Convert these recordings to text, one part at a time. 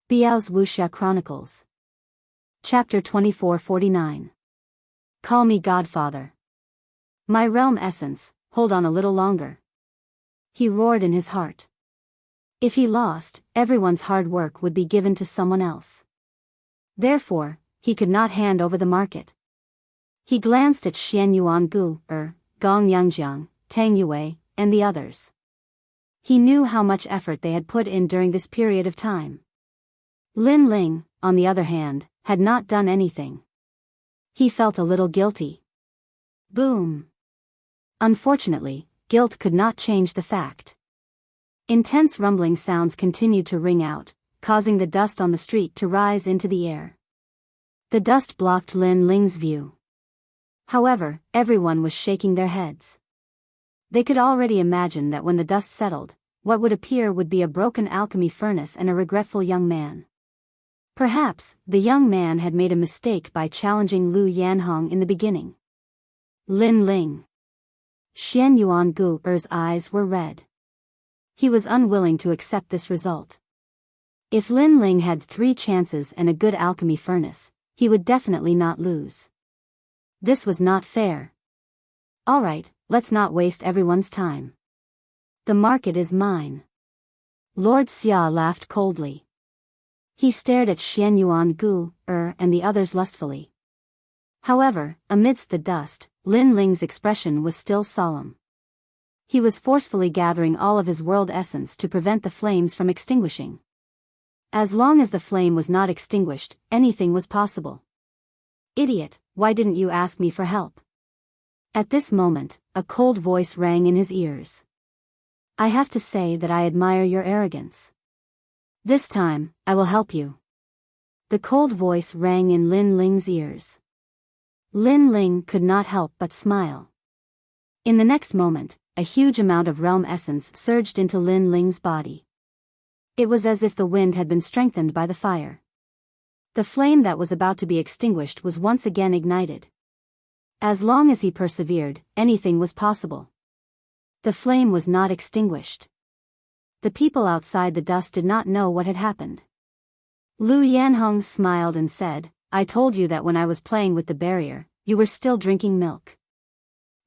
Biyao's Wuxia Chronicles. Chapter 2449. Call me Godfather. My realm essence, hold on a little longer. He roared in his heart. If he lost, everyone's hard work would be given to someone else. Therefore, he could not hand over the market. He glanced at Xian Yuan Gu, Gong Yangjiang, Tang Yue, and the others. He knew how much effort they had put in during this period of time. Lin Ling, on the other hand, had not done anything. He felt a little guilty. Boom. Unfortunately, guilt could not change the fact. Intense rumbling sounds continued to ring out, causing the dust on the street to rise into the air. The dust blocked Lin Ling's view. However, everyone was shaking their heads. They could already imagine that when the dust settled, what would appear would be a broken alchemy furnace and a regretful young man. Perhaps, the young man had made a mistake by challenging Lu Yanhong in the beginning. Lin Ling. Xian Yuan Gu's eyes were red. He was unwilling to accept this result. If Lin Ling had 3 chances and a good alchemy furnace, he would definitely not lose. This was not fair. Alright, let's not waste everyone's time. The market is mine. Lord Xia laughed coldly. He stared at Xian Yuan Gu, and the others lustfully. However, amidst the dust, Lin Ling's expression was still solemn. He was forcefully gathering all of his world essence to prevent the flames from extinguishing. As long as the flame was not extinguished, anything was possible. Idiot, why didn't you ask me for help? At this moment, a cold voice rang in his ears. I have to say that I admire your arrogance. This time, I will help you. The cold voice rang in Lin Ling's ears. Lin Ling could not help but smile. In the next moment, a huge amount of realm essence surged into Lin Ling's body. It was as if the wind had been strengthened by the fire. The flame that was about to be extinguished was once again ignited. As long as he persevered, anything was possible. The flame was not extinguished. The people outside the dust did not know what had happened. Lu Yanhong smiled and said, I told you that when I was playing with the barrier, you were still drinking milk.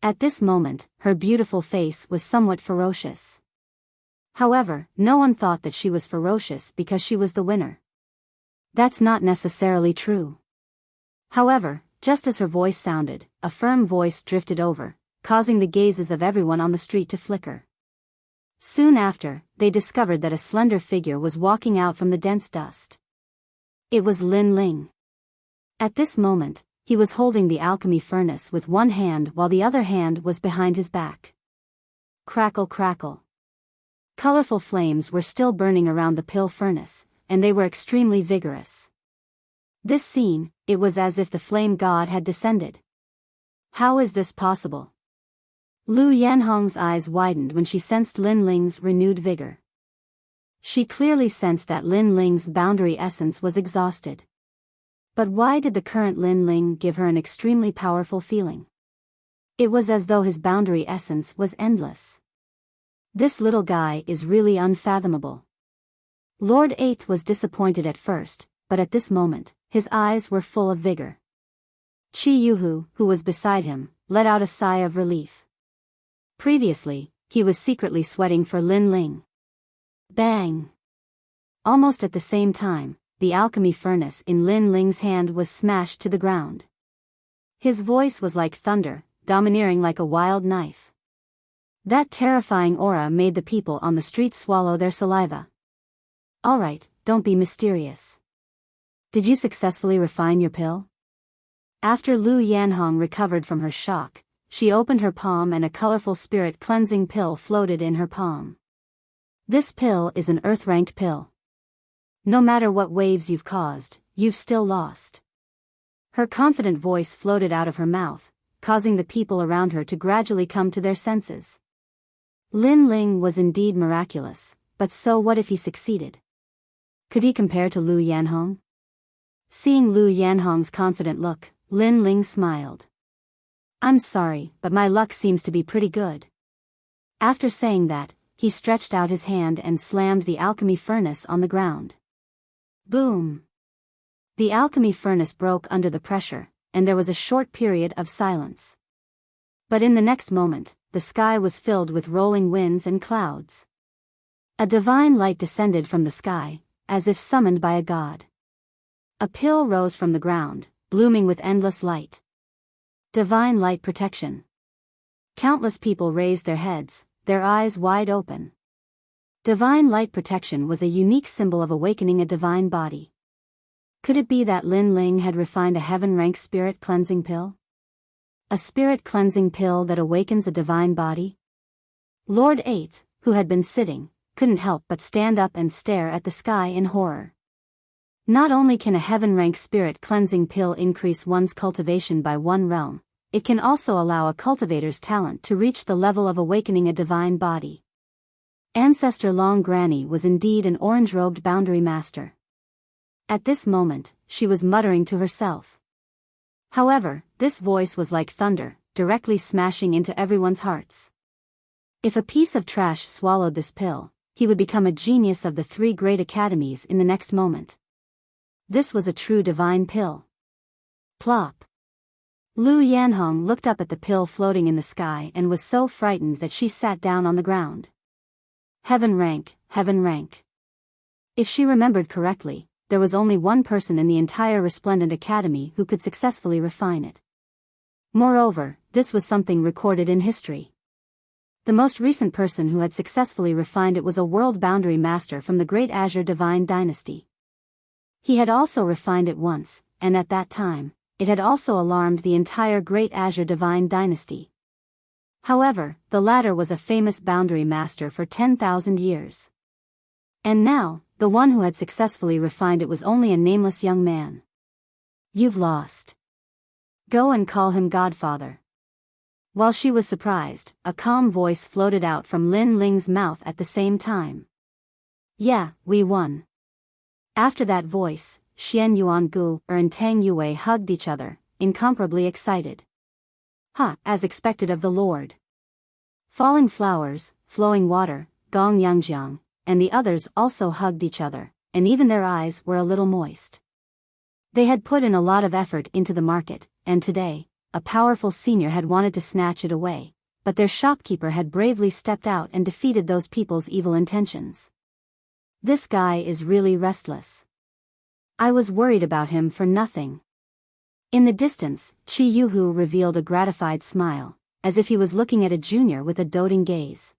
At this moment, her beautiful face was somewhat ferocious. However, no one thought that she was ferocious because she was the winner. That's not necessarily true. However, just as her voice sounded, a firm voice drifted over, causing the gazes of everyone on the street to flicker. Soon after, they discovered that a slender figure was walking out from the dense dust. It was Lin Ling. At this moment, he was holding the alchemy furnace with one hand while the other hand was behind his back. Crackle crackle. Colorful flames were still burning around the pill furnace, and they were extremely vigorous. This scene, it was as if the flame god had descended. How is this possible? Lu Yanhong's eyes widened when she sensed Lin Ling's renewed vigor. She clearly sensed that Lin Ling's boundary essence was exhausted. But why did the current Lin Ling give her an extremely powerful feeling? It was as though his boundary essence was endless. This little guy is really unfathomable. Lord Eighth was disappointed at first, but at this moment, his eyes were full of vigor. Chi Yuhu, who was beside him, let out a sigh of relief. Previously, he was secretly sweating for Lin Ling. Bang! Almost at the same time, the alchemy furnace in Lin Ling's hand was smashed to the ground. His voice was like thunder, domineering like a wild knife. That terrifying aura made the people on the street swallow their saliva. Alright, don't be mysterious. Did you successfully refine your pill? After Lu Yanhong recovered from her shock, she opened her palm and a colorful spirit cleansing pill floated in her palm. This pill is an earth-ranked pill. No matter what waves you've caused, you've still lost. Her confident voice floated out of her mouth, causing the people around her to gradually come to their senses. Lin Ling was indeed miraculous, but so what if he succeeded? Could he compare to Lu Yanhong? Seeing Lu Yanhong's confident look, Lin Ling smiled. I'm sorry, but my luck seems to be pretty good. After saying that, he stretched out his hand and slammed the alchemy furnace on the ground. Boom! The alchemy furnace broke under the pressure, and there was a short period of silence. But in the next moment, the sky was filled with rolling winds and clouds. A divine light descended from the sky, as if summoned by a god. A pill rose from the ground, blooming with endless light. Divine light protection. Countless people raised their heads, their eyes wide open. Divine light protection was a unique symbol of awakening a divine body. Could it be that Lin Ling had refined a heaven-rank spirit cleansing pill? A spirit cleansing pill that awakens a divine body? Lord Eighth, who had been sitting, couldn't help but stand up and stare at the sky in horror. Not only can a heaven-rank spirit cleansing pill increase one's cultivation by one realm, it can also allow a cultivator's talent to reach the level of awakening a divine body. Ancestor Long Granny was indeed an orange-robed boundary master. At this moment, she was muttering to herself. However, this voice was like thunder, directly smashing into everyone's hearts. If a piece of trash swallowed this pill, he would become a genius of the 3 great academies in the next moment. This was a true divine pill. Plop! Lu Yanhong looked up at the pill floating in the sky and was so frightened that she sat down on the ground. Heaven rank, heaven rank. If she remembered correctly, there was only one person in the entire Resplendent Academy who could successfully refine it. Moreover, this was something recorded in history. The most recent person who had successfully refined it was a world boundary master from the Great Azure Divine Dynasty. He had also refined it once, and at that time, it had also alarmed the entire Great Azure Divine Dynasty. However, the latter was a famous boundary master for 10,000 years. And now, the one who had successfully refined it was only a nameless young man. You've lost. Go and call him Godfather. While she was surprised, a calm voice floated out from Lin Ling's mouth at the same time. Yeah, we won. After that voice, Xian Yuangu and Tang Yue hugged each other, incomparably excited. As expected of the Lord. Falling Flowers, Flowing Water, Gong Yangjiang, and the others also hugged each other, and even their eyes were a little moist. They had put in a lot of effort into the market, and today, a powerful senior had wanted to snatch it away, but their shopkeeper had bravely stepped out and defeated those people's evil intentions. This guy is really restless. I was worried about him for nothing. In the distance, Chi Yuhu revealed a gratified smile, as if he was looking at a junior with a doting gaze.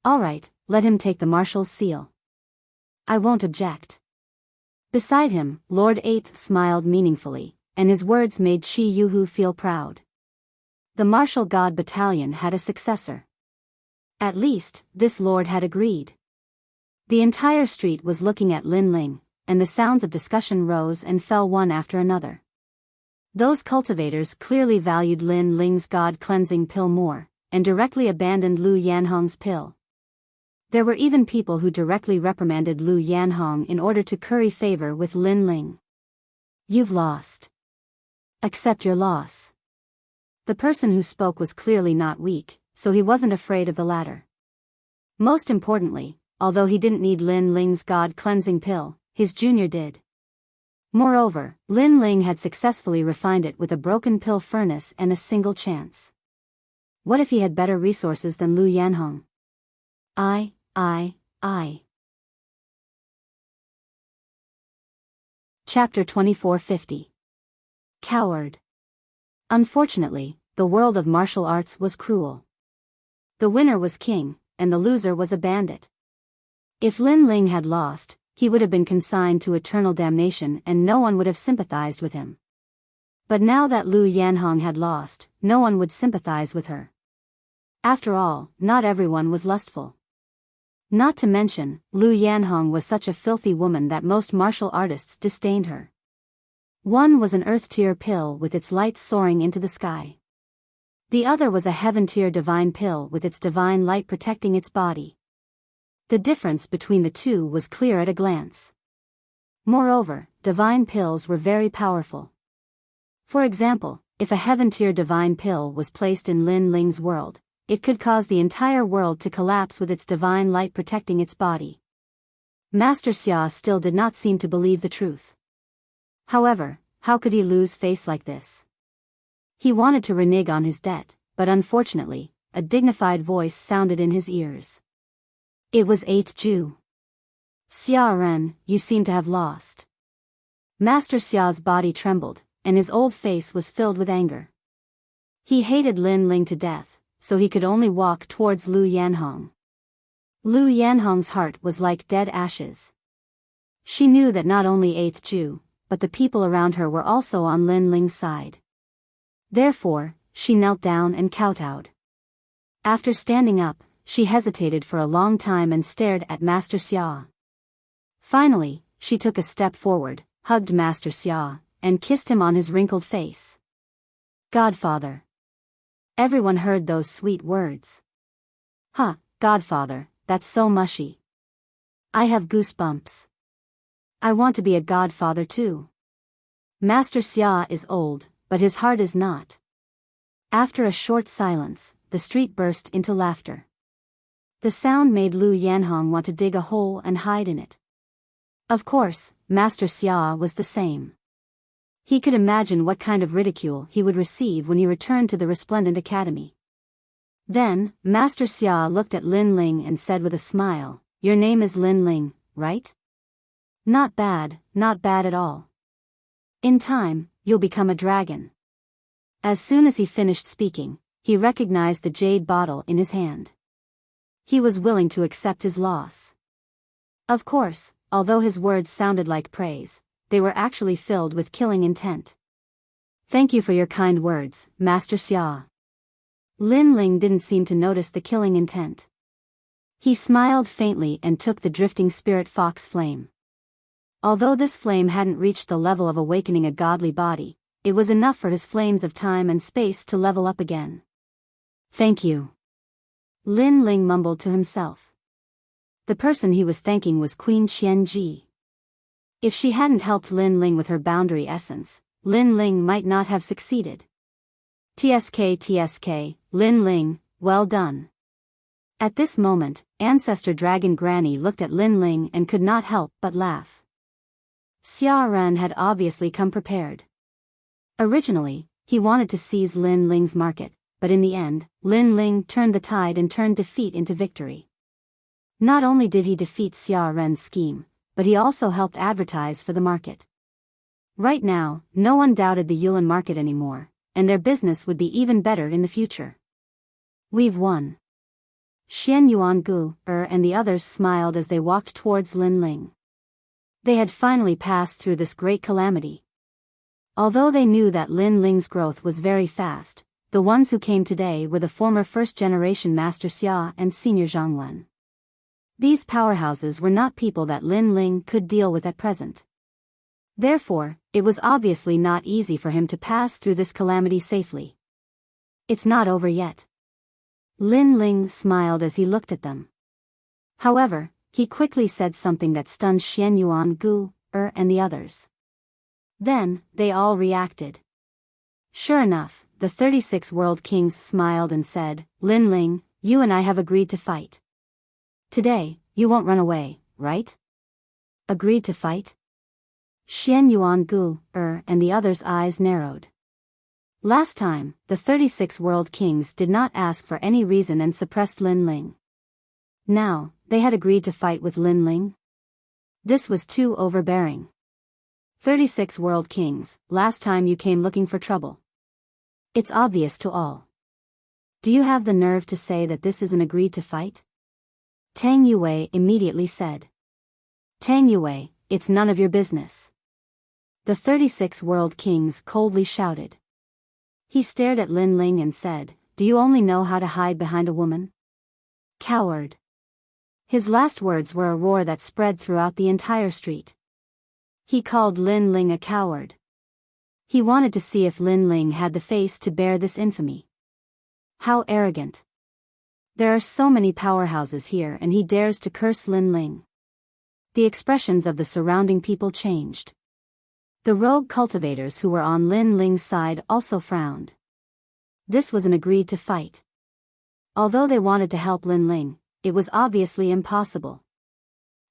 All right, let him take the marshal's seal. I won't object. Beside him, Lord Eighth smiled meaningfully, and his words made Chi Yuhu feel proud. The Martial God Battalion had a successor. At least, this lord had agreed. The entire street was looking at Lin Ling, and the sounds of discussion rose and fell one after another. Those cultivators clearly valued Lin Ling's God-cleansing pill more, and directly abandoned Lu Yanhong's pill. There were even people who directly reprimanded Lu Yanhong in order to curry favor with Lin Ling. You've lost. Accept your loss. The person who spoke was clearly not weak, so he wasn't afraid of the latter. Most importantly, although he didn't need Lin Ling's God-cleansing pill, his junior did. Moreover, Lin Ling had successfully refined it with a broken pill furnace and a single chance. What if he had better resources than Lu Yanhong? I. Chapter 2450. Coward. Unfortunately, the world of martial arts was cruel. The winner was king, and the loser was a bandit. If Lin Ling had lost, he would have been consigned to eternal damnation and no one would have sympathized with him. But now that Lu Yanhong had lost, no one would sympathize with her. After all, not everyone was lustful. Not to mention, Lu Yanhong was such a filthy woman that most martial artists disdained her. One was an earth-tier pill with its light soaring into the sky. The other was a heaven-tier divine pill with its divine light protecting its body. The difference between the two was clear at a glance. Moreover, divine pills were very powerful. For example, if a heaven-tier divine pill was placed in Lin Ling's world, it could cause the entire world to collapse with its divine light protecting its body. Master Xia still did not seem to believe the truth. However, how could he lose face like this? He wanted to renege on his debt, but unfortunately, a dignified voice sounded in his ears. It was 8th Ju. Xia Ren, you seem to have lost. Master Xia's body trembled, and his old face was filled with anger. He hated Lin Ling to death, so he could only walk towards Lu Yanhong. Lu Yanhong's heart was like dead ashes. She knew that not only 8th Ju, but the people around her were also on Lin Ling's side. Therefore, she knelt down and kowtowed. After standing up, she hesitated for a long time and stared at Master Xia. Finally, she took a step forward, hugged Master Xia, and kissed him on his wrinkled face. Godfather. Everyone heard those sweet words. Huh, Godfather, that's so mushy. I have goosebumps. I want to be a godfather too. Master Xia is old, but his heart is not. After a short silence, the street burst into laughter. The sound made Lu Yanhong want to dig a hole and hide in it. Of course, Master Xia was the same. He could imagine what kind of ridicule he would receive when he returned to the Resplendent Academy. Then, Master Xia looked at Lin Ling and said with a smile, "Your name is Lin Ling, right? Not bad at all. In time, you'll become a dragon." As soon as he finished speaking, he recognized the jade bottle in his hand. He was willing to accept his loss. Of course, although his words sounded like praise, they were actually filled with killing intent. Thank you for your kind words, Master Xia. Lin Ling didn't seem to notice the killing intent. He smiled faintly and took the drifting spirit fox flame. Although this flame hadn't reached the level of awakening a godly body, it was enough for his flames of time and space to level up again. Thank you. Lin Ling mumbled to himself. The person he was thanking was Queen Qianji. If she hadn't helped Lin Ling with her boundary essence, Lin Ling might not have succeeded. TSK, Lin Ling, well done. At this moment, Ancestor Dragon Granny looked at Lin Ling and could not help but laugh. Xia Ren had obviously come prepared. Originally, he wanted to seize Lin Ling's market, but in the end, Lin Ling turned the tide and turned defeat into victory. Not only did he defeat Xia Ren's scheme, but he also helped advertise for the market. Right now, no one doubted the Yulin market anymore, and their business would be even better in the future. We've won. Xian Yuangu, and the others smiled as they walked towards Lin Ling. They had finally passed through this great calamity. Although they knew that Lin Ling's growth was very fast, the ones who came today were the former first-generation Master Xia and Senior Zhangwen. These powerhouses were not people that Lin Ling could deal with at present. Therefore, it was obviously not easy for him to pass through this calamity safely. It's not over yet. Lin Ling smiled as he looked at them. However, he quickly said something that stunned Xian Yuangu, and the others. Then, they all reacted. Sure enough, the 36 World Kings smiled and said, "Lin Ling, you and I have agreed to fight. Today, you won't run away, right?" Agreed to fight? Xian Yuangu, and the others' eyes narrowed. Last time, the 36 World Kings did not ask for any reason and suppressed Lin Ling. Now, they had agreed to fight with Lin Ling? This was too overbearing. 36 World Kings, last time you came looking for trouble. It's obvious to all. Do you have the nerve to say that this is an agreed to fight? Tang Yue immediately said. Tang Yue, it's none of your business. The 36 World Kings coldly shouted. He stared at Lin Ling and said, "Do you only know how to hide behind a woman? Coward." His last words were a roar that spread throughout the entire street. He called Lin Ling a coward. He wanted to see if Lin Ling had the face to bear this infamy. How arrogant. There are so many powerhouses here and he dares to curse Lin Ling. The expressions of the surrounding people changed. The rogue cultivators who were on Lin Ling's side also frowned. This was an agreed to fight. Although they wanted to help Lin Ling, it was obviously impossible.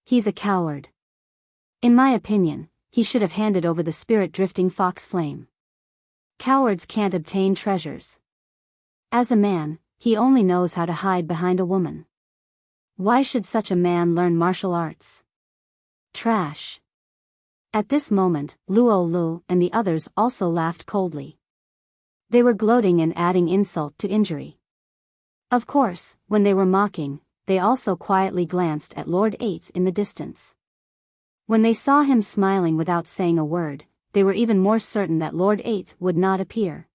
He's a coward. In my opinion, he should have handed over the spirit-drifting fox flame. Cowards can't obtain treasures. As a man, he only knows how to hide behind a woman. Why should such a man learn martial arts? Trash. At this moment, Luo Lu and the others also laughed coldly. They were gloating and adding insult to injury. Of course, when they were mocking, they also quietly glanced at Lord Eighth in the distance. When they saw him smiling without saying a word, they were even more certain that Lord Eighth would not appear.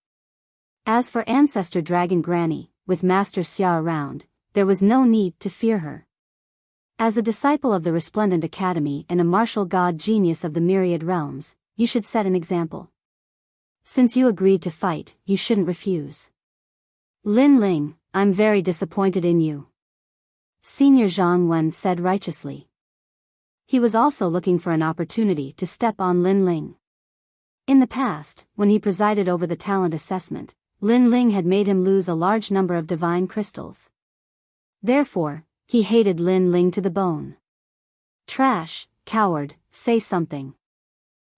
As for Ancestor Dragon Granny, with Master Xia around, there was no need to fear her. As a disciple of the Resplendent Academy and a martial god genius of the myriad realms, you should set an example. Since you agreed to fight, you shouldn't refuse. Lin Ling, I'm very disappointed in you. Senior Zhang Wen said righteously. He was also looking for an opportunity to step on Lin Ling. In the past, when he presided over the talent assessment, Lin Ling had made him lose a large number of divine crystals. Therefore, he hated Lin Ling to the bone. Trash, coward, say something.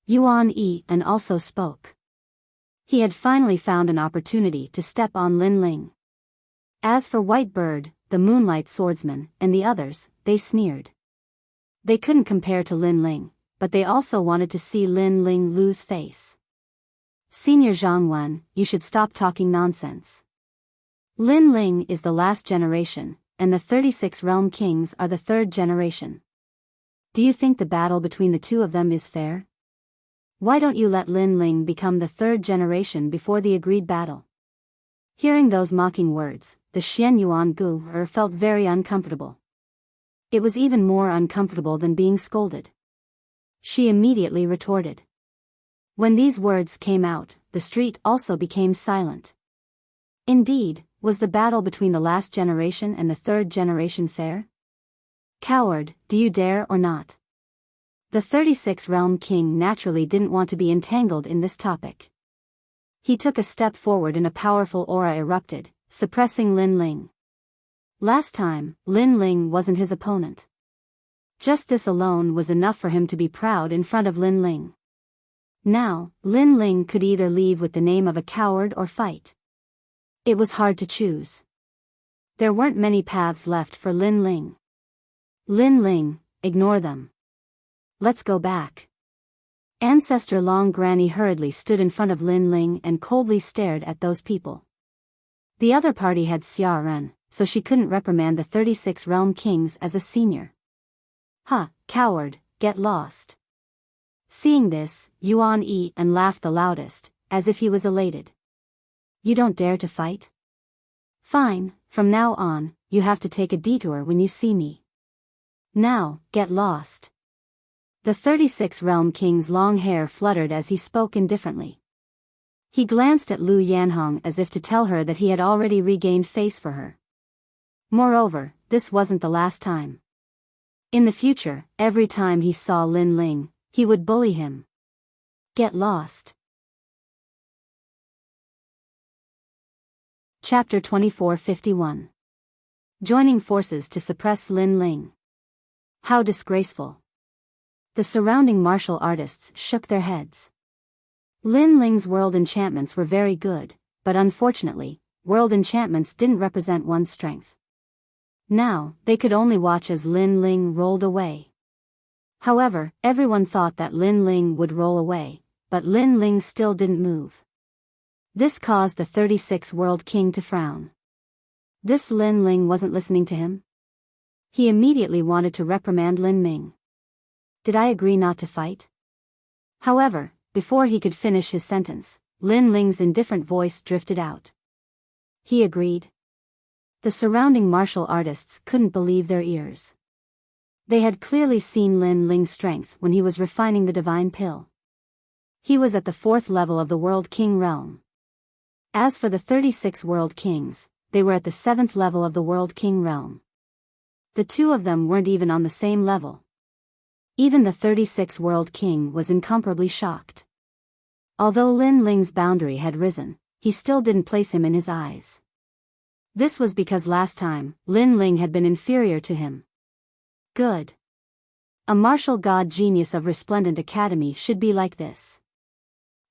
Yuan Yi and also spoke. He had finally found an opportunity to step on Lin Ling. As for White Bird, the Moonlight Swordsman, and the others, they sneered. They couldn't compare to Lin Ling, but they also wanted to see Lin Ling lose face. Senior Zhang Wen, you should stop talking nonsense. Lin Ling is the last generation, and the 36 Realm Kings are the third generation. Do you think the battle between the two of them is fair? Why don't you let Lin Ling become the third generation before the agreed battle? Hearing those mocking words, the Xian Yuan Gu felt very uncomfortable. It was even more uncomfortable than being scolded. She immediately retorted. When these words came out, the street also became silent. Indeed, was the battle between the last generation and the third generation fair? Coward, do you dare or not? The 36 Realm King naturally didn't want to be entangled in this topic. He took a step forward and a powerful aura erupted, suppressing Lin Ling. Last time, Lin Ling wasn't his opponent. Just this alone was enough for him to be proud in front of Lin Ling. Now, Lin Ling could either leave with the name of a coward or fight. It was hard to choose. There weren't many paths left for Lin Ling. Lin Ling, ignore them. Let's go back. Ancestor Long Granny hurriedly stood in front of Lin Ling and coldly stared at those people. The other party had Xia Ren, so she couldn't reprimand the 36 Realm Kings as a senior. Ha, coward, get lost. Seeing this, Yuan Yi and laughed the loudest, as if he was elated. You don't dare to fight? Fine, from now on, you have to take a detour when you see me. Now, get lost. The 36 Realm King's long hair fluttered as he spoke indifferently. He glanced at Lu Yanhong as if to tell her that he had already regained face for her. Moreover, this wasn't the last time. In the future, every time he saw Lin Ling, he would bully him. Get lost. Chapter 2451. Joining forces to suppress Lin Ling. How disgraceful. The surrounding martial artists shook their heads. Lin Ling's world enchantments were very good, but unfortunately, world enchantments didn't represent one's strength. Now, they could only watch as Lin Ling rolled away. However, everyone thought that Lin Ling would roll away, but Lin Ling still didn't move. This caused the 36 World King to frown. This Lin Ling wasn't listening to him. He immediately wanted to reprimand Lin Ming. Did I agree not to fight? However, before he could finish his sentence, Lin Ling's indifferent voice drifted out. He agreed. The surrounding martial artists couldn't believe their ears. They had clearly seen Lin Ling's strength when he was refining the divine pill. He was at the 4th level of the World King realm. As for the 36 World Kings, they were at the 7th level of the World King realm. The two of them weren't even on the same level. Even the 36 World King was incomparably shocked. Although Lin Ling's boundary had risen, he still didn't place him in his eyes. This was because last time, Lin Ling had been inferior to him. Good. A martial god genius of resplendent academy should be like this.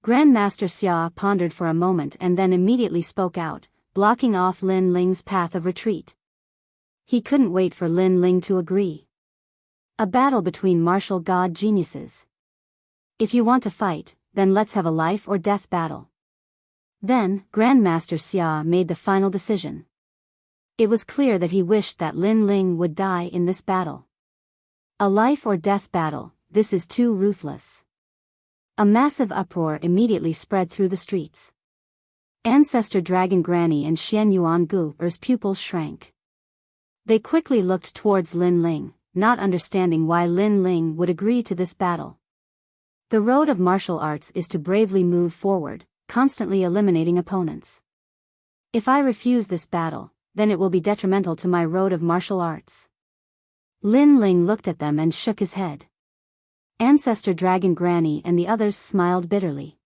Grandmaster Xia pondered for a moment and then immediately spoke out, blocking off Lin Ling's path of retreat. He couldn't wait for Lin Ling to agree. A battle between martial god geniuses. If you want to fight, then let's have a life or death battle. Then, Grandmaster Xia made the final decision. It was clear that he wished that Lin Ling would die in this battle. A life or death battle, this is too ruthless. A massive uproar immediately spread through the streets. Ancestor Dragon Granny and Xian Yuan Gu's pupils shrank. They quickly looked towards Lin Ling, not understanding why Lin Ling would agree to this battle. The road of martial arts is to bravely move forward, constantly eliminating opponents. If I refuse this battle, then it will be detrimental to my road of martial arts. Lin Ling looked at them and shook his head. Ancestor Dragon Granny and the others smiled bitterly.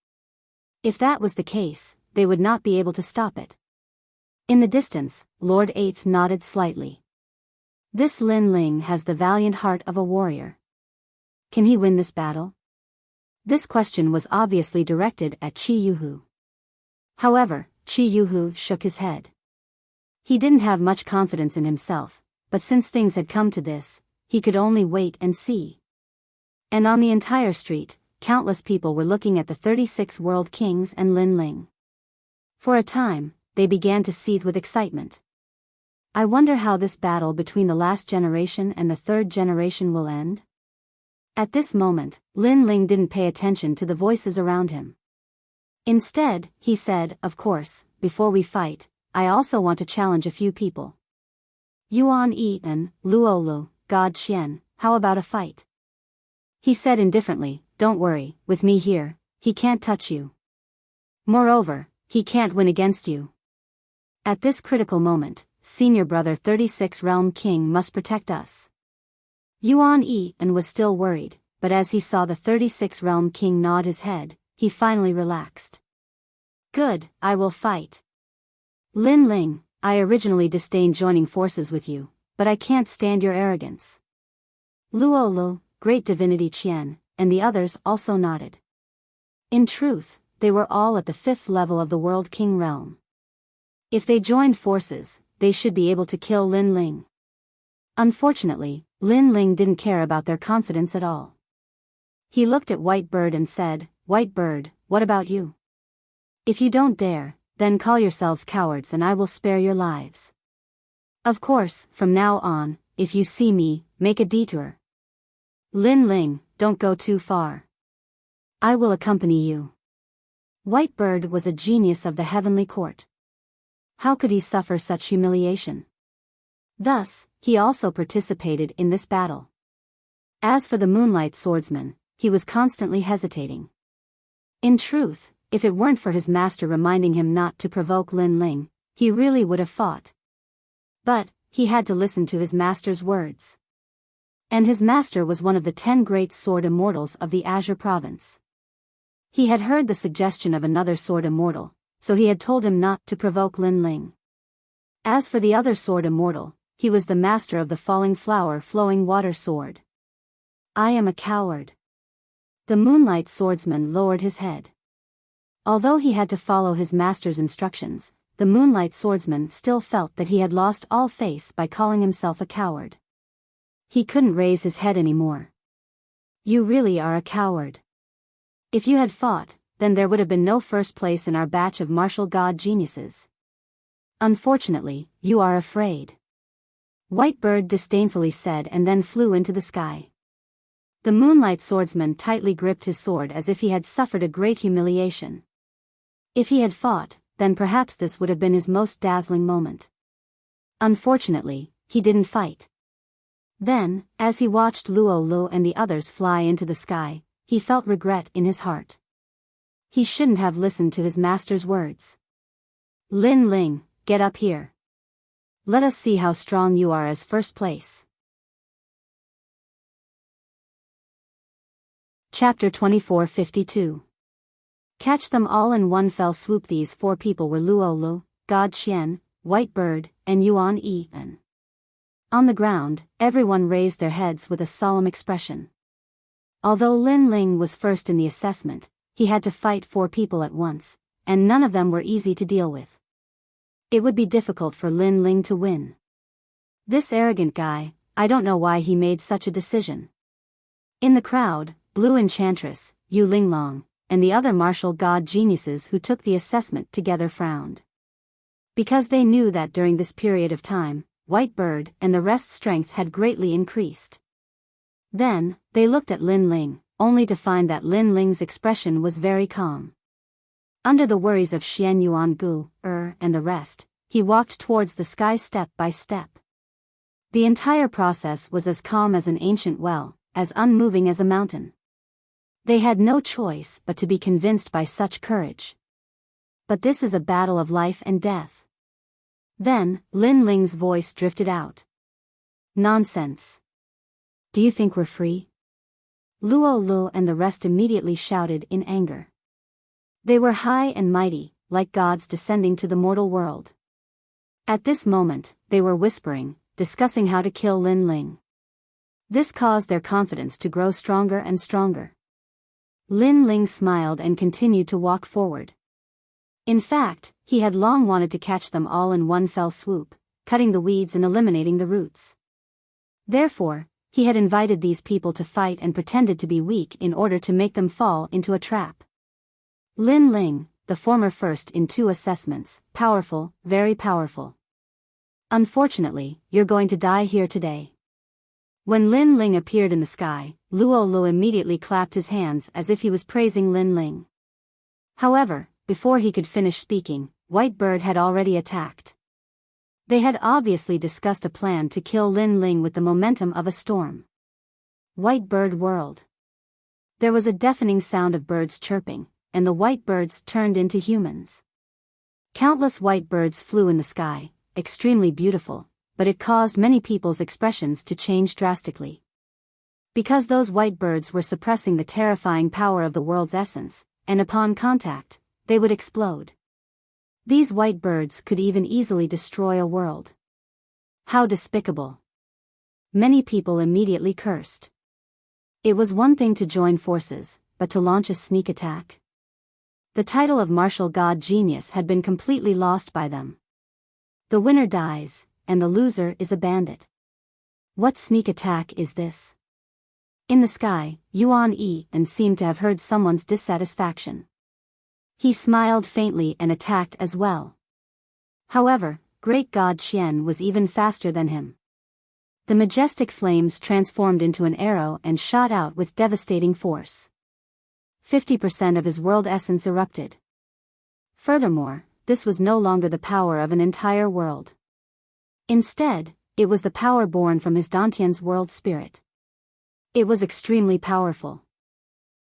If that was the case, they would not be able to stop it. In the distance, Lord Eighth nodded slightly. This Lin Ling has the valiant heart of a warrior. Can he win this battle? This question was obviously directed at Qi Yuhu. However, Qi Yuhu shook his head. He didn't have much confidence in himself, but since things had come to this, he could only wait and see. And on the entire street, countless people were looking at the 36 world kings and Lin Ling. For a time, they began to seethe with excitement. I wonder how this battle between the last generation and the third generation will end? At this moment, Lin Ling didn't pay attention to the voices around him. Instead, he said, of course, before we fight, I also want to challenge a few people. Yuan Yi and Luolu, God Qian, how about a fight? He said indifferently, don't worry, with me here, he can't touch you. Moreover, he can't win against you. At this critical moment, Senior Brother 36 Realm King must protect us. Yuan Yi was still worried, but as he saw the 36 Realm King nod his head, he finally relaxed. Good, I will fight. Lin Ling, I originally disdained joining forces with you, but I can't stand your arrogance. Luolu, Great Divinity Qian, and the others also nodded. In truth, they were all at the 5th level of the World King realm. If they joined forces, they should be able to kill Lin Ling. Unfortunately, Lin Ling didn't care about their confidence at all. He looked at White Bird and said, White Bird, what about you? If you don't dare, then call yourselves cowards and I will spare your lives. Of course, from now on, if you see me, make a detour. Lin Ling, don't go too far. I will accompany you. White Bird was a genius of the heavenly court. How could he suffer such humiliation? Thus, he also participated in this battle. As for the Moonlight Swordsman, he was constantly hesitating. In truth, if it weren't for his master reminding him not to provoke Lin Ling, he really would have fought. But, he had to listen to his master's words. And his master was one of the 10 great sword immortals of the Azure province. He had heard the suggestion of another sword immortal, so he had told him not to provoke Lin Ling. As for the other sword immortal, he was the master of the falling flower flowing water sword. I am a coward. The Moonlight Swordsman lowered his head. Although he had to follow his master's instructions, the Moonlight Swordsman still felt that he had lost all face by calling himself a coward. He couldn't raise his head anymore. You really are a coward. If you had fought, then there would have been no first place in our batch of martial god geniuses. Unfortunately, you are afraid. White Bird disdainfully said and then flew into the sky. The Moonlight Swordsman tightly gripped his sword as if he had suffered a great humiliation. If he had fought, then perhaps this would have been his most dazzling moment. Unfortunately, he didn't fight. Then, as he watched Luolu and the others fly into the sky, he felt regret in his heart. He shouldn't have listened to his master's words. Lin Ling, get up here. Let us see how strong you are as first place. Chapter 2452. Catch them all in one fell swoop. These 4 people were Luolu, God Qian, White Bird, and Yuan Yi. On the ground, everyone raised their heads with a solemn expression. Although Lin Ling was first in the assessment, he had to fight 4 people at once, and none of them were easy to deal with. It would be difficult for Lin Ling to win. This arrogant guy, I don't know why he made such a decision. In the crowd, Blue Enchantress, Yu Linglong, and the other martial god geniuses who took the assessment together frowned. Because they knew that during this period of time, White Bird and the rest's strength had greatly increased. Then, they looked at Lin Ling, only to find that Lin Ling's expression was very calm. Under the worries of Xian Yuan Gu, and the rest, he walked towards the sky step by step. The entire process was as calm as an ancient well, as unmoving as a mountain. They had no choice but to be convinced by such courage. But this is a battle of life and death. Then, Lin Ling's voice drifted out. Nonsense. Do you think we're free? Luo Lu and the rest immediately shouted in anger. They were high and mighty, like gods descending to the mortal world. At this moment, they were whispering, discussing how to kill Lin Ling. This caused their confidence to grow stronger and stronger. Lin Ling smiled and continued to walk forward. In fact, he had long wanted to catch them all in one fell swoop, cutting the weeds and eliminating the roots. Therefore, he had invited these people to fight and pretended to be weak in order to make them fall into a trap. Lin Ling, the former first in 2 assessments, powerful, very powerful. Unfortunately, you're going to die here today. When Lin Ling appeared in the sky, Luo Lu immediately clapped his hands as if he was praising Lin Ling. However, before he could finish speaking, White Bird had already attacked. They had obviously discussed a plan to kill Lin Ling with the momentum of a storm. White Bird whirled. There was a deafening sound of birds chirping, and the white birds turned into humans. Countless white birds flew in the sky, extremely beautiful, but it caused many people's expressions to change drastically. Because those white birds were suppressing the terrifying power of the world's essence, and upon contact, they would explode. These white birds could even easily destroy a world. How despicable. Many people immediately cursed. It was one thing to join forces, but to launch a sneak attack? The title of martial god genius had been completely lost by them. The winner dies, and the loser is a bandit. What sneak attack is this? In the sky, Yuan Yi and seemed to have heard someone's dissatisfaction. He smiled faintly and attacked as well. However, great god Qian was even faster than him. The majestic flames transformed into an arrow and shot out with devastating force. 50% of his world essence erupted. Furthermore, this was no longer the power of an entire world. Instead, it was the power born from his Dantian's world spirit. It was extremely powerful.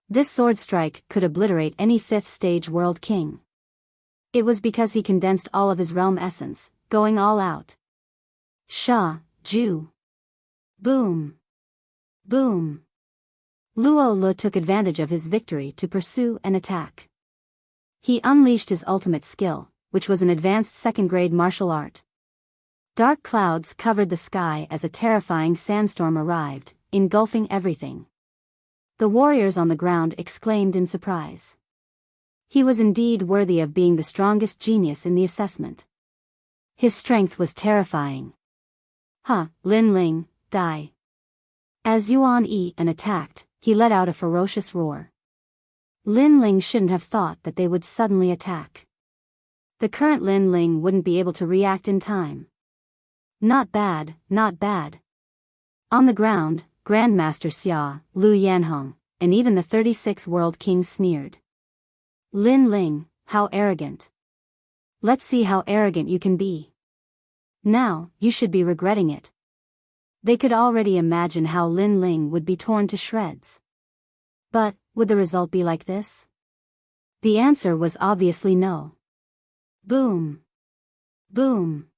This sword strike could obliterate any 5th stage world king. It was because he condensed all of his realm essence, going all out. Sha, Ju. Boom. Boom. Luo Lu took advantage of his victory to pursue and attack. He unleashed his ultimate skill, which was an advanced 2nd-grade martial art. Dark clouds covered the sky as a terrifying sandstorm arrived, engulfing everything. The warriors on the ground exclaimed in surprise. He was indeed worthy of being the strongest genius in the assessment. His strength was terrifying. Lin Ling, die. As Yuan Yi attacked, he let out a ferocious roar. Lin Ling shouldn't have thought that they would suddenly attack. The current Lin Ling wouldn't be able to react in time. Not bad, not bad. On the ground, Grandmaster Xia, Lu Yanhong, and even the 36 world kings sneered. Lin Ling, how arrogant. Let's see how arrogant you can be. Now, you should be regretting it. They could already imagine how Lin Ling would be torn to shreds. But, would the result be like this? The answer was obviously no. Boom. Boom.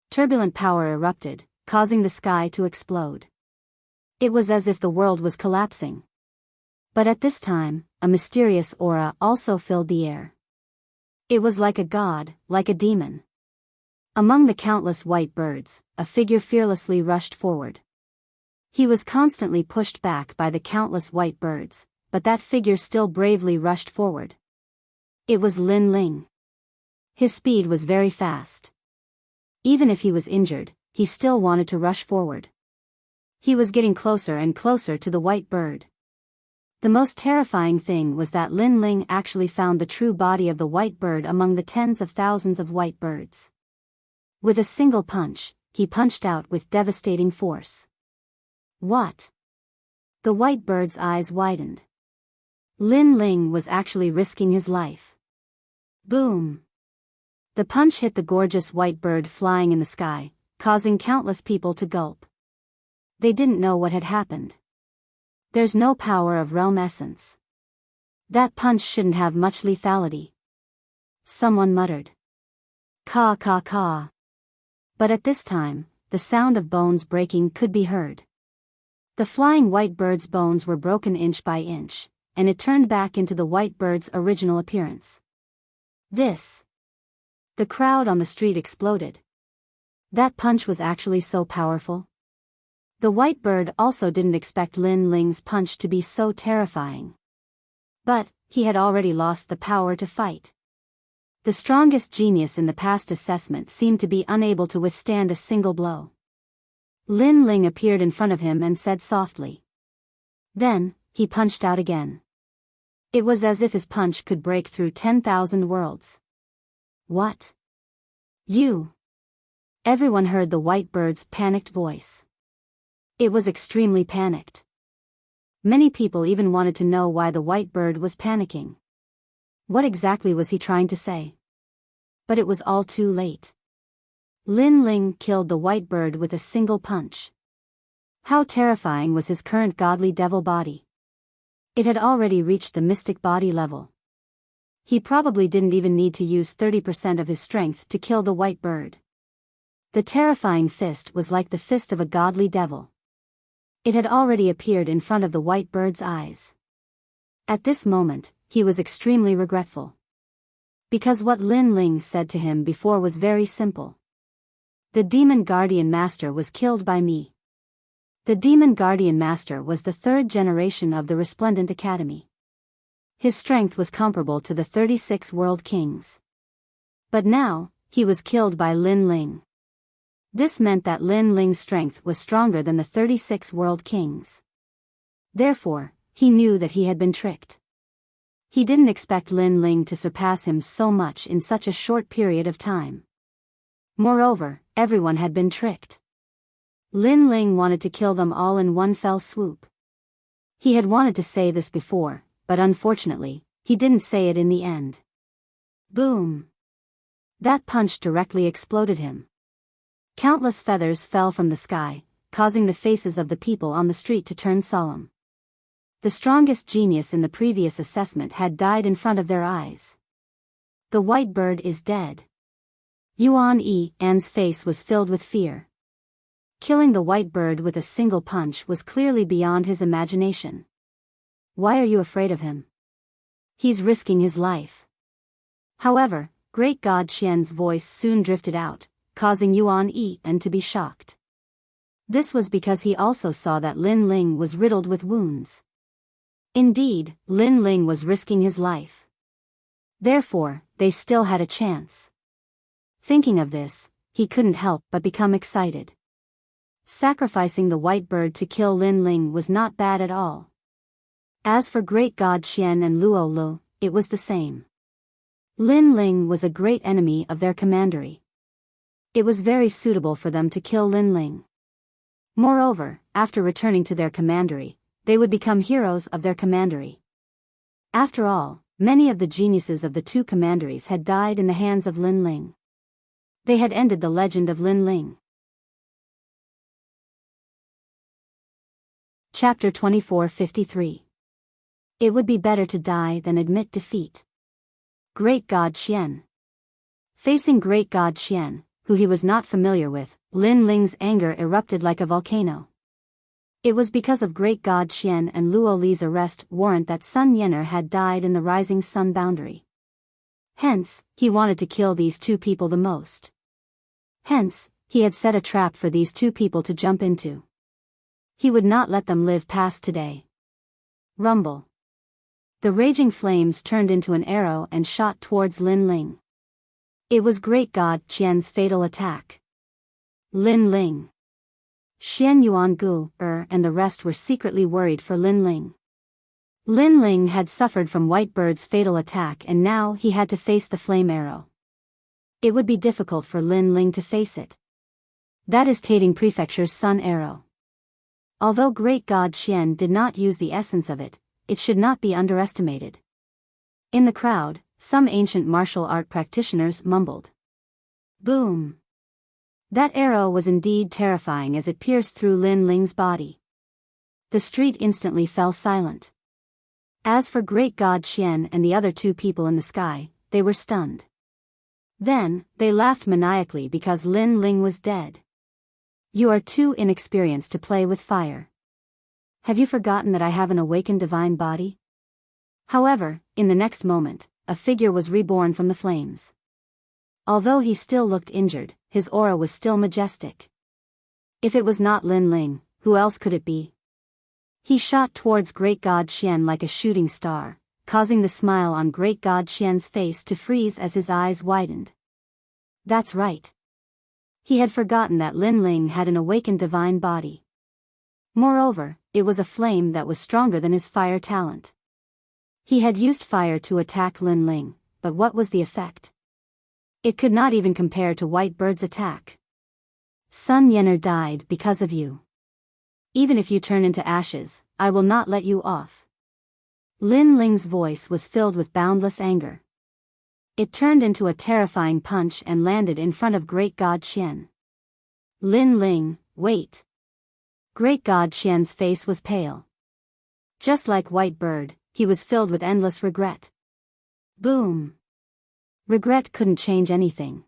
Turbulent power erupted, causing the sky to explode. It was as if the world was collapsing. But at this time, a mysterious aura also filled the air. It was like a god, like a demon. Among the countless white birds, a figure fearlessly rushed forward. He was constantly pushed back by the countless white birds, but that figure still bravely rushed forward. It was Lin Ling. His speed was very fast. Even if he was injured, he still wanted to rush forward. He was getting closer and closer to the white bird. The most terrifying thing was that Lin Ling actually found the true body of the white bird among the tens of thousands of white birds. With a single punch, he punched out with devastating force. What? The white bird's eyes widened. Lin Ling was actually risking his life. Boom! The punch hit the gorgeous white bird flying in the sky, causing countless people to gulp. They didn't know what had happened. There's no power of realm essence. That punch shouldn't have much lethality. Someone muttered. Caw caw caw. But at this time, the sound of bones breaking could be heard. The flying white bird's bones were broken inch by inch, and it turned back into the white bird's original appearance. This. The crowd on the street exploded. That punch was actually so powerful. The white bird also didn't expect Lin Ling's punch to be so terrifying. But, he had already lost the power to fight. The strongest genius in the past assessment seemed to be unable to withstand a single blow. Lin Ling appeared in front of him and said softly. Then, he punched out again. It was as if his punch could break through 10,000 worlds. What? You? Everyone heard the white bird's panicked voice. It was extremely panicked. Many people even wanted to know why the white bird was panicking. What exactly was he trying to say? But it was all too late. Lin Ling killed the white bird with a single punch. How terrifying was his current godly devil body? It had already reached the mystic body level. He probably didn't even need to use 30% of his strength to kill the white bird. The terrifying fist was like the fist of a godly devil. It had already appeared in front of the white bird's eyes. At this moment, he was extremely regretful. Because what Lin Ling said to him before was very simple. The Demon Guardian Master was killed by me. The Demon Guardian Master was the third generation of the Resplendent Academy. His strength was comparable to the 36 World Kings. But now, he was killed by Lin Ling. This meant that Lin Ling's strength was stronger than the 36 World Kings. Therefore, he knew that he had been tricked. He didn't expect Lin Ling to surpass him so much in such a short period of time. Moreover, everyone had been tricked. Lin Ling wanted to kill them all in one fell swoop. He had wanted to say this before, but unfortunately, he didn't say it in the end. Boom! That punch directly exploded him. Countless feathers fell from the sky, causing the faces of the people on the street to turn solemn. The strongest genius in the previous assessment had died in front of their eyes. The white bird is dead. Yuan Yi's face was filled with fear. Killing the white bird with a single punch was clearly beyond his imagination. Why are you afraid of him? He's risking his life. However, Great God Qian's voice soon drifted out, causing Yuan Yi to be shocked. This was because he also saw that Lin Ling was riddled with wounds. Indeed, Lin Ling was risking his life. Therefore, they still had a chance. Thinking of this, he couldn't help but become excited. Sacrificing the white bird to kill Lin Ling was not bad at all. As for Great God Qian and Luo Lu, it was the same. Lin Ling was a great enemy of their commandery. It was very suitable for them to kill Lin Ling. Moreover, after returning to their commandery, they would become heroes of their commandery. After all, many of the geniuses of the two commanderies had died in the hands of Lin Ling. They had ended the legend of Lin Ling. Chapter 2453. It would be better to die than admit defeat. Great God Qian. Facing Great God Qian, who he was not familiar with, Lin Ling's anger erupted like a volcano. It was because of Great God Qian and Luo Li's arrest warrant that Sun Yener had died in the Rising Sun boundary. Hence, he wanted to kill these two people the most. Hence, he had set a trap for these two people to jump into. He would not let them live past today. Rumble. The raging flames turned into an arrow and shot towards Lin Ling. It was Great God Qian's fatal attack. Lin Ling. Xian Yuan Gu, and the rest were secretly worried for Lin Ling. Lin Ling had suffered from White Bird's fatal attack and now he had to face the flame arrow. It would be difficult for Lin Ling to face it. That is Tating Prefecture's sun arrow. Although Great God Qian did not use the essence of it, it should not be underestimated. In the crowd, some ancient martial art practitioners mumbled. Boom! That arrow was indeed terrifying as it pierced through Lin Ling's body. The street instantly fell silent. As for Great God Qian and the other two people in the sky, they were stunned. Then, they laughed maniacally because Lin Ling was dead. You are too inexperienced to play with fire. Have you forgotten that I have an awakened divine body? However, in the next moment, a figure was reborn from the flames. Although he still looked injured, his aura was still majestic. If it was not Lin Ling, who else could it be? He shot towards Great God Qian like a shooting star, causing the smile on Great God Qian's face to freeze as his eyes widened. That's right. He had forgotten that Lin Ling had an awakened divine body. Moreover, it was a flame that was stronger than his fire talent. He had used fire to attack Lin Ling, but what was the effect? It could not even compare to White Bird's attack. Sun Yener died because of you. Even if you turn into ashes, I will not let you off. Lin Ling's voice was filled with boundless anger. It turned into a terrifying punch and landed in front of Great God Qian. Lin Ling, wait. Great God Qian's face was pale. Just like White Bird, he was filled with endless regret. Boom. Regret couldn't change anything.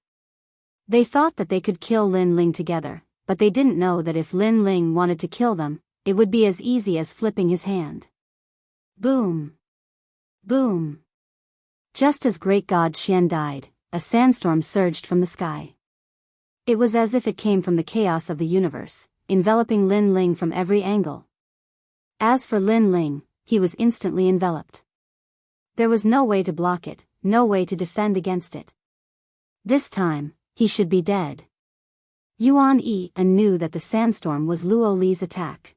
They thought that they could kill Lin Ling together, but they didn't know that if Lin Ling wanted to kill them, it would be as easy as flipping his hand. Boom. Boom. Just as Great God Qian died, a sandstorm surged from the sky. It was as if it came from the chaos of the universe, enveloping Lin Ling from every angle. As for Lin Ling, he was instantly enveloped. There was no way to block it, no way to defend against it. This time, he should be dead. Yuan Yi knew that the sandstorm was Luo Li's attack.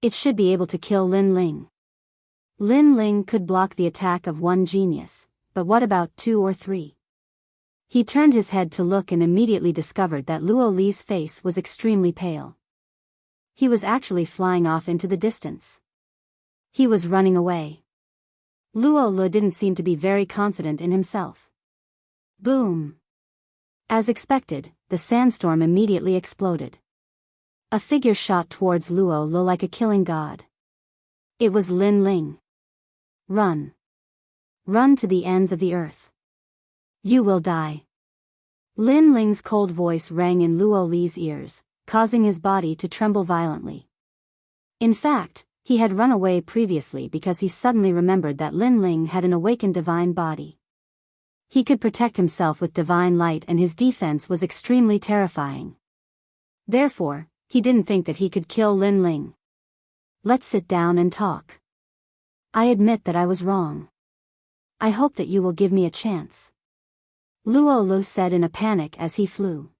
It should be able to kill Lin Ling. Lin Ling could block the attack of one genius, but what about 2 or 3? He turned his head to look and immediately discovered that Luo Li's face was extremely pale. He was actually flying off into the distance. He was running away. Luo Li didn't seem to be very confident in himself. Boom! As expected, the sandstorm immediately exploded. A figure shot towards Luo Li like a killing god. It was Lin Ling. Run. Run to the ends of the earth. You will die. Lin Ling's cold voice rang in Luo Li's ears, causing his body to tremble violently. In fact, he had run away previously because he suddenly remembered that Lin Ling had an awakened divine body. He could protect himself with divine light and his defense was extremely terrifying. Therefore, he didn't think that he could kill Lin Ling. Let's sit down and talk. I admit that I was wrong. I hope that you will give me a chance. Luo Li said in a panic as he flew.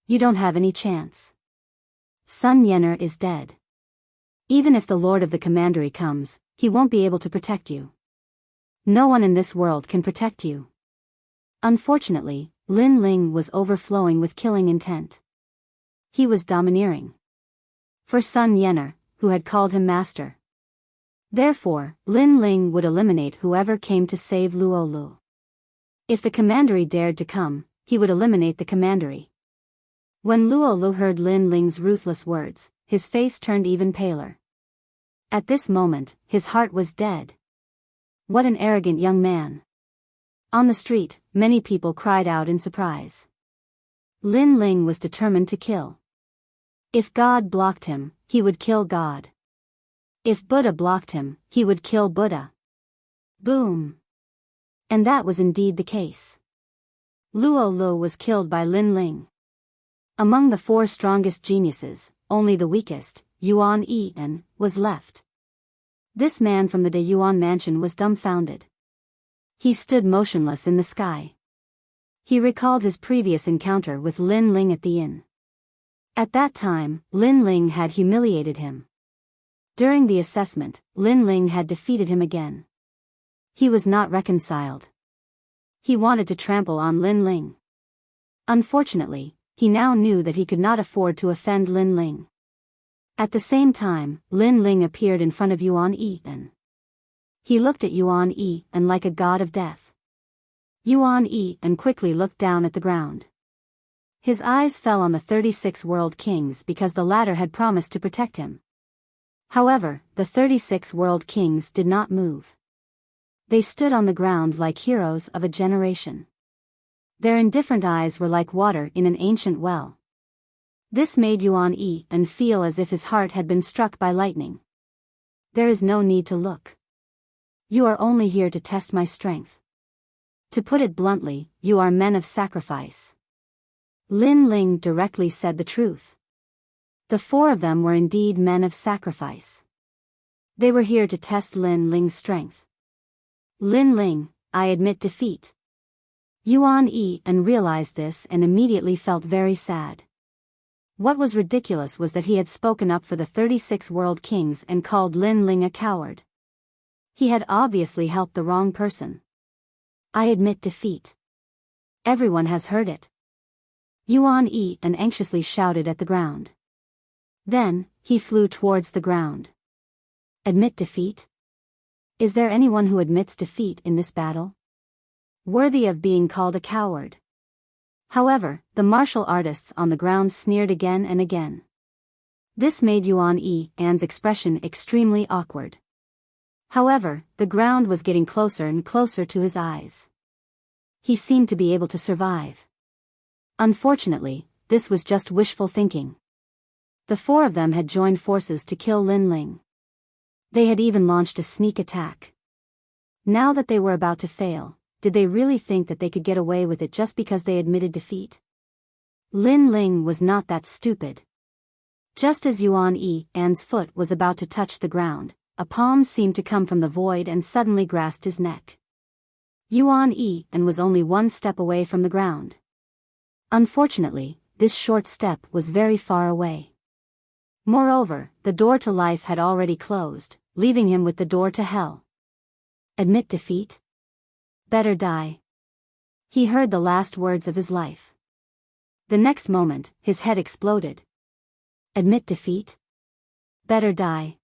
You don't have any chance. Sun Yener is dead. Even if the Lord of the Commandery comes, he won't be able to protect you. No one in this world can protect you. Unfortunately, Lin Ling was overflowing with killing intent. He was domineering. For Sun Yener, who had called him master. Therefore, Lin Ling would eliminate whoever came to save Luo Li. If the commandery dared to come, he would eliminate the commandery. When Luo Li heard Lin Ling's ruthless words, his face turned even paler. At this moment, his heart was dead. What an arrogant young man. On the street, many people cried out in surprise. Lin Ling was determined to kill. If God blocked him, he would kill God. If Buddha blocked him, he would kill Buddha. Boom! And that was indeed the case. Luo Li was killed by Lin Ling. Among the 4 strongest geniuses, only the weakest, Yuan Yi-en, was left. This man from the De Yuan mansion was dumbfounded. He stood motionless in the sky. He recalled his previous encounter with Lin Ling at the inn. At that time, Lin Ling had humiliated him. During the assessment, Lin Ling had defeated him again. He was not reconciled. He wanted to trample on Lin Ling. Unfortunately, he now knew that he could not afford to offend Lin Ling. At the same time, Lin Ling appeared in front of Yuan Yi-en. He looked at Yuan Yi-en like a god of death. Yuan Yi-en quickly looked down at the ground. His eyes fell on the 36 world kings because the latter had promised to protect him. However, the 36 world kings did not move. They stood on the ground like heroes of a generation. Their indifferent eyes were like water in an ancient well. This made Yuan Yi-en feel as if his heart had been struck by lightning. There is no need to look. You are only here to test my strength. To put it bluntly, you are men of sacrifice. Lin Ling directly said the truth. The 4 of them were indeed men of sacrifice. They were here to test Lin Ling's strength. Lin Ling, I admit defeat. Yuan Yi-en realized this and immediately felt very sad. What was ridiculous was that he had spoken up for the 36 world kings and called Lin Ling a coward. He had obviously helped the wrong person. I admit defeat. Everyone has heard it. Yuan Yi-en anxiously shouted at the ground. Then, he flew towards the ground. Admit defeat? Is there anyone who admits defeat in this battle? Worthy of being called a coward. However, the martial artists on the ground sneered again and again. This made Yuan Yi-en's expression extremely awkward. However, the ground was getting closer and closer to his eyes. He seemed to be able to survive. Unfortunately, this was just wishful thinking. The 4 of them had joined forces to kill Lin Ling. They had even launched a sneak attack. Now that they were about to fail, did they really think that they could get away with it just because they admitted defeat? Lin Ling was not that stupid. Just as Yuan Yi-en's foot was about to touch the ground, a palm seemed to come from the void and suddenly grasped his neck. Yuan Yi-en was only 1 step away from the ground. Unfortunately, this short step was very far away. Moreover, the door to life had already closed, leaving him with the door to hell. Admit defeat? Better die. He heard the last words of his life. The next moment, his head exploded. Admit defeat? Better die.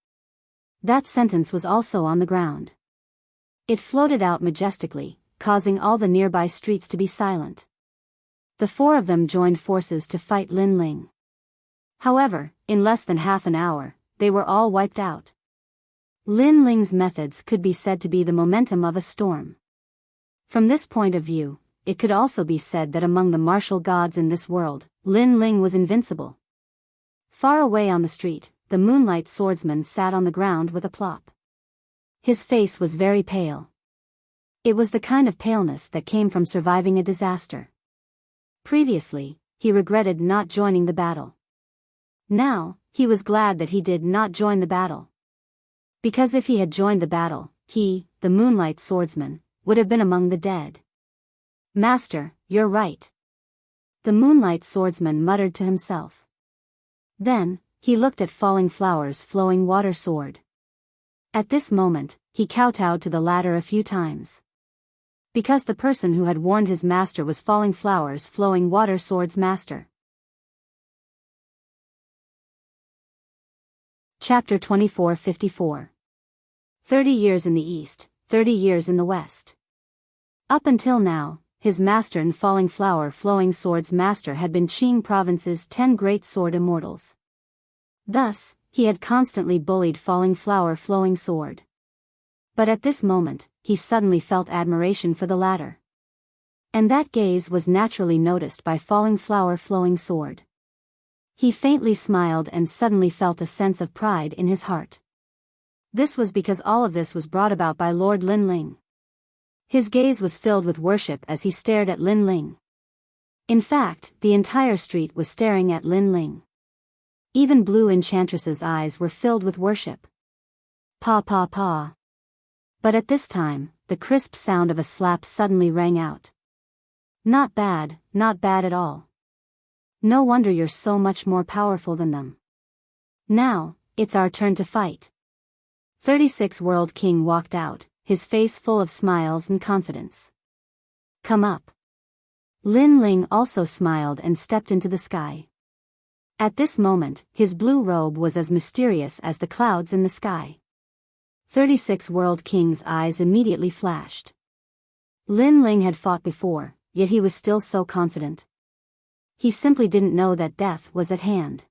That sentence was also on the ground. It floated out majestically, causing all the nearby streets to be silent. The 4 of them joined forces to fight Lin Ling. However, in less than half an hour, they were all wiped out. Lin Ling's methods could be said to be the momentum of a storm. From this point of view, it could also be said that among the martial gods in this world, Lin Ling was invincible. Far away on the street, the moonlight swordsman sat on the ground with a plop. His face was very pale. It was the kind of paleness that came from surviving a disaster. Previously, he regretted not joining the battle. Now, he was glad that he did not join the battle. Because if he had joined the battle, he, the moonlight swordsman, would have been among the dead. Master, you're right. The moonlight swordsman muttered to himself. Then, he looked at Falling Flower's flowing water sword. At this moment, he kowtowed to the latter a few times. Because the person who had warned his master was Falling Flower's flowing water sword's master. Chapter 2454. 30 years in the East, 30 years in the West. Up until now, his master and Falling Flower Flowing Sword's master had been Qing Province's 10 great sword immortals. Thus, he had constantly bullied Falling Flower Flowing Sword. But at this moment, he suddenly felt admiration for the latter. And that gaze was naturally noticed by Falling Flower Flowing Sword. He faintly smiled and suddenly felt a sense of pride in his heart. This was because all of this was brought about by Lord Lin Ling. His gaze was filled with worship as he stared at Lin Ling. In fact, the entire street was staring at Lin Ling. Even Blue Enchantress's eyes were filled with worship. Paw paw paw. But at this time, the crisp sound of a slap suddenly rang out. Not bad at all. No wonder you're so much more powerful than them. Now, it's our turn to fight. 36 World King walked out, his face full of smiles and confidence. Come up. Lin Ling also smiled and stepped into the sky. At this moment, his blue robe was as mysterious as the clouds in the sky. 36 World King's eyes immediately flashed. Lin Ling had fought before, yet he was still so confident. He simply didn't know that death was at hand.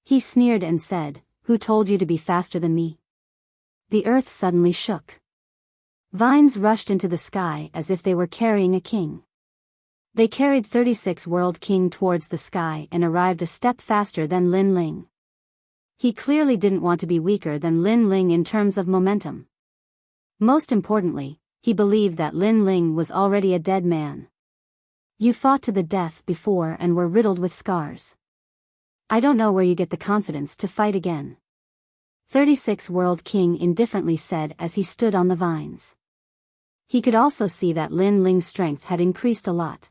He sneered and said, "Who told you to be faster than me?" The earth suddenly shook. Vines rushed into the sky as if they were carrying a king. They carried 36 World King towards the sky and arrived a step faster than Lin Ling. He clearly didn't want to be weaker than Lin Ling in terms of momentum. Most importantly, he believed that Lin Ling was already a dead man. You fought to the death before and were riddled with scars. I don't know where you get the confidence to fight again. 36 World King indifferently said as he stood on the vines. He could also see that Lin Ling's strength had increased a lot.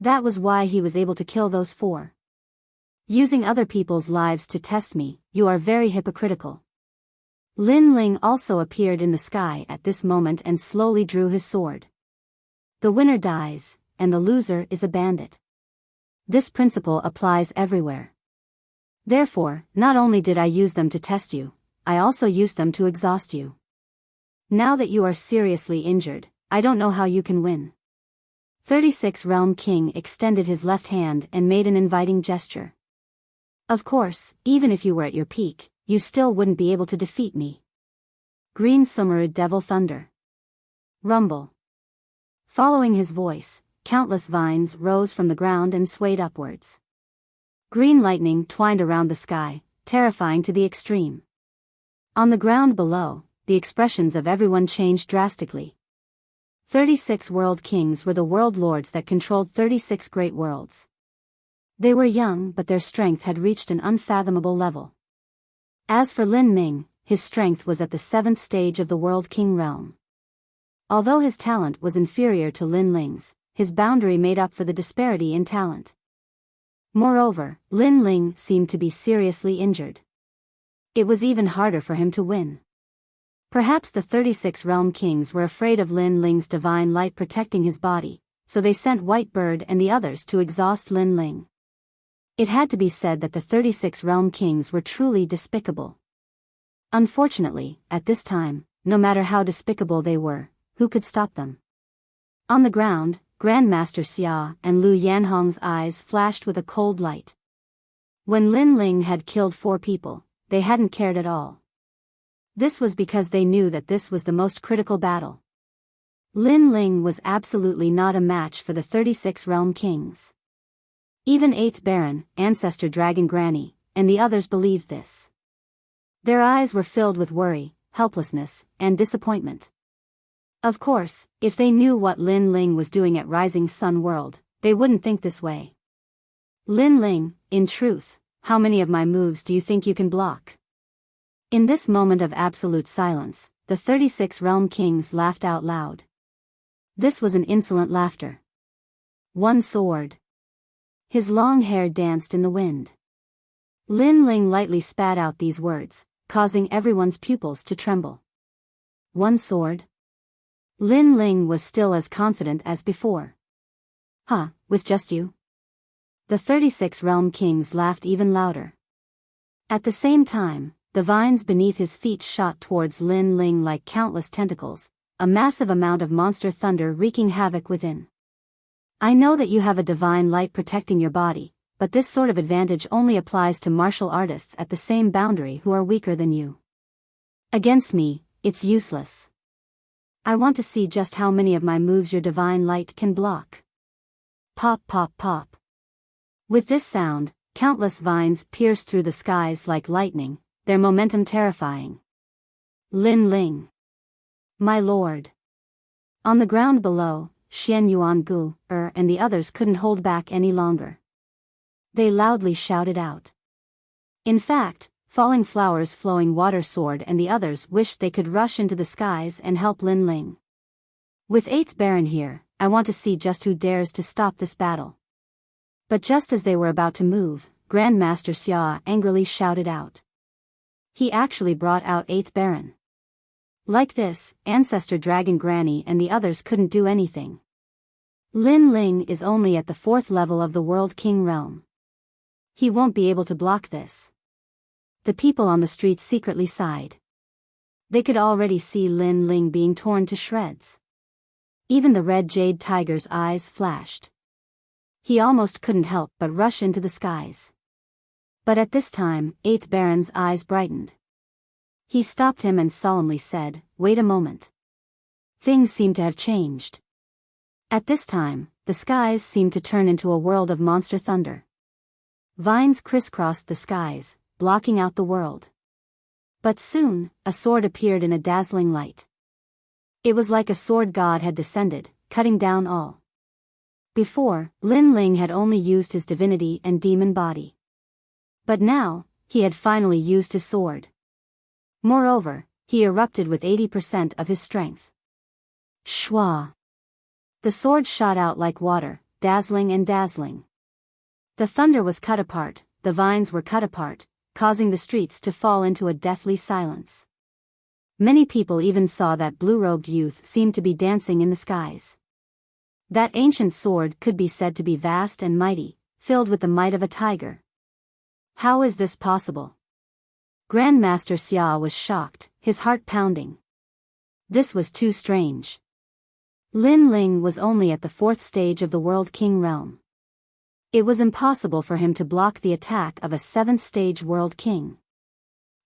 That was why he was able to kill those 4. Using other people's lives to test me, you are very hypocritical. Lin Ling also appeared in the sky at this moment and slowly drew his sword. The winner dies, and the loser is a bandit. This principle applies everywhere. Therefore, not only did I use them to test you, I also used them to exhaust you. Now that you are seriously injured, I don't know how you can win. 36 Realm King extended his left hand and made an inviting gesture. Of course, even if you were at your peak, you still wouldn't be able to defeat me. Green Summerud Devil Thunder. Rumble. Following his voice, countless vines rose from the ground and swayed upwards. Green lightning twined around the sky, terrifying to the extreme. On the ground below, the expressions of everyone changed drastically. 36 World Kings were the world lords that controlled 36 great worlds. They were young but their strength had reached an unfathomable level. As for Lin Ming, his strength was at the 7th stage of the World King realm. Although his talent was inferior to Lin Ling's, his boundary made up for the disparity in talent. Moreover, Lin Ling seemed to be seriously injured. It was even harder for him to win. Perhaps the 36 Realm Kings were afraid of Lin Ling's divine light protecting his body, so they sent White Bird and the others to exhaust Lin Ling. It had to be said that the 36 Realm Kings were truly despicable. Unfortunately, at this time, no matter how despicable they were, who could stop them? On the ground, Grandmaster Xia and Lu Yanhong's eyes flashed with a cold light. When Lin Ling had killed 4 people, they hadn't cared at all. This was because they knew that this was the most critical battle. Lin Ling was absolutely not a match for the 36 Realm Kings. Even 8th Baron, Ancestor Dragon Granny, and the others believed this. Their eyes were filled with worry, helplessness, and disappointment. Of course, if they knew what Lin Ling was doing at Rising Sun World, they wouldn't think this way. Lin Ling, in truth, how many of my moves do you think you can block? In this moment of absolute silence, the 36 Realm Kings laughed out loud. This was an insolent laughter. One sword. His long hair danced in the wind. Lin Ling lightly spat out these words, causing everyone's pupils to tremble. One sword? Lin Ling was still as confident as before. Huh, with just you? The 36 Realm Kings laughed even louder. At the same time, the vines beneath his feet shot towards Lin Ling like countless tentacles, a massive amount of monster thunder wreaking havoc within. I know that you have a divine light protecting your body, but this sort of advantage only applies to martial artists at the same boundary who are weaker than you. Against me, it's useless. I want to see just how many of my moves your divine light can block. Pop pop pop. With this sound, countless vines pierced through the skies like lightning, their momentum terrifying. Lin Ling. My lord. On the ground below, Xian Yuan Gu, and the others couldn't hold back any longer. They loudly shouted out. In fact, Falling Flowers, Flowing Water Sword and the others wished they could rush into the skies and help Lin Ling. With 8th Baron here, I want to see just who dares to stop this battle. But just as they were about to move, Grandmaster Xia angrily shouted out. He actually brought out 8th Baron. Like this, Ancestor Dragon Granny and the others couldn't do anything. Lin Ling is only at the 4th level of the World King realm. He won't be able to block this. The people on the streets secretly sighed. They could already see Lin Ling being torn to shreds. Even the red jade tiger's eyes flashed. He almost couldn't help but rush into the skies. But at this time, 8th Baron's eyes brightened. He stopped him and solemnly said, "Wait a moment." Things seem to have changed. At this time, the skies seemed to turn into a world of monster thunder. Vines crisscrossed the skies, blocking out the world. But soon, a sword appeared in a dazzling light. It was like a sword god had descended, cutting down all. Before, Lin Ling had only used his divinity and demon body. But now, he had finally used his sword. Moreover, he erupted with 80% of his strength. Shwa! The sword shot out like water, dazzling and dazzling. The thunder was cut apart, the vines were cut apart, causing the streets to fall into a deathly silence. Many people even saw that blue-robed youth seem to be dancing in the skies. That ancient sword could be said to be vast and mighty, filled with the might of a tiger. How is this possible? Grandmaster Xia was shocked, his heart pounding. This was too strange. Lin Ling was only at the 4th stage of the World King realm. It was impossible for him to block the attack of a 7th stage World King.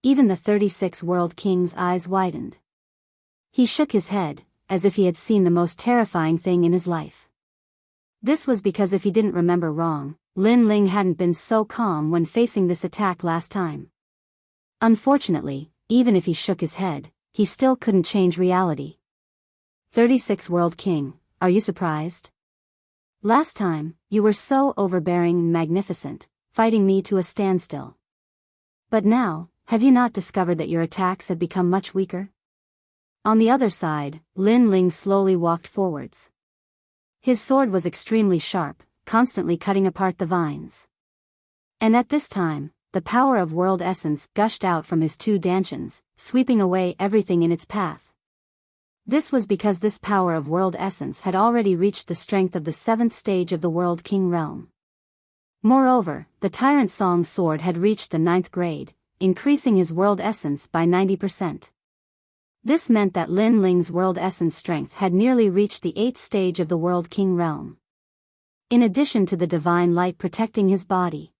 Even the 36 World King's eyes widened. He shook his head, as if he had seen the most terrifying thing in his life. This was because if he didn't remember wrong, Lin Ling hadn't been so calm when facing this attack last time. Unfortunately, even if he shook his head, he still couldn't change reality. 36 World King, are you surprised? Last time, you were so overbearing and magnificent, fighting me to a standstill. But now, have you not discovered that your attacks have become much weaker? On the other side, Lin Ling slowly walked forwards. His sword was extremely sharp, constantly cutting apart the vines. And at this time, the power of world essence gushed out from his 2 dantians, sweeping away everything in its path. This was because this power of world essence had already reached the strength of the 7th stage of the World King realm. Moreover, the Tyrant Song sword had reached the 9th grade, increasing his world essence by 90%. This meant that Lin Ling's world essence strength had nearly reached the 8th stage of the World King realm. In addition to the divine light protecting his body.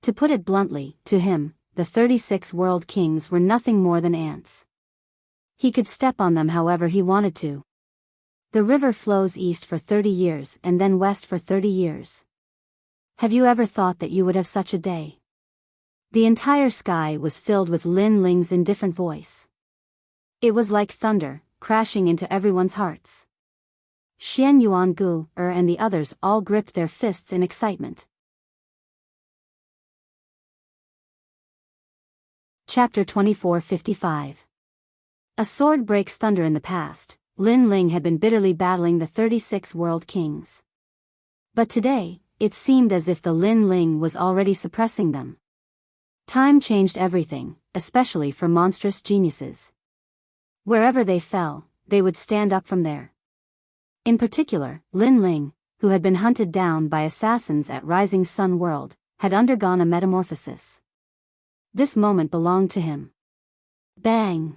To put it bluntly, to him, the 36 World Kings were nothing more than ants. He could step on them however he wanted to. The river flows east for 30 years and then west for 30 years. Have you ever thought that you would have such a day? The entire sky was filled with Lin Ling's indifferent voice. It was like thunder, crashing into everyone's hearts. Xian Yuan Gu, and the others all gripped their fists in excitement. Chapter 2455. A sword breaks thunder. In the past, Lin Ling had been bitterly battling the 36 World Kings. But today, it seemed as if the Lin Ling was already suppressing them. Time changed everything, especially for monstrous geniuses. Wherever they fell, they would stand up from there. In particular, Lin Ling, who had been hunted down by assassins at Rising Sun World, had undergone a metamorphosis. This moment belonged to him. Bang!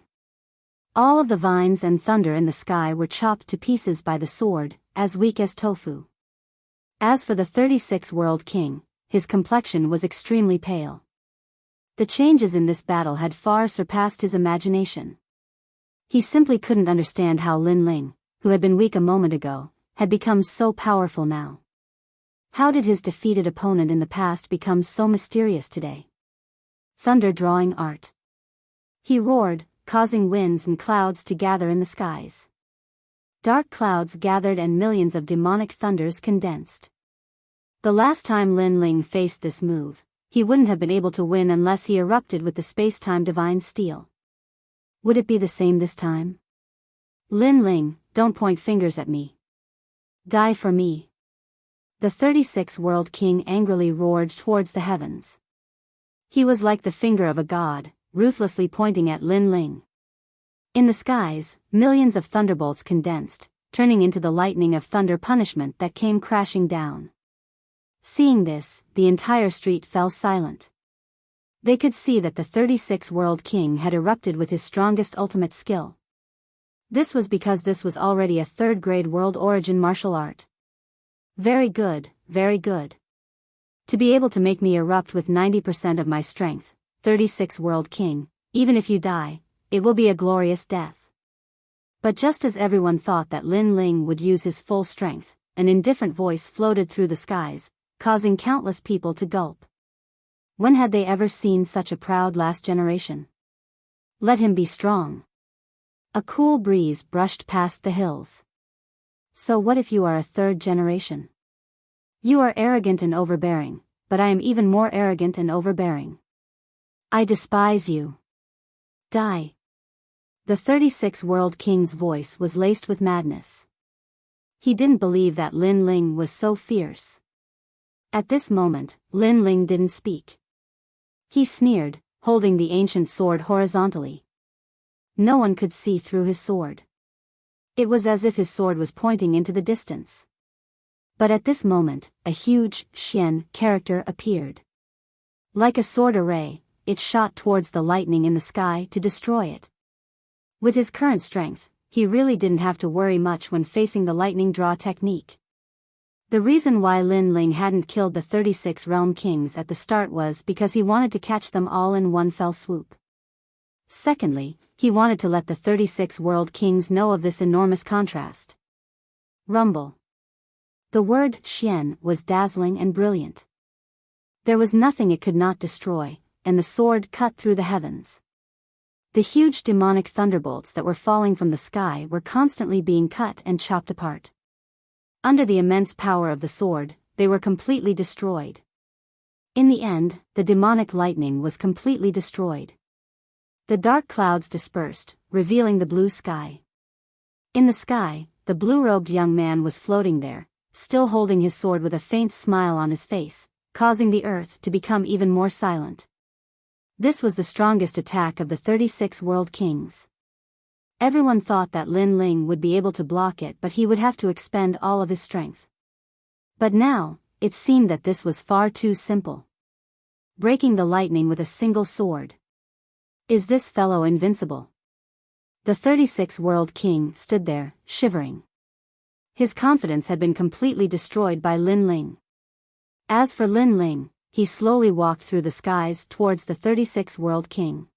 All of the vines and thunder in the sky were chopped to pieces by the sword, as weak as tofu. As for the 36 World King, his complexion was extremely pale. The changes in this battle had far surpassed his imagination. He simply couldn't understand how Lin Ling, who had been weak a moment ago, had become so powerful now. How did his defeated opponent in the past become so mysterious today? Thunder drawing art. He roared, causing winds and clouds to gather in the skies. Dark clouds gathered and millions of demonic thunders condensed. The last time Lin Ling faced this move, he wouldn't have been able to win unless he erupted with the space-time divine steel. Would it be the same this time? Lin Ling, don't point fingers at me. Die for me. The 36 World King angrily roared towards the heavens. He was like the finger of a god, ruthlessly pointing at Lin Ling. In the skies, millions of thunderbolts condensed, turning into the lightning of thunder punishment that came crashing down. Seeing this, the entire street fell silent. They could see that the 36 World King had erupted with his strongest ultimate skill. This was because this was already a third-grade world origin martial art. Very good, very good. To be able to make me erupt with 90% of my strength, 36 World King, even if you die, it will be a glorious death. But just as everyone thought that Lin Ling would use his full strength, an indifferent voice floated through the skies, causing countless people to gulp. When had they ever seen such a proud last generation? Let him be strong. A cool breeze brushed past the hills. So what if you are a third generation? You are arrogant and overbearing, but I am even more arrogant and overbearing. I despise you. Die. The 36 World King's voice was laced with madness. He didn't believe that Lin Ling was so fierce. At this moment, Lin Ling didn't speak. He sneered, holding the ancient sword horizontally. No one could see through his sword. It was as if his sword was pointing into the distance. But at this moment, a huge, Xian character appeared. Like a sword array, it shot towards the lightning in the sky to destroy it. With his current strength, he really didn't have to worry much when facing the lightning draw technique. The reason why Lin Ling hadn't killed the 36 Realm Kings at the start was because he wanted to catch them all in one fell swoop. Secondly, he wanted to let the 36 World Kings know of this enormous contrast. Rumble. The word Xian was dazzling and brilliant. There was nothing it could not destroy, and the sword cut through the heavens. The huge demonic thunderbolts that were falling from the sky were constantly being cut and chopped apart. Under the immense power of the sword, they were completely destroyed. In the end, the demonic lightning was completely destroyed. The dark clouds dispersed, revealing the blue sky. In the sky, the blue-robed young man was floating there, still holding his sword with a faint smile on his face, causing the earth to become even more silent. This was the strongest attack of the 36 World Kings. Everyone thought that Lin Ling would be able to block it, but he would have to expend all of his strength. But now, it seemed that this was far too simple. Breaking the lightning with a single sword. Is this fellow invincible? The 36 World King stood there, shivering. His confidence had been completely destroyed by Lin Ling. As for Lin Ling, he slowly walked through the skies towards the 36 World King.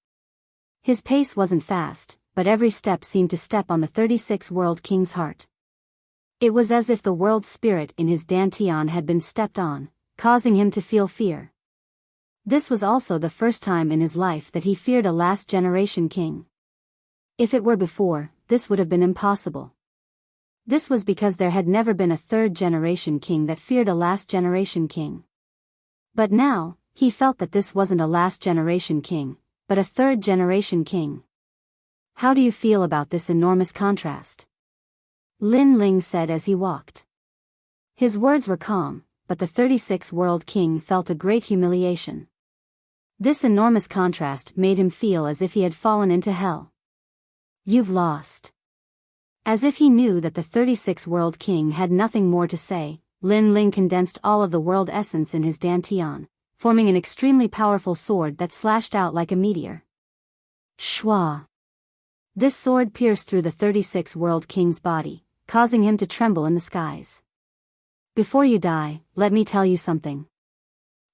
His pace wasn't fast, but every step seemed to step on the 36 World King's heart. It was as if the world spirit in his dantian had been stepped on, causing him to feel fear. This was also the first time in his life that he feared a last-generation king. If it were before, this would have been impossible. This was because there had never been a third-generation king that feared a last-generation king. But now, he felt that this wasn't a last-generation king, but a third-generation king. How do you feel about this enormous contrast? Lin Ling said as he walked. His words were calm, but the 36 World King felt a great humiliation. This enormous contrast made him feel as if he had fallen into hell. You've lost. As if he knew that the 36 World King had nothing more to say, Lin Ling condensed all of the world essence in his dantian, forming an extremely powerful sword that slashed out like a meteor. Shwa! This sword pierced through the 36 World King's body, causing him to tremble in the skies. Before you die, let me tell you something.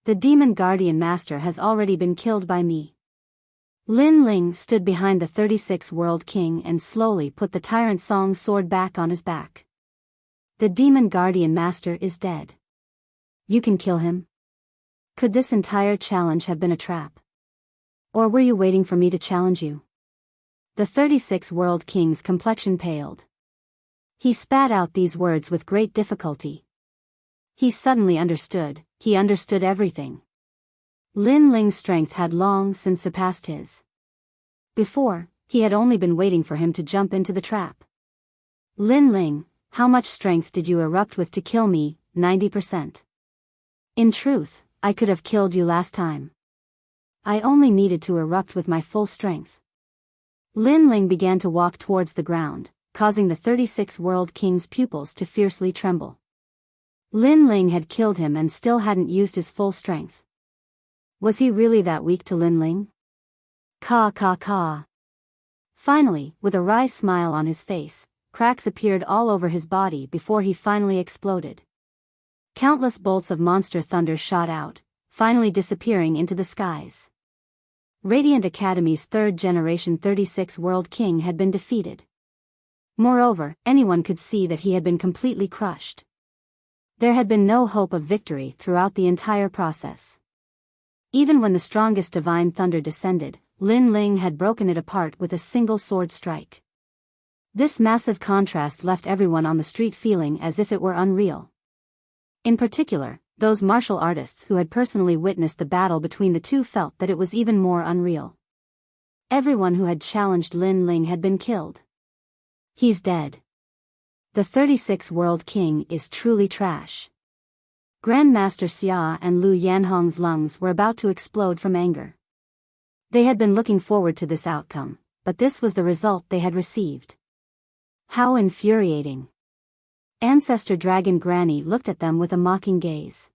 The Demon Guardian Master has already been killed by me. Lin Ling stood behind the 36 World King and slowly put the Tyrant Song sword back on his back. The Demon Guardian Master is dead. You can kill him? Could this entire challenge have been a trap? Or were you waiting for me to challenge you? The 36 World King's complexion paled. He spat out these words with great difficulty. He suddenly understood, he understood everything. Lin Ling's strength had long since surpassed his. Before, he had only been waiting for him to jump into the trap. Lin Ling, how much strength did you erupt with to kill me? 90%. In truth, I could have killed you last time. I only needed to erupt with my full strength. Lin Ling began to walk towards the ground, causing the 36 World King's pupils to fiercely tremble. Lin Ling had killed him and still hadn't used his full strength. Was he really that weak to Lin Ling? Caw caw caw. Finally, with a wry smile on his face, cracks appeared all over his body before he finally exploded. Countless bolts of monster thunder shot out, finally disappearing into the skies. Radiant Academy's third generation 36 World King had been defeated. Moreover, anyone could see that he had been completely crushed. There had been no hope of victory throughout the entire process. Even when the strongest divine thunder descended, Lin Ling had broken it apart with a single sword strike. This massive contrast left everyone on the street feeling as if it were unreal. In particular, those martial artists who had personally witnessed the battle between the two felt that it was even more unreal. Everyone who had challenged Lin Ling had been killed. He's dead. The 36 World King is truly trash. Grandmaster Xia and Lu Yanhong's lungs were about to explode from anger. They had been looking forward to this outcome, but this was the result they had received. How infuriating. Ancestor Dragon Granny looked at them with a mocking gaze.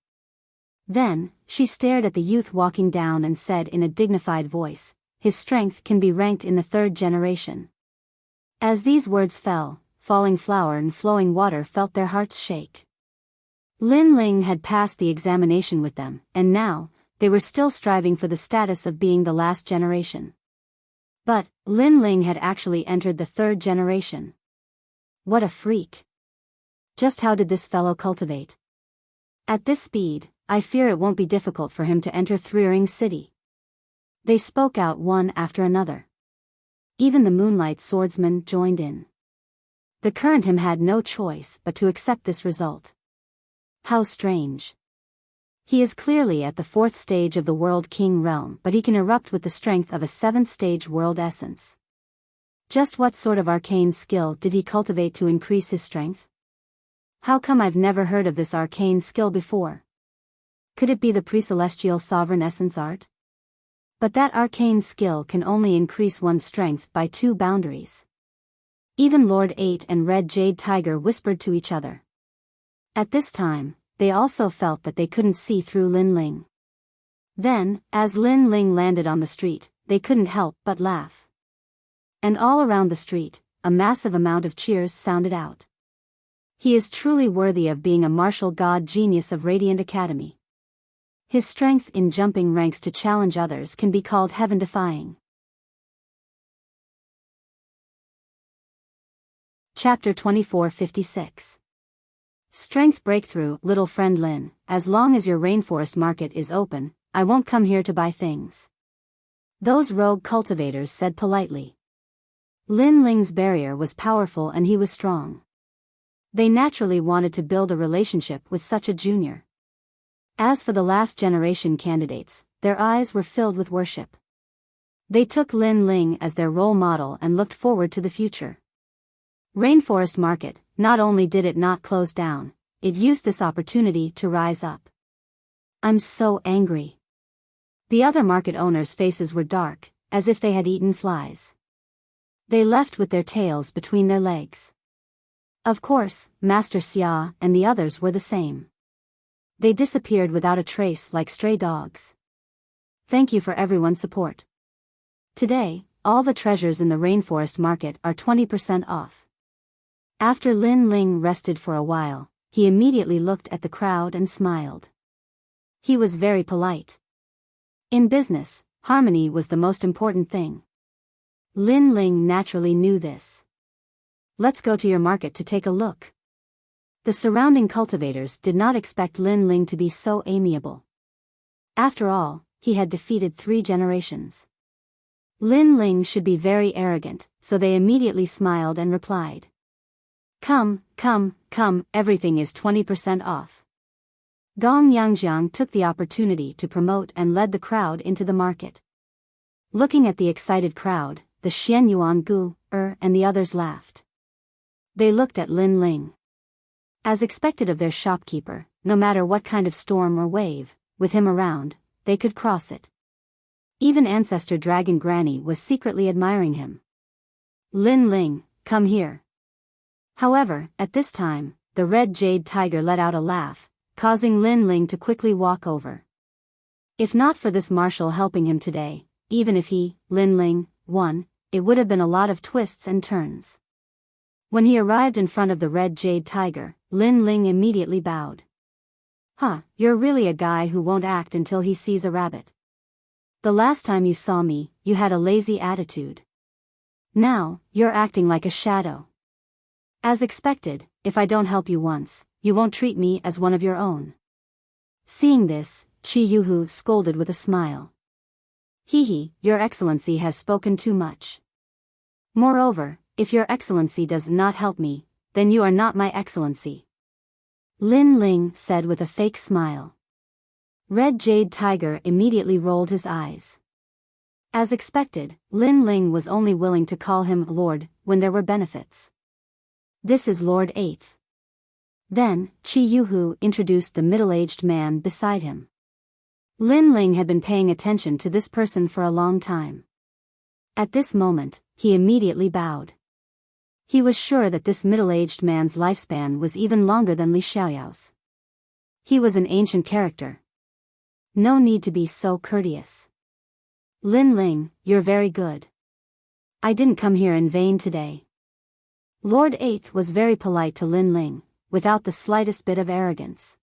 Then, she stared at the youth walking down and said in a dignified voice, "His strength can be ranked in the third generation." As these words fell, falling flour and flowing water felt their hearts shake. Lin Ling had passed the examination with them, and now, they were still striving for the status of being the last generation. But, Lin Ling had actually entered the third generation. What a freak. Just how did this fellow cultivate? At this speed, I fear it won't be difficult for him to enter Threering City. They spoke out one after another. Even the Moonlight Swordsman joined in. The current him had no choice but to accept this result. How strange. He is clearly at the 4th stage of the World King realm, but he can erupt with the strength of a 7th stage world essence. Just what sort of arcane skill did he cultivate to increase his strength? How come I've never heard of this arcane skill before? Could it be the pre-celestial sovereign essence art? But that arcane skill can only increase one's strength by 2 boundaries. Even Lord 8 and Red Jade Tiger whispered to each other. At this time, they also felt that they couldn't see through Lin Ling. Then, as Lin Ling landed on the street, they couldn't help but laugh. And all around the street, a massive amount of cheers sounded out. He is truly worthy of being a martial god genius of Radiant Academy. His strength in jumping ranks to challenge others can be called heaven-defying. Chapter 2456. Strength Breakthrough. Little friend Lin, as long as your rainforest market is open, I won't come here to buy things. Those rogue cultivators said politely. Lin Ling's barrier was powerful and he was strong. They naturally wanted to build a relationship with such a junior. As for the last generation candidates, their eyes were filled with worship. They took Lin Ling as their role model and looked forward to the future. Rainforest Market, not only did it not close down, it used this opportunity to rise up. I'm so angry. The other market owners' faces were dark, as if they had eaten flies. They left with their tails between their legs. Of course, Master Xia and the others were the same. They disappeared without a trace like stray dogs. Thank you for everyone's support. Today, all the treasures in the Rainforest Market are 20% off. After Lin Ling rested for a while, he immediately looked at the crowd and smiled. He was very polite. In business, harmony was the most important thing. Lin Ling naturally knew this. Let's go to your market to take a look. The surrounding cultivators did not expect Lin Ling to be so amiable. After all, he had defeated 3 generations. Lin Ling should be very arrogant, so they immediately smiled and replied. Come, come, come, everything is 20% off. Gong Yangjiang took the opportunity to promote and led the crowd into the market. Looking at the excited crowd, the Xian Yuan Gu, and the others laughed. They looked at Lin Ling. As expected of their shopkeeper, no matter what kind of storm or wave, with him around, they could cross it. Even Ancestor Dragon Granny was secretly admiring him. Lin Ling, come here. However, at this time, the red jade tiger let out a laugh, causing Lin Ling to quickly walk over. If not for this marshal helping him today, even if he, Lin Ling, won, it would have been a lot of twists and turns. When he arrived in front of the red jade tiger, Lin Ling immediately bowed. Huh, you're really a guy who won't act until he sees a rabbit. The last time you saw me, you had a lazy attitude. Now, you're acting like a shadow. As expected, if I don't help you once, you won't treat me as one of your own. Seeing this, Qi Yuhu scolded with a smile. Hee, your excellency has spoken too much. Moreover, if your excellency does not help me, then you are not my excellency. Lin Ling said with a fake smile. Red Jade Tiger immediately rolled his eyes. As expected, Lin Ling was only willing to call him Lord when there were benefits. This is Lord 8th. Then, Qi Yuhu introduced the middle-aged man beside him. Lin Ling had been paying attention to this person for a long time. At this moment, he immediately bowed. He was sure that this middle-aged man's lifespan was even longer than Li Xiaoyao's. He was an ancient character. No need to be so courteous. Lin Ling, you're very good. I didn't come here in vain today. Lord 8th was very polite to Lin Ling, without the slightest bit of arrogance.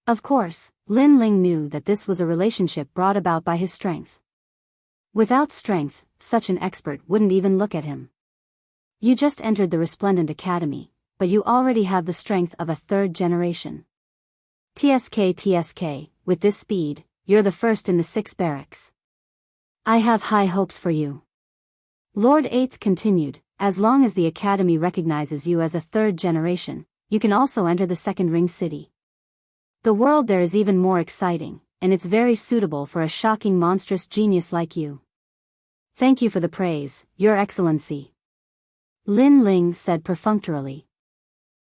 Of course, Lin Ling knew that this was a relationship brought about by his strength. Without strength, such an expert wouldn't even look at him. You just entered the Resplendent Academy, but you already have the strength of a third generation. TSK, with this speed, you're the first in the 6 barracks. I have high hopes for you. Lord 8th continued, as long as the Academy recognizes you as a third generation, you can also enter the Second Ring City. The world there is even more exciting, and it's very suitable for a shocking monstrous genius like you. Thank you for the praise, Your Excellency. Lin Ling said perfunctorily.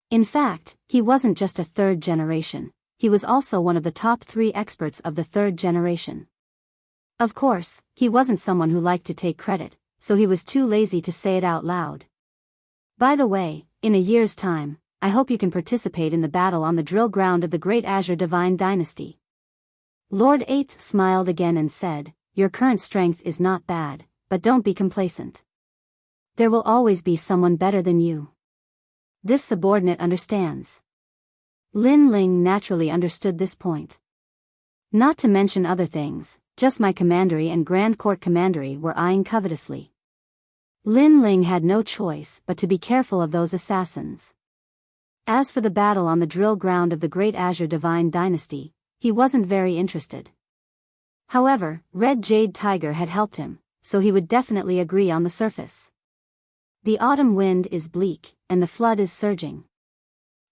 In fact, he wasn't just a third generation, he was also one of the top 3 experts of the third generation. Of course, he wasn't someone who liked to take credit, so he was too lazy to say it out loud. By the way, in a year's time, I hope you can participate in the battle on the drill ground of the Great Azure Divine Dynasty. Lord 8th smiled again and said, your current strength is not bad, but don't be complacent. There will always be someone better than you. This subordinate understands. Lin Ling naturally understood this point. Not to mention other things, just my commandery and Grand Court commandery were eyeing covetously. Lin Ling had no choice but to be careful of those assassins. As for the battle on the drill ground of the Great Azure Divine Dynasty, he wasn't very interested. However, Red Jade Tiger had helped him, so he would definitely agree on the surface. The autumn wind is bleak, and the flood is surging.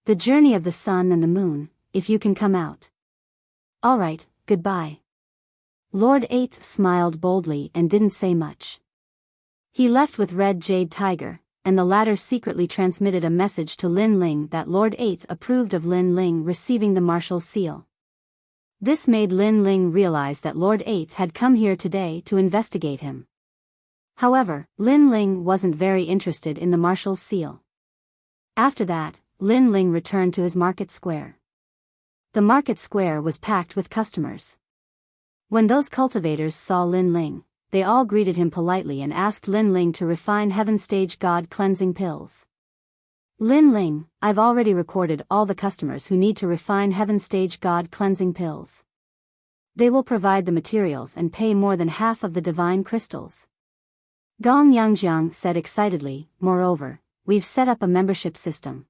The journey of the sun and the moon, if you can come out. Alright, goodbye. Lord 8th smiled boldly and didn't say much. He left with Red Jade Tiger, and the latter secretly transmitted a message to Lin Ling that Lord 8th approved of Lin Ling receiving the Marshal's seal. This made Lin Ling realize that Lord 8th had come here today to investigate him. However, Lin Ling wasn't very interested in the Marshal's seal. After that, Lin Ling returned to his market square. The market square was packed with customers. When those cultivators saw Lin Ling, they all greeted him politely and asked Lin Ling to refine Heaven Stage God cleansing pills. Lin Ling, I've already recorded all the customers who need to refine Heaven Stage God cleansing pills. They will provide the materials and pay more than half of the divine crystals. Gong Yangjiang said excitedly, moreover, we've set up a membership system.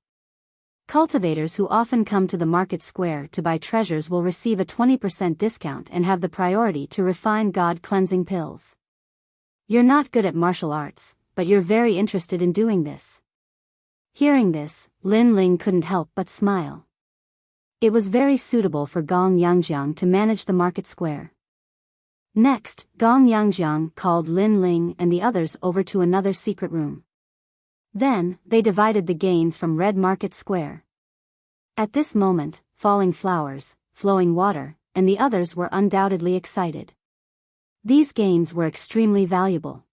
Cultivators who often come to the market square to buy treasures will receive a 20% discount and have the priority to refine God cleansing pills. You're not good at martial arts, but you're very interested in doing this. Hearing this, Lin Ling couldn't help but smile. It was very suitable for Gong Yangjiang to manage the market square. Next, Gong Yangjiang called Lin Ling and the others over to another secret room. Then, they divided the gains from Red Market Square. At this moment, falling flowers, flowing water, and the others were undoubtedly excited. These gains were extremely valuable.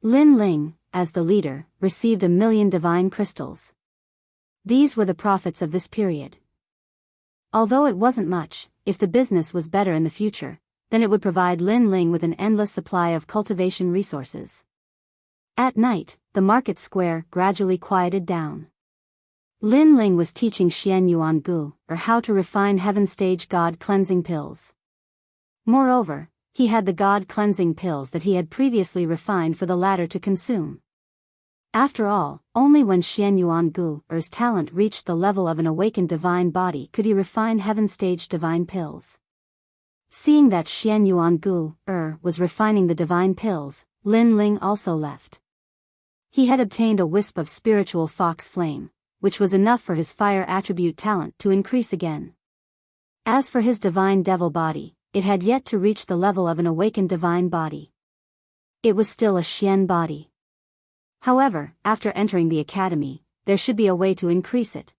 Lin Ling, as the leader, received 1,000,000 divine crystals. These were the profits of this period. Although it wasn't much, if the business was better in the future, then it would provide Lin Ling with an endless supply of cultivation resources. At night, the market square gradually quieted down. Lin Ling was teaching Xian Yuan Gu, or how to refine heaven stage God cleansing pills. Moreover, he had the God cleansing pills that he had previously refined for the latter to consume. After all, only when Xian Yuan Gu's talent reached the level of an awakened divine body could he refine heaven stage divine pills. Seeing that Xian Yuan Gu was refining the divine pills, Lin Ling also left. He had obtained a wisp of spiritual fox flame, which was enough for his fire attribute talent to increase again. As for his divine devil body, it had yet to reach the level of an awakened divine body. It was still a Xian body. However, after entering the academy, there should be a way to increase it.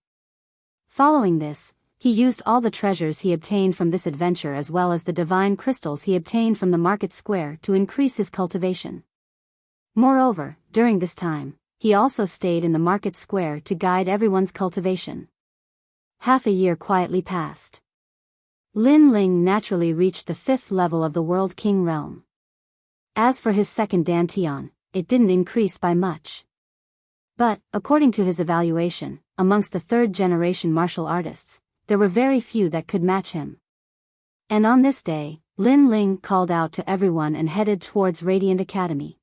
Following this, he used all the treasures he obtained from this adventure as well as the divine crystals he obtained from the market square to increase his cultivation. Moreover, during this time, he also stayed in the market square to guide everyone's cultivation. Half a year quietly passed. Lin Ling naturally reached the 5th level of the World King realm. As for his second dantian, it didn't increase by much. But, according to his evaluation, amongst the 3rd generation martial artists, there were very few that could match him. And on this day, Lin Ling called out to everyone and headed towards Radiant Academy.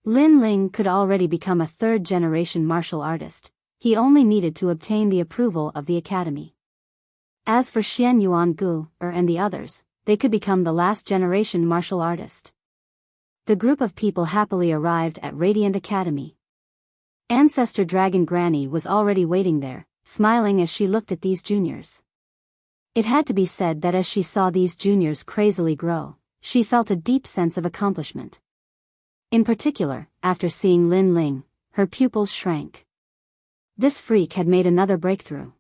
Lin Ling could already become a 3rd generation martial artist, he only needed to obtain the approval of the academy. As for Xian Yuan Gu and the others, they could become the last generation martial artist. The group of people happily arrived at Radiant Academy. Ancestor Dragon Granny was already waiting there, smiling as she looked at these juniors. It had to be said that as she saw these juniors crazily grow, she felt a deep sense of accomplishment. In particular, after seeing Lin Ling, her pupils shrank. This freak had made another breakthrough.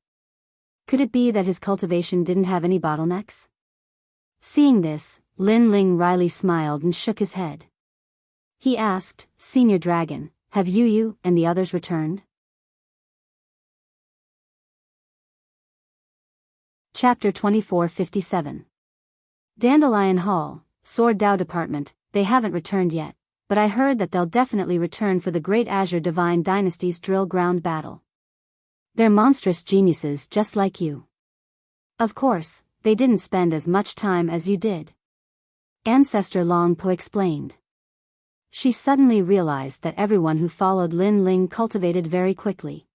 Could it be that his cultivation didn't have any bottlenecks? Seeing this, Lin Ling wryly smiled and shook his head. He asked, "Senior Dragon, have you and the others returned?" Chapter 2457. Dandelion Hall, Sword Dao Department, they haven't returned yet, but I heard that they'll definitely return for the Great Azure Divine Dynasty's drill ground battle. They're monstrous geniuses just like you. Of course, they didn't spend as much time as you did. Ancestor Long Po explained. She suddenly realized that everyone who followed Lin Ling cultivated very quickly.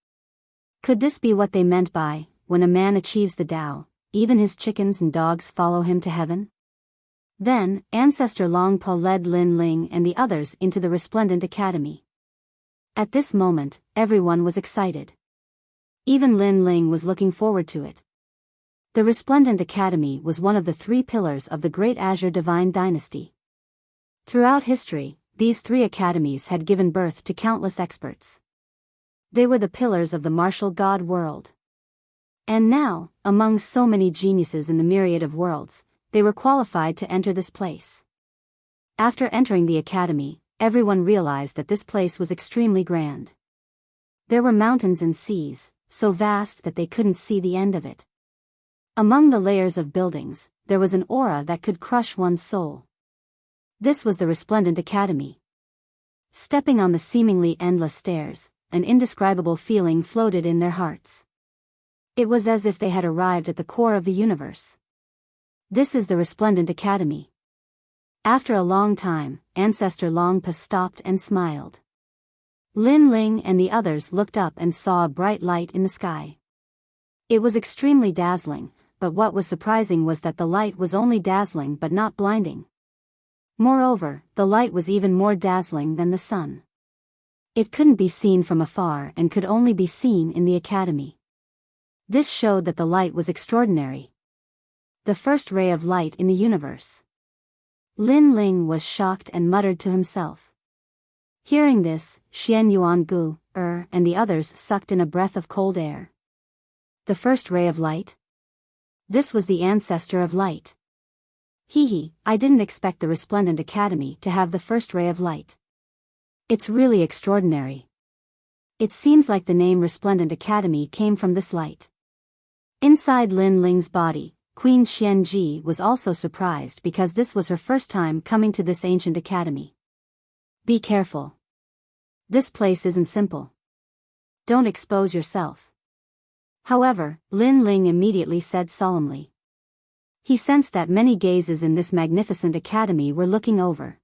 Could this be what they meant by, when a man achieves the Tao, even his chickens and dogs follow him to heaven? Then, Ancestor Long Po led Lin Ling and the others into the Resplendent Academy. At this moment, everyone was excited. Even Lin Ling was looking forward to it. The Resplendent Academy was one of the 3 pillars of the Great Azure Divine Dynasty. Throughout history, these 3 academies had given birth to countless experts. They were the pillars of the martial god world. And now, among so many geniuses in the myriad of worlds, they were qualified to enter this place. After entering the academy, everyone realized that this place was extremely grand. There were mountains and seas, so vast that they couldn't see the end of it. Among the layers of buildings, there was an aura that could crush one's soul. This was the Resplendent Academy. Stepping on the seemingly endless stairs, an indescribable feeling floated in their hearts. It was as if they had arrived at the core of the universe. This is the Resplendent Academy. After a long time, Ancestor Long Po stopped and smiled. Lin Ling and the others looked up and saw a bright light in the sky. It was extremely dazzling, but what was surprising was that the light was only dazzling but not blinding. Moreover, the light was even more dazzling than the sun. It couldn't be seen from afar and could only be seen in the academy. This showed that the light was extraordinary. The first ray of light in the universe. Lin Ling was shocked and muttered to himself. Hearing this, Xian Yuan Gu, and the others sucked in a breath of cold air. The first ray of light? This was the ancestor of light. I didn't expect the Resplendent Academy to have the first ray of light. It's really extraordinary. It seems like the name Resplendent Academy came from this light. Inside Lin Ling's body, Queen Xianji was also surprised because this was her first time coming to this ancient academy. Be careful. This place isn't simple. Don't expose yourself. However, Lin Ling immediately said solemnly. He sensed that many gazes in this magnificent academy were looking over.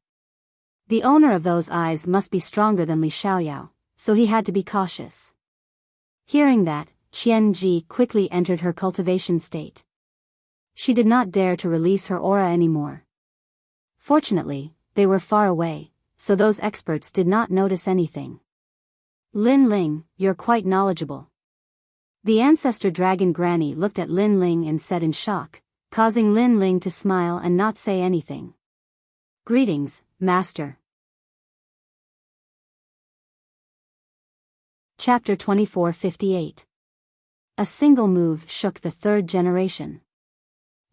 The owner of those eyes must be stronger than Li Xiaoyao, so he had to be cautious. Hearing that, Qianji quickly entered her cultivation state. She did not dare to release her aura anymore. Fortunately, they were far away, so those experts did not notice anything. Lin Ling, you're quite knowledgeable. The ancestor dragon granny looked at Lin Ling and said in shock, causing Lin Ling to smile and not say anything. Greetings, Master. Chapter 2458. A single move shook the third generation.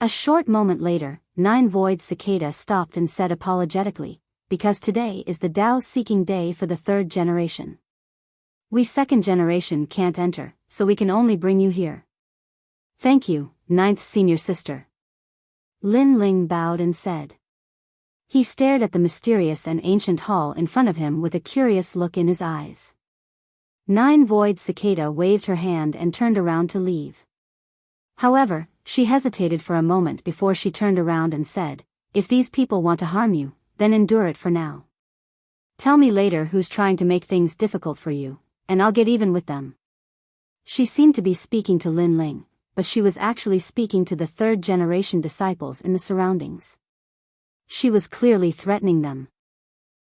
A short moment later, Nine-Void Cicada stopped and said apologetically, because today is the Dao-seeking day for the third generation. We second generation can't enter, so we can only bring you here. Thank you, ninth senior sister. Lin Ling bowed and said. He stared at the mysterious and ancient hall in front of him with a curious look in his eyes. Nine-Void Cicada waved her hand and turned around to leave. However, she hesitated for a moment before she turned around and said, if these people want to harm you, then endure it for now. Tell me later who's trying to make things difficult for you, and I'll get even with them. She seemed to be speaking to Lin Ling, but she was actually speaking to the third generation disciples in the surroundings. She was clearly threatening them.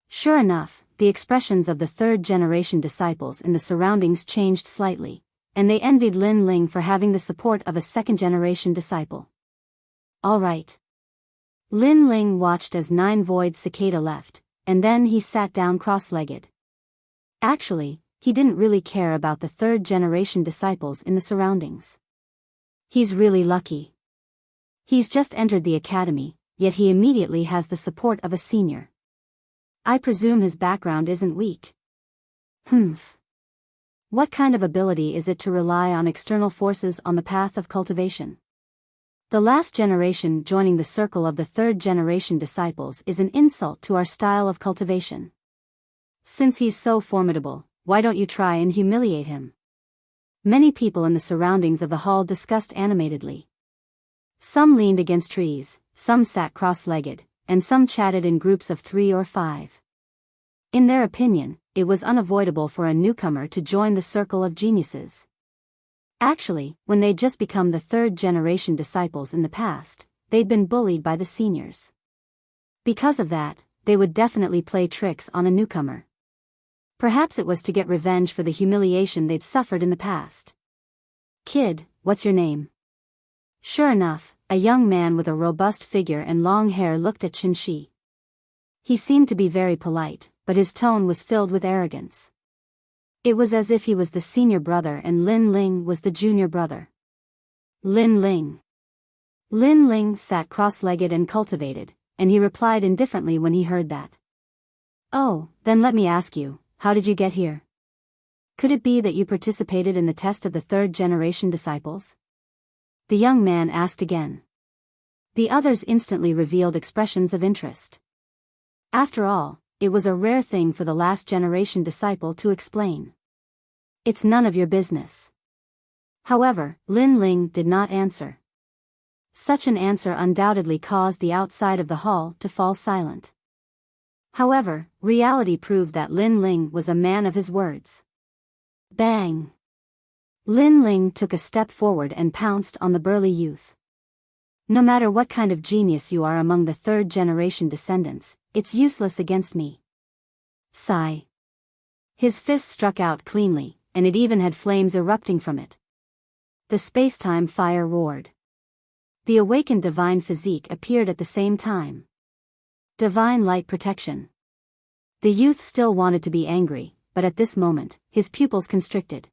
Sure enough, the expressions of the third generation disciples in the surroundings changed slightly, and they envied Lin Ling for having the support of a second generation disciple. All right. Lin Ling watched as Nine-Void Cicada left, and then he sat down cross-legged. Actually, he didn't really care about the third generation disciples in the surroundings. He's really lucky. He's just entered the academy, yet he immediately has the support of a senior. I presume his background isn't weak. What kind of ability is it to rely on external forces on the path of cultivation? The last generation joining the circle of the third generation disciples is an insult to our style of cultivation. Since he's so formidable, why don't you try and humiliate him? Many people in the surroundings of the hall discussed animatedly. Some leaned against trees, some sat cross-legged, and some chatted in groups of 3 or 5. In their opinion, it was unavoidable for a newcomer to join the circle of geniuses. Actually, when they'd just become the third generation disciples in the past, they'd been bullied by the seniors. Because of that, they would definitely play tricks on a newcomer. Perhaps it was to get revenge for the humiliation they'd suffered in the past. Kid, what's your name? Sure enough, a young man with a robust figure and long hair looked at Qinshi. He seemed to be very polite, but his tone was filled with arrogance. It was as if he was the senior brother and Lin Ling was the junior brother. Lin Ling. Lin Ling sat cross-legged and cultivated, and he replied indifferently when he heard that. Oh, then let me ask you, how did you get here? Could it be that you participated in the test of the third generation disciples? The young man asked again. The others instantly revealed expressions of interest. After all, it was a rare thing for the last generation disciple to explain. It's none of your business. However, Lin Ling did not answer. Such an answer undoubtedly caused the outside of the hall to fall silent. However, reality proved that Lin Ling was a man of his words. Bang! Lin Ling took a step forward and pounced on the burly youth. No matter what kind of genius you are among the third generation descendants, it's useless against me. Sigh. His fist struck out cleanly, and it even had flames erupting from it. The space-time fire roared. The awakened divine physique appeared at the same time. Divine light protection. The youth still wanted to be angry, but at this moment, his pupils constricted.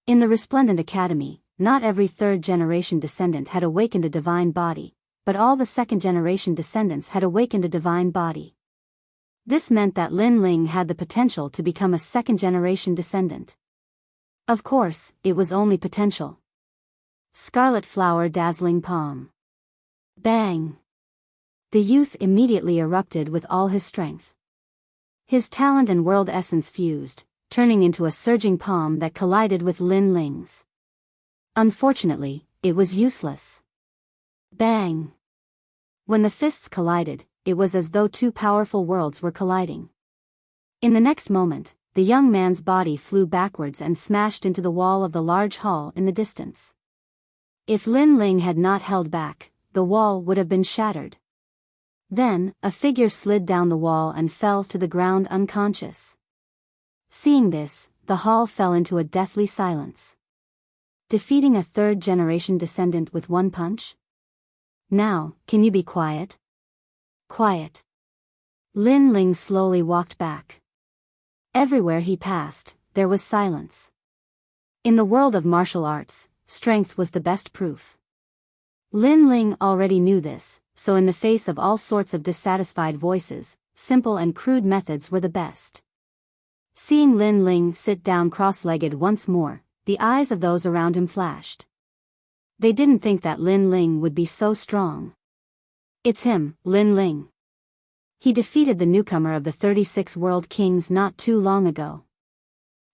In the resplendent academy, not every third-generation descendant had awakened a divine body, but all the second-generation descendants had awakened a divine body. This meant that Lin Ling had the potential to become a second-generation descendant. Of course, it was only potential. Scarlet flower dazzling palm. Bang! The youth immediately erupted with all his strength. His talent and world essence fused, turning into a surging palm that collided with Lin Ling's. Unfortunately, it was useless. Bang! When the fists collided, it was as though two powerful worlds were colliding. In the next moment, the young man's body flew backwards and smashed into the wall of the large hall in the distance. If Lin Ling had not held back, the wall would have been shattered. Then, a figure slid down the wall and fell to the ground unconscious. Seeing this, the hall fell into a deathly silence. Defeating a third-generation descendant with one punch? Now, can you be quiet? Quiet. Lin Ling slowly walked back. Everywhere he passed, there was silence. In the world of martial arts, strength was the best proof. Lin Ling already knew this, so in the face of all sorts of dissatisfied voices, simple and crude methods were the best. Seeing Lin Ling sit down cross-legged once more, the eyes of those around him flashed. They didn't think that Lin Ling would be so strong. It's him, Lin Ling. He defeated the newcomer of the 36 World Kings not too long ago.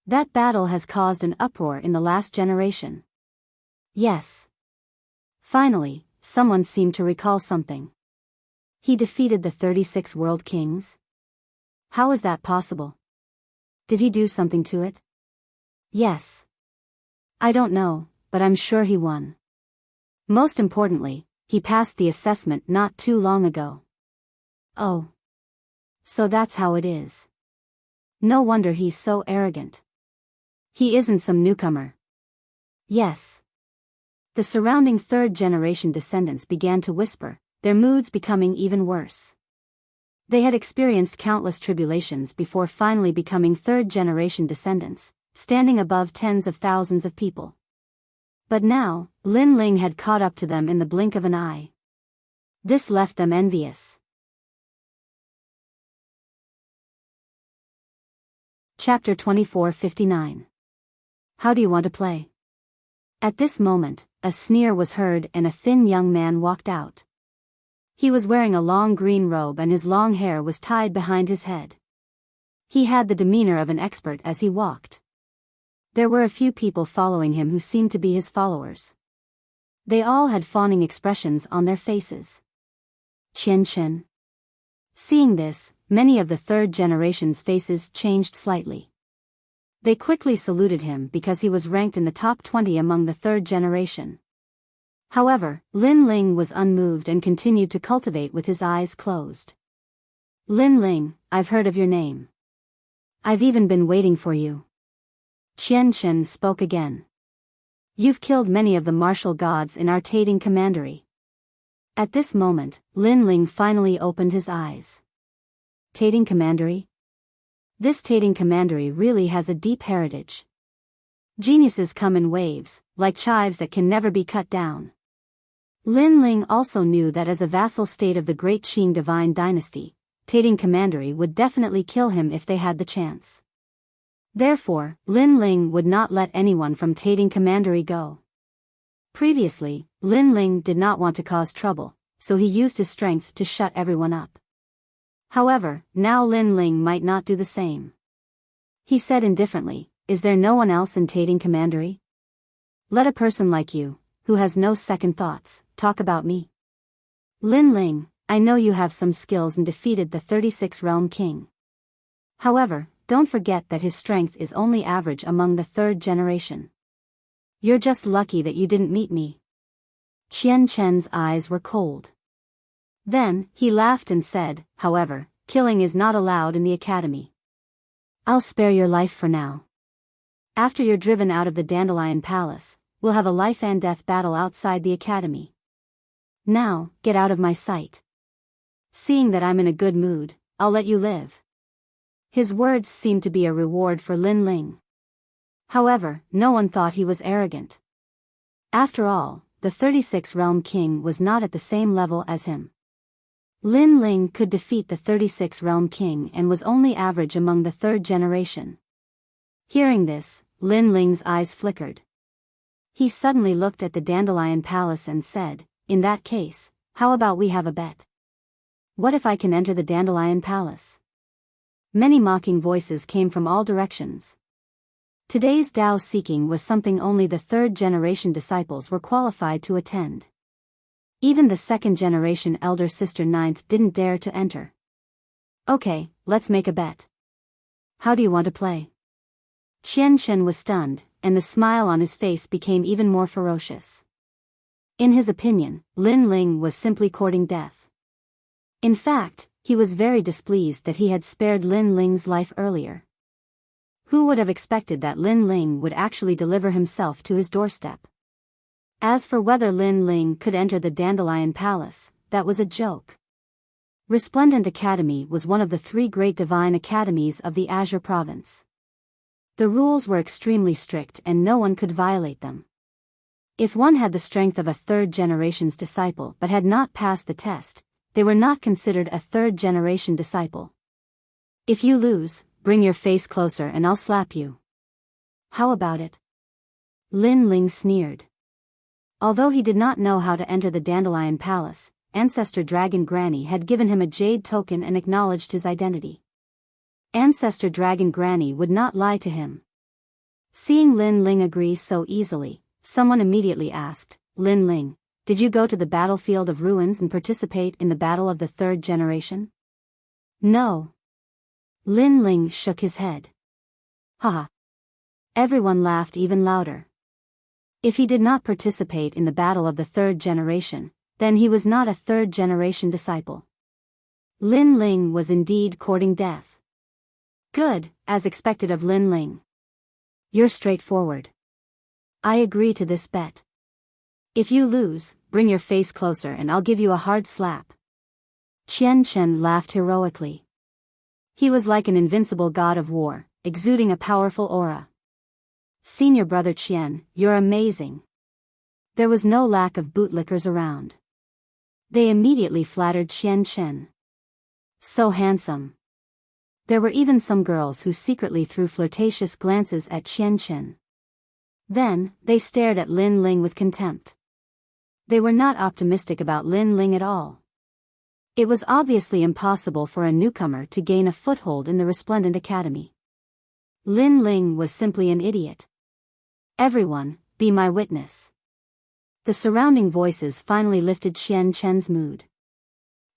That battle has caused an uproar in the last generation. Yes. Finally, someone seemed to recall something. He defeated the 36 World Kings? How is that possible? Did he do something to it? Yes. I don't know, but I'm sure he won. Most importantly, he passed the assessment not too long ago. Oh. So that's how it is. No wonder he's so arrogant. He isn't some newcomer. Yes. The surrounding third-generation descendants began to whisper, their moods becoming even worse. They had experienced countless tribulations before finally becoming third-generation descendants, standing above tens of thousands of people. But now, Lin Ling had caught up to them in the blink of an eye. This left them envious. Chapter 24:59. How do you want to play? At this moment, a sneer was heard and a thin young man walked out. He was wearing a long green robe and his long hair was tied behind his head. He had the demeanor of an expert as he walked. There were a few people following him who seemed to be his followers. They all had fawning expressions on their faces. Chen Chen. Seeing this, many of the third generation's faces changed slightly. They quickly saluted him because he was ranked in the top 20 among the third generation. However, Lin Ling was unmoved and continued to cultivate with his eyes closed. Lin Ling, I've heard of your name. I've even been waiting for you. Qian Chen spoke again. You've killed many of the martial gods in our Tating commandery. At this moment, Lin Ling finally opened his eyes. Tating commandery? This Tating commandery really has a deep heritage. Geniuses come in waves, like chives that can never be cut down. Lin Ling also knew that as a vassal state of the great Qing divine dynasty, Tating commandery would definitely kill him if they had the chance. Therefore, Lin Ling would not let anyone from Tating commandery go. Previously, Lin Ling did not want to cause trouble, so he used his strength to shut everyone up. However, now Lin Ling might not do the same. He said indifferently, is there no one else in Tating commandery? Let a person like you, who has no second thoughts, talk about me. Lin Ling, I know you have some skills and defeated the 36 Realm King. However, don't forget that his strength is only average among the third generation. You're just lucky that you didn't meet me. Qian Chen's eyes were cold. Then, he laughed and said, however, killing is not allowed in the academy. I'll spare your life for now. After you're driven out of the Dandelion Palace, we'll have a life and death battle outside the academy. Now, get out of my sight. Seeing that I'm in a good mood, I'll let you live. His words seemed to be a reward for Lin Ling. However, no one thought he was arrogant. After all, the 36 Realm King was not at the same level as him. Lin Ling could defeat the 36 Realm King and was only average among the third generation. Hearing this, Lin Ling's eyes flickered. He suddenly looked at the Dandelion Palace and said, "In that case, how about we have a bet? What if I can enter the Dandelion Palace?" Many mocking voices came from all directions. Today's Dao seeking was something only the third-generation disciples were qualified to attend. Even the second-generation elder sister ninth didn't dare to enter. "Okay, let's make a bet. How do you want to play?" Qian Shen was stunned, and the smile on his face became even more ferocious. In his opinion, Lin Ling was simply courting death. In fact, he was very displeased that he had spared Lin Ling's life earlier. Who would have expected that Lin Ling would actually deliver himself to his doorstep? As for whether Lin Ling could enter the Dandelion Palace, that was a joke. Resplendent Academy was one of the 3 great divine academies of the Azure Province. The rules were extremely strict and no one could violate them. If one had the strength of a third-generation's disciple but had not passed the test, they were not considered a third-generation disciple. "If you lose, bring your face closer and I'll slap you." "How about it?" Lin Ling sneered. Although he did not know how to enter the Dandelion Palace, Ancestor Dragon Granny had given him a jade token and acknowledged his identity. Ancestor Dragon Granny would not lie to him. Seeing Lin Ling agree so easily, someone immediately asked, "Lin Ling, did you go to the battlefield of ruins and participate in the battle of the third generation?" "No." Lin Ling shook his head. Haha. Everyone laughed even louder. If he did not participate in the battle of the third generation, then he was not a third-generation disciple. Lin Ling was indeed courting death. Good, as expected of Lin Ling. You're straightforward. I agree to this bet. If you lose, bring your face closer and I'll give you a hard slap. Qian Chen laughed heroically. He was like an invincible god of war, exuding a powerful aura. "Senior brother Qian, you're amazing." There was no lack of bootlickers around. They immediately flattered Qian Chen. "So handsome." There were even some girls who secretly threw flirtatious glances at Qian Chen. Then, they stared at Lin Ling with contempt. They were not optimistic about Lin Ling at all. It was obviously impossible for a newcomer to gain a foothold in the Resplendent Academy. Lin Ling was simply an idiot. "Everyone, be my witness." The surrounding voices finally lifted Qian Chen's mood.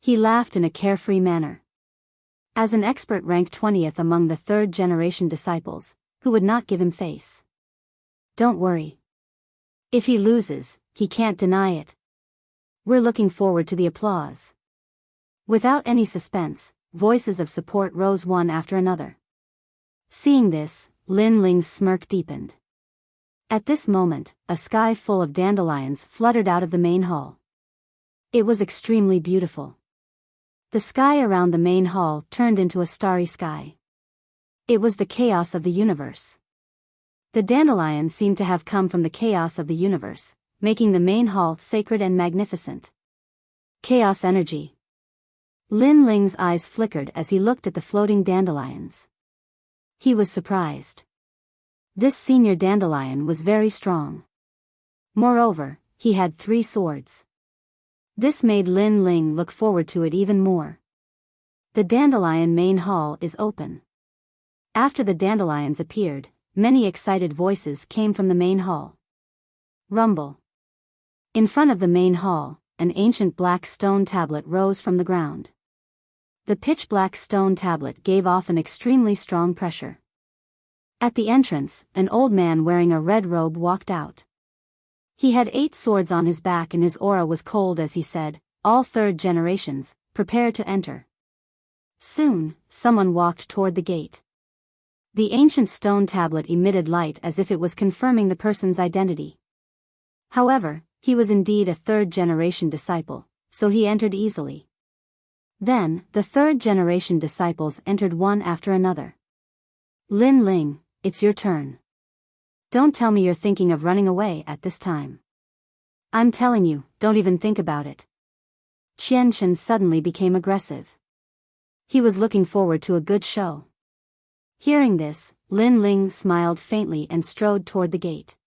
He laughed in a carefree manner. As an expert ranked 20th among the third-generation disciples, who would not give him face? Don't worry. If he loses, he can't deny it. We're looking forward to the applause. Without any suspense, voices of support rose one after another. Seeing this, Lin Ling's smirk deepened. At this moment, a sky full of dandelions fluttered out of the main hall. It was extremely beautiful. The sky around the main hall turned into a starry sky. It was the chaos of the universe. The dandelions seemed to have come from the chaos of the universe, making the main hall sacred and magnificent. Chaos energy. Lin Ling's eyes flickered as he looked at the floating dandelions. He was surprised. This senior dandelion was very strong. Moreover, he had 3 swords. This made Lin Ling look forward to it even more. The dandelion main hall is open. After the dandelions appeared, many excited voices came from the main hall. Rumble. In front of the main hall, an ancient black stone tablet rose from the ground. The pitch-black stone tablet gave off an extremely strong pressure. At the entrance, an old man wearing a red robe walked out. He had 8 swords on his back and his aura was cold as he said, "All third generations, prepare to enter." Soon, someone walked toward the gate. The ancient stone tablet emitted light as if it was confirming the person's identity. However, he was indeed a third-generation disciple, so he entered easily. Then, the third-generation disciples entered one after another. Lin Ling, it's your turn. Don't tell me you're thinking of running away at this time. I'm telling you, don't even think about it. Qian Chen suddenly became aggressive. He was looking forward to a good show. Hearing this, Lin Ling smiled faintly and strode toward the gate.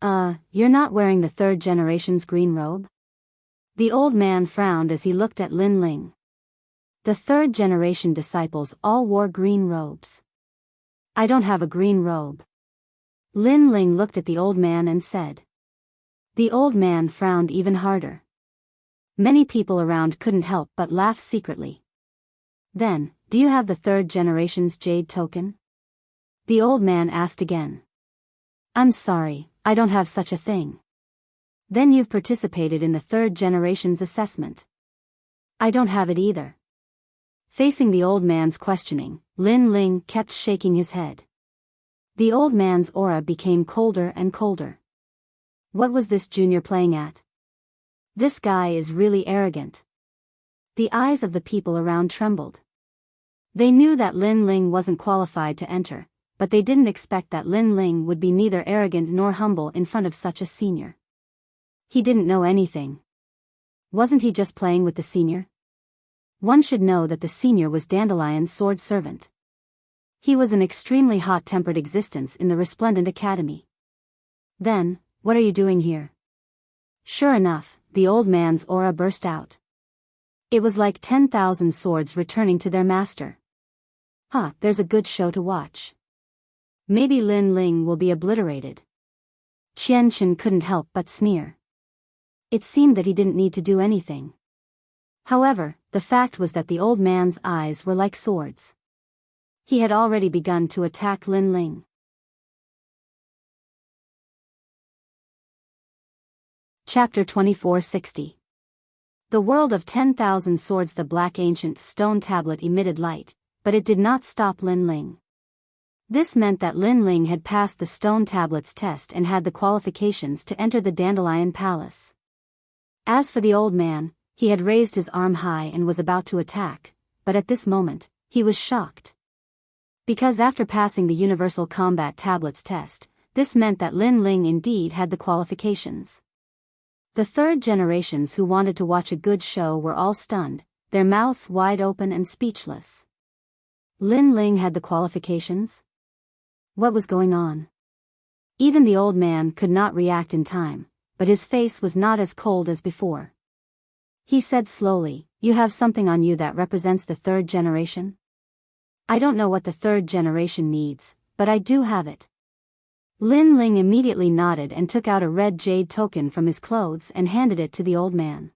You're not wearing the third generation's green robe? The old man frowned as he looked at Lin Ling. The third generation disciples all wore green robes. I don't have a green robe. Lin Ling looked at the old man and said. The old man frowned even harder. Many people around couldn't help but laugh secretly. Then, do you have the third generation's jade token? The old man asked again. I'm sorry, I don't have such a thing. Then you've participated in the third generation's assessment. I don't have it either. Facing the old man's questioning, Lin Ling kept shaking his head. The old man's aura became colder and colder. What was this junior playing at? This guy is really arrogant. The eyes of the people around trembled. They knew that Lin Ling wasn't qualified to enter, but they didn't expect that Lin Ling would be neither arrogant nor humble in front of such a senior. He didn't know anything. Wasn't he just playing with the senior? One should know that the senior was Dandelion's sword servant. He was an extremely hot-tempered existence in the Resplendent Academy. Then, what are you doing here? Sure enough, the old man's aura burst out. It was like 10,000 swords returning to their master. There's a good show to watch. Maybe Lin Ling will be obliterated. Qian Chen couldn't help but sneer. It seemed that he didn't need to do anything. However, the fact was that the old man's eyes were like swords. He had already begun to attack Lin Ling. Chapter 2460. The world of 10,000 swords. The black ancient stone tablet emitted light, but it did not stop Lin Ling. This meant that Lin Ling had passed the stone tablet's test and had the qualifications to enter the Dandelion Palace. As for the old man, he had raised his arm high and was about to attack, but at this moment, he was shocked. Because after passing the Universal Combat Tablet's test, this meant that Lin Ling indeed had the qualifications. The third generations who wanted to watch a good show were all stunned, their mouths wide open and speechless. Lin Ling had the qualifications? What was going on? Even the old man could not react in time, but his face was not as cold as before. He said slowly, "You have something on you that represents the third generation?" "I don't know what the third generation needs, but I do have it." Lin Ling immediately nodded and took out a red jade token from his clothes and handed it to the old man.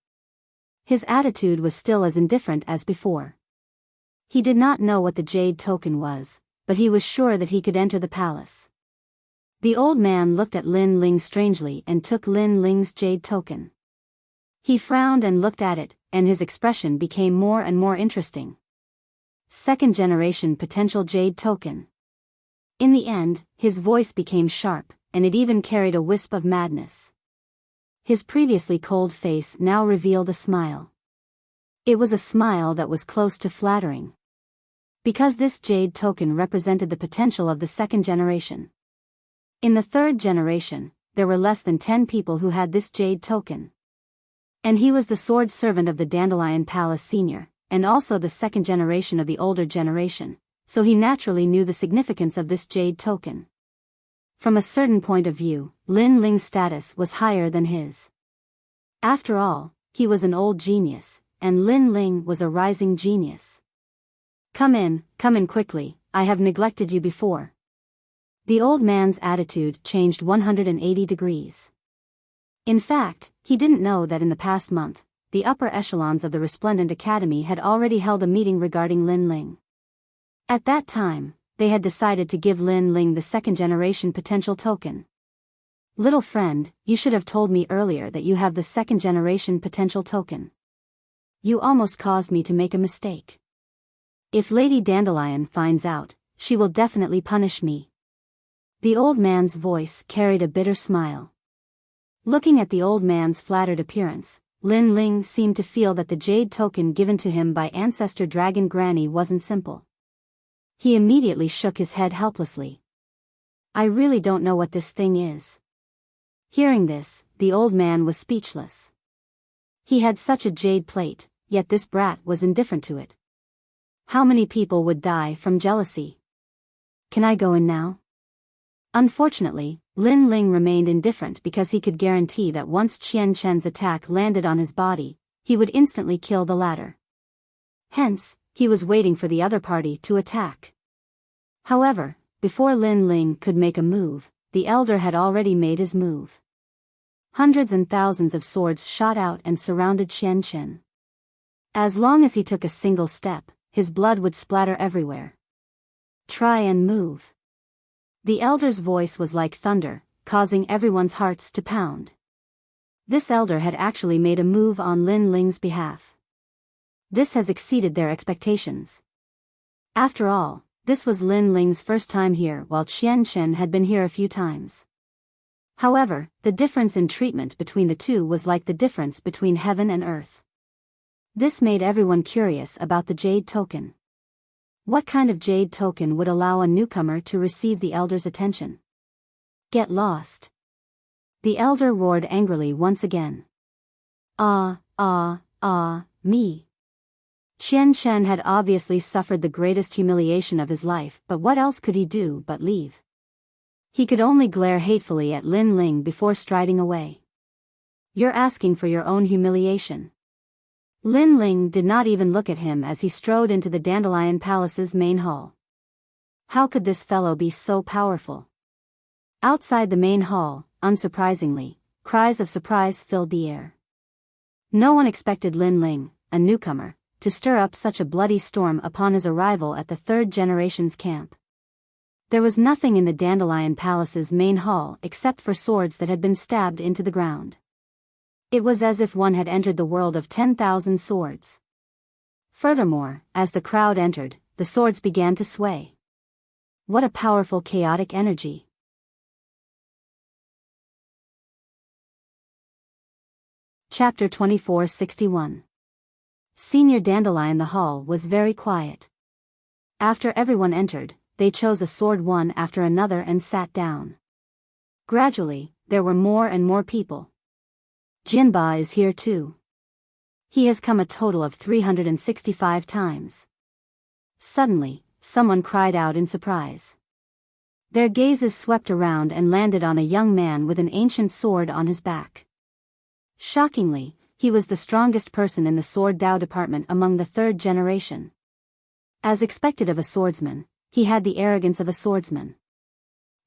His attitude was still as indifferent as before. He did not know what the jade token was, but he was sure that he could enter the palace. The old man looked at Lin Ling strangely and took Lin Ling's jade token. He frowned and looked at it, and his expression became more and more interesting. Second generation potential jade token. In the end, his voice became sharp, and it even carried a wisp of madness. His previously cold face now revealed a smile. It was a smile that was close to flattering. Because this jade token represented the potential of the second generation. In the third generation, there were less than 10 people who had this jade token. And he was the sword servant of the Dandelion Palace Senior, and also the second generation of the older generation, so he naturally knew the significance of this jade token. From a certain point of view, Lin Ling's status was higher than his. After all, he was an old genius, and Lin Ling was a rising genius. Come in quickly, I have neglected you before." The old man's attitude changed 180 degrees. In fact, he didn't know that in the past month, the upper echelons of the Resplendent Academy had already held a meeting regarding Lin Ling. At that time, they had decided to give Lin Ling the second generation potential token. "Little friend, you should have told me earlier that you have the second generation potential token. You almost caused me to make a mistake. If Lady Dandelion finds out, she will definitely punish me. The old man's voice carried a bitter smile. Looking at the old man's flattered appearance, Lin Ling seemed to feel that the jade token given to him by ancestor Dragon Granny wasn't simple. He immediately shook his head helplessly. I really don't know what this thing is. Hearing this, the old man was speechless. He had such a jade plate, yet this brat was indifferent to it. How many people would die from jealousy? Can I go in now? Unfortunately, Lin Ling remained indifferent because he could guarantee that once Qian Chen's attack landed on his body, he would instantly kill the latter. Hence, he was waiting for the other party to attack. However, before Lin Ling could make a move, the elder had already made his move. Hundreds and thousands of swords shot out and surrounded Qian Chen. As long as he took a single step, his blood would splatter everywhere. Try and move. The elder's voice was like thunder, causing everyone's hearts to pound. This elder had actually made a move on Lin Ling's behalf. This has exceeded their expectations. After all, this was Lin Ling's first time here while Qian Chen had been here a few times. However, the difference in treatment between the two was like the difference between heaven and earth. This made everyone curious about the jade token. What kind of jade token would allow a newcomer to receive the elder's attention? Get lost. The elder roared angrily once again. Me. Qian Chen had obviously suffered the greatest humiliation of his life, but what else could he do but leave? He could only glare hatefully at Lin Ling before striding away. You're asking for your own humiliation. Lin Ling did not even look at him as he strode into the Dandelion Palace's main hall. How could this fellow be so powerful? Outside the main hall, unsurprisingly, cries of surprise filled the air. No one expected Lin Ling, a newcomer, to stir up such a bloody storm upon his arrival at the third generation's camp. There was nothing in the Dandelion Palace's main hall except for swords that had been stabbed into the ground. It was as if one had entered the world of 10,000 swords. Furthermore, as the crowd entered, the swords began to sway. What a powerful chaotic energy. Chapter 2461. Senior Dandelion. The hall was very quiet. After everyone entered, they chose a sword one after another and sat down. Gradually, there were more and more people. Jinba is here too. He has come a total of 365 times. Suddenly, someone cried out in surprise. Their gazes swept around and landed on a young man with an ancient sword on his back. Shockingly, he was the strongest person in the sword Dao department among the third generation. As expected of a swordsman, he had the arrogance of a swordsman.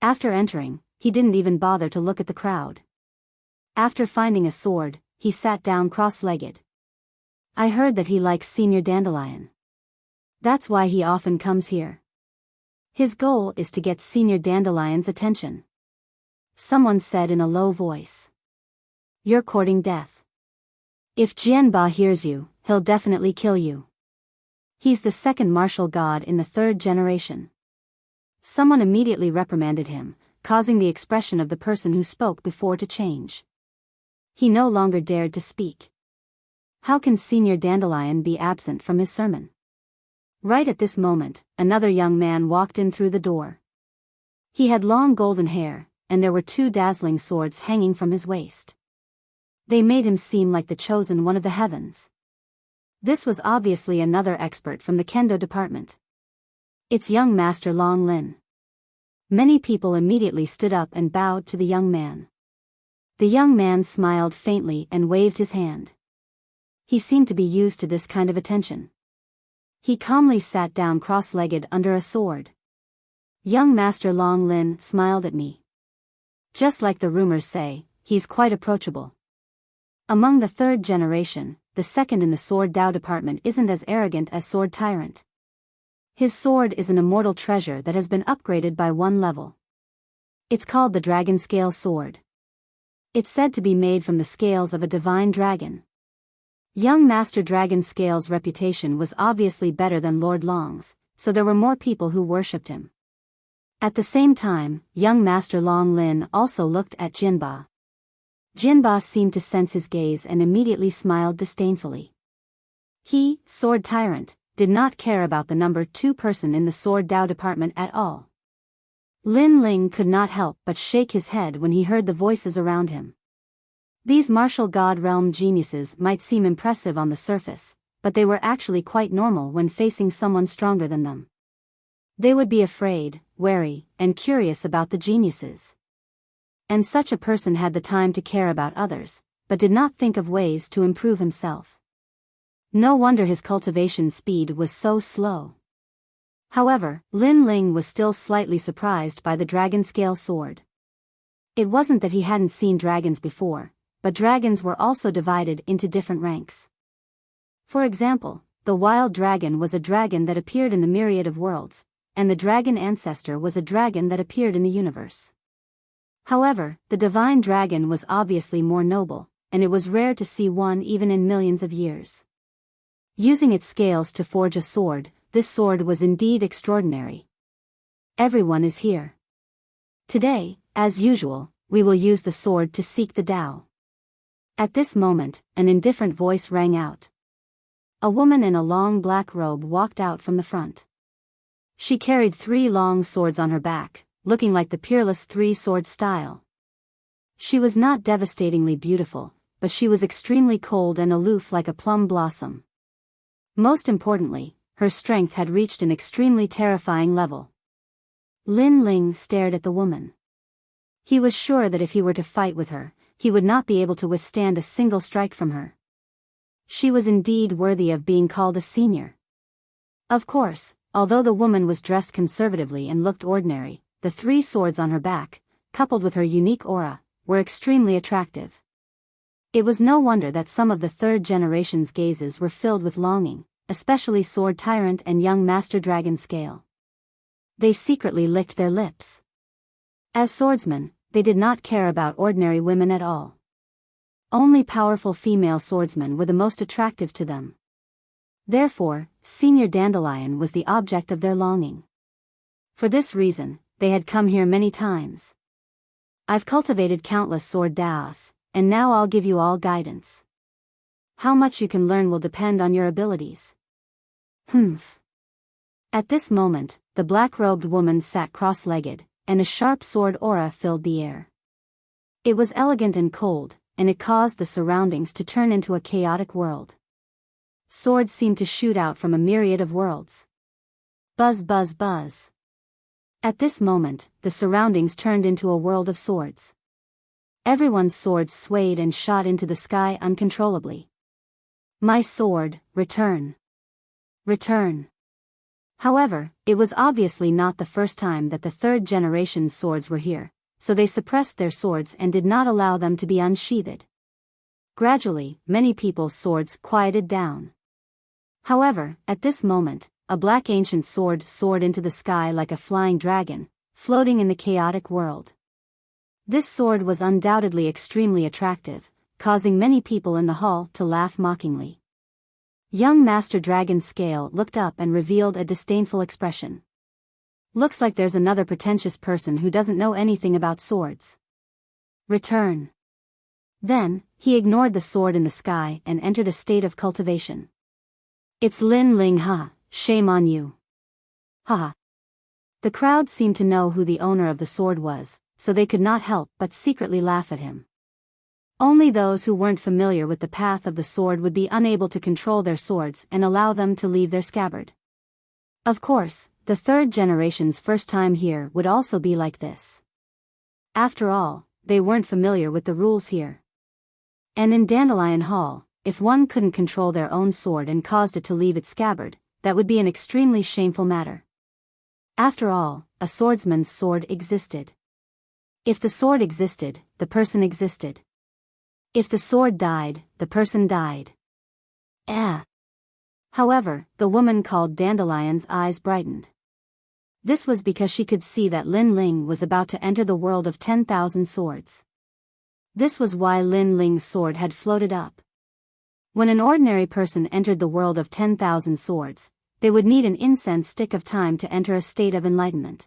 After entering, he didn't even bother to look at the crowd. After finding a sword, he sat down cross-legged. I heard that he likes Senior Dandelion. That's why he often comes here. His goal is to get Senior Dandelion's attention. Someone said in a low voice. You're courting death. If Jianba hears you, he'll definitely kill you. He's the second martial god in the third generation. Someone immediately reprimanded him, causing the expression of the person who spoke before to change. He no longer dared to speak. How can Senior Dandelion be absent from his sermon? Right at this moment, another young man walked in through the door. He had long golden hair, and there were two dazzling swords hanging from his waist. They made him seem like the chosen one of the heavens. This was obviously another expert from the Kendo department. It's young Master Long Lin. Many people immediately stood up and bowed to the young man. The young man smiled faintly and waved his hand. He seemed to be used to this kind of attention. He calmly sat down cross-legged under a sword. Young Master Long Lin smiled at me. Just like the rumors say, he's quite approachable. Among the third generation, the second in the Sword Dao department isn't as arrogant as Sword Tyrant. His sword is an immortal treasure that has been upgraded by one level. It's called the Dragon Scale Sword. It's said to be made from the scales of a divine dragon. Young Master Dragon Scale's reputation was obviously better than Lord Long's, so there were more people who worshipped him. At the same time, young Master Long Lin also looked at Jinba. Jinba seemed to sense his gaze and immediately smiled disdainfully. He, sword tyrant, did not care about the number 2 person in the sword Dao department at all. Lin Ling could not help but shake his head when he heard the voices around him. These martial god realm geniuses might seem impressive on the surface, but they were actually quite normal when facing someone stronger than them. They would be afraid, wary, and curious about the geniuses. And such a person had the time to care about others, but did not think of ways to improve himself. No wonder his cultivation speed was so slow. However, Lin Ling was still slightly surprised by the dragon scale sword. It wasn't that he hadn't seen dragons before, but dragons were also divided into different ranks. For example, the wild dragon was a dragon that appeared in the myriad of worlds, and the dragon ancestor was a dragon that appeared in the universe. However, the divine dragon was obviously more noble, and it was rare to see one even in millions of years. Using its scales to forge a sword, this sword was indeed extraordinary. Everyone is here. Today, as usual, we will use the sword to seek the Tao. At this moment, an indifferent voice rang out. A woman in a long black robe walked out from the front. She carried 3 long swords on her back, looking like the peerless 3-sword style. She was not devastatingly beautiful, but she was extremely cold and aloof like a plum blossom. Most importantly, her strength had reached an extremely terrifying level. Lin Ling stared at the woman. He was sure that if he were to fight with her, he would not be able to withstand a single strike from her. She was indeed worthy of being called a senior. Of course, although the woman was dressed conservatively and looked ordinary, the 3 swords on her back, coupled with her unique aura, were extremely attractive. It was no wonder that some of the 3rd generation's gazes were filled with longing, especially Sword Tyrant and young Master Dragon Scale. They secretly licked their lips. As swordsmen, they did not care about ordinary women at all. Only powerful female swordsmen were the most attractive to them. Therefore, Senior Dandelion was the object of their longing. For this reason, they had come here many times. I've cultivated countless sword daos, and now I'll give you all guidance. How much you can learn will depend on your abilities. Humph. At this moment, the black-robed woman sat cross-legged, and a sharp sword aura filled the air. It was elegant and cold, and it caused the surroundings to turn into a chaotic world. Swords seemed to shoot out from a myriad of worlds. Buzz buzz buzz. At this moment, the surroundings turned into a world of swords. Everyone's swords swayed and shot into the sky uncontrollably. My sword, return. Return. However, it was obviously not the first time that the 3rd generation's swords were here, so they suppressed their swords and did not allow them to be unsheathed. Gradually, many people's swords quieted down. However, at this moment, a black ancient sword soared into the sky like a flying dragon, floating in the chaotic world. This sword was undoubtedly extremely attractive, causing many people in the hall to laugh mockingly. Young Master Dragon Scale looked up and revealed a disdainful expression. Looks like there's another pretentious person who doesn't know anything about swords. Return. Then, he ignored the sword in the sky and entered a state of cultivation. It's Lin Ling, ha, shame on you. Ha. The crowd seemed to know who the owner of the sword was, so they could not help but secretly laugh at him. Only those who weren't familiar with the path of the sword would be unable to control their swords and allow them to leave their scabbard. Of course, the 3rd generation's first time here would also be like this. After all, they weren't familiar with the rules here. And in Dandelion Hall, if one couldn't control their own sword and caused it to leave its scabbard, that would be an extremely shameful matter. After all, a swordsman's sword existed. If the sword existed, the person existed. If the sword died, the person died. However, the woman called Dandelion's eyes brightened. This was because she could see that Lin Ling was about to enter the world of 10,000 swords. This was why Lin Ling's sword had floated up. When an ordinary person entered the world of 10,000 swords, they would need an incense stick of time to enter a state of enlightenment.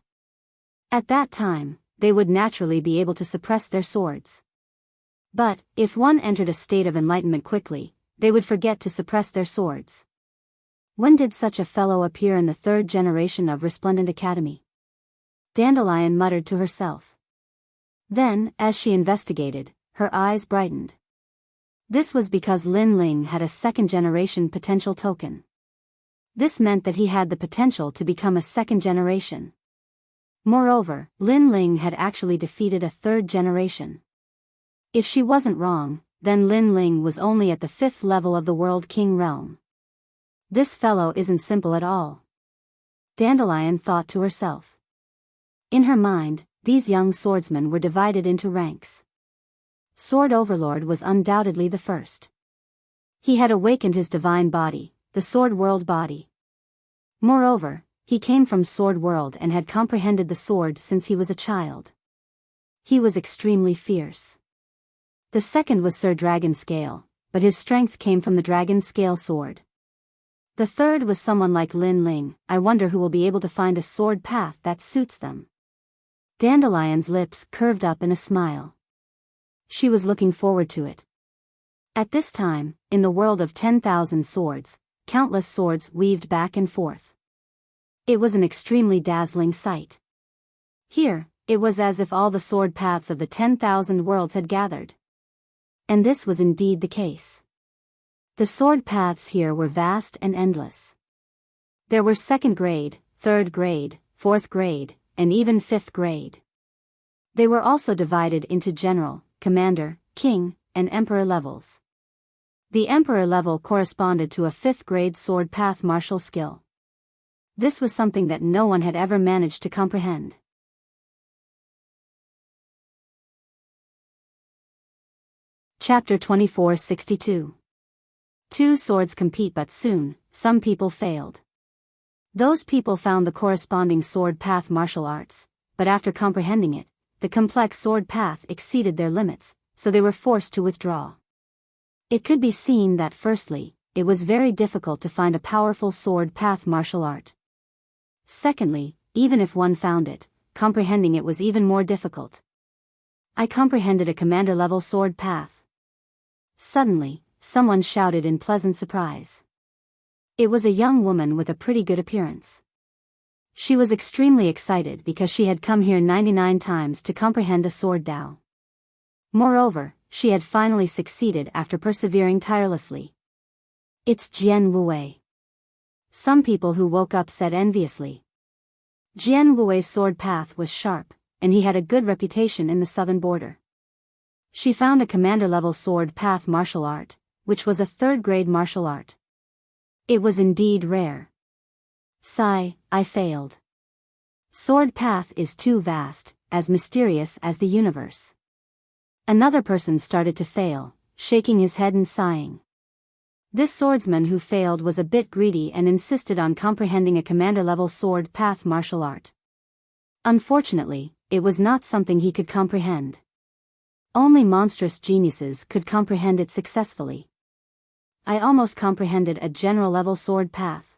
At that time, they would naturally be able to suppress their swords. But, if one entered a state of enlightenment quickly, they would forget to suppress their swords. When did such a fellow appear in the third generation of Resplendent Academy? Dandelion muttered to herself. Then, as she investigated, her eyes brightened. This was because Lin Ling had a second-generation potential token. This meant that he had the potential to become a second generation. Moreover, Lin Ling had actually defeated a third generation. If she wasn't wrong, then Lin Ling was only at the 5th level of the World King realm. This fellow isn't simple at all. Dandelion thought to herself. In her mind, these young swordsmen were divided into ranks. Sword Overlord was undoubtedly the first. He had awakened his divine body, the Sword World body. Moreover, he came from Sword World and had comprehended the sword since he was a child. He was extremely fierce. The second was Sir Dragon Scale, but his strength came from the Dragon Scale sword. The third was someone like Lin Ling. I wonder who will be able to find a sword path that suits them. Dandelion's lips curved up in a smile. She was looking forward to it. At this time, in the world of 10,000 swords, countless swords weaved back and forth. It was an extremely dazzling sight. Here, it was as if all the sword paths of the 10,000 worlds had gathered. And this was indeed the case. The sword paths here were vast and endless. There were 2nd grade, 3rd grade, 4th grade, and even 5th grade. They were also divided into general, commander, king, and emperor levels. The emperor level corresponded to a 5th grade sword path martial skill. This was something that no one had ever managed to comprehend. Chapter 2462. Two swords compete, but soon, some people failed. Those people found the corresponding sword path martial arts, but after comprehending it, the complex sword path exceeded their limits, so they were forced to withdraw. It could be seen that firstly, it was very difficult to find a powerful sword path martial art. Secondly, even if one found it, comprehending it was even more difficult. I comprehended a commander-level sword path. Suddenly, someone shouted in pleasant surprise. It was a young woman with a pretty good appearance. She was extremely excited because she had come here 99 times to comprehend a sword Dao. Moreover, she had finally succeeded after persevering tirelessly. It's Jian Wuwei. Some people who woke up said enviously. Jian Wuwei's sword path was sharp, and he had a good reputation in the southern border. She found a commander-level sword path martial art, which was a 3rd grade martial art. It was indeed rare. Sigh, I failed. Sword path is too vast, as mysterious as the universe. Another person started to fail, shaking his head and sighing. This swordsman who failed was a bit greedy and insisted on comprehending a commander-level sword path martial art. Unfortunately, it was not something he could comprehend. Only monstrous geniuses could comprehend it successfully. I almost comprehended a general-level sword path.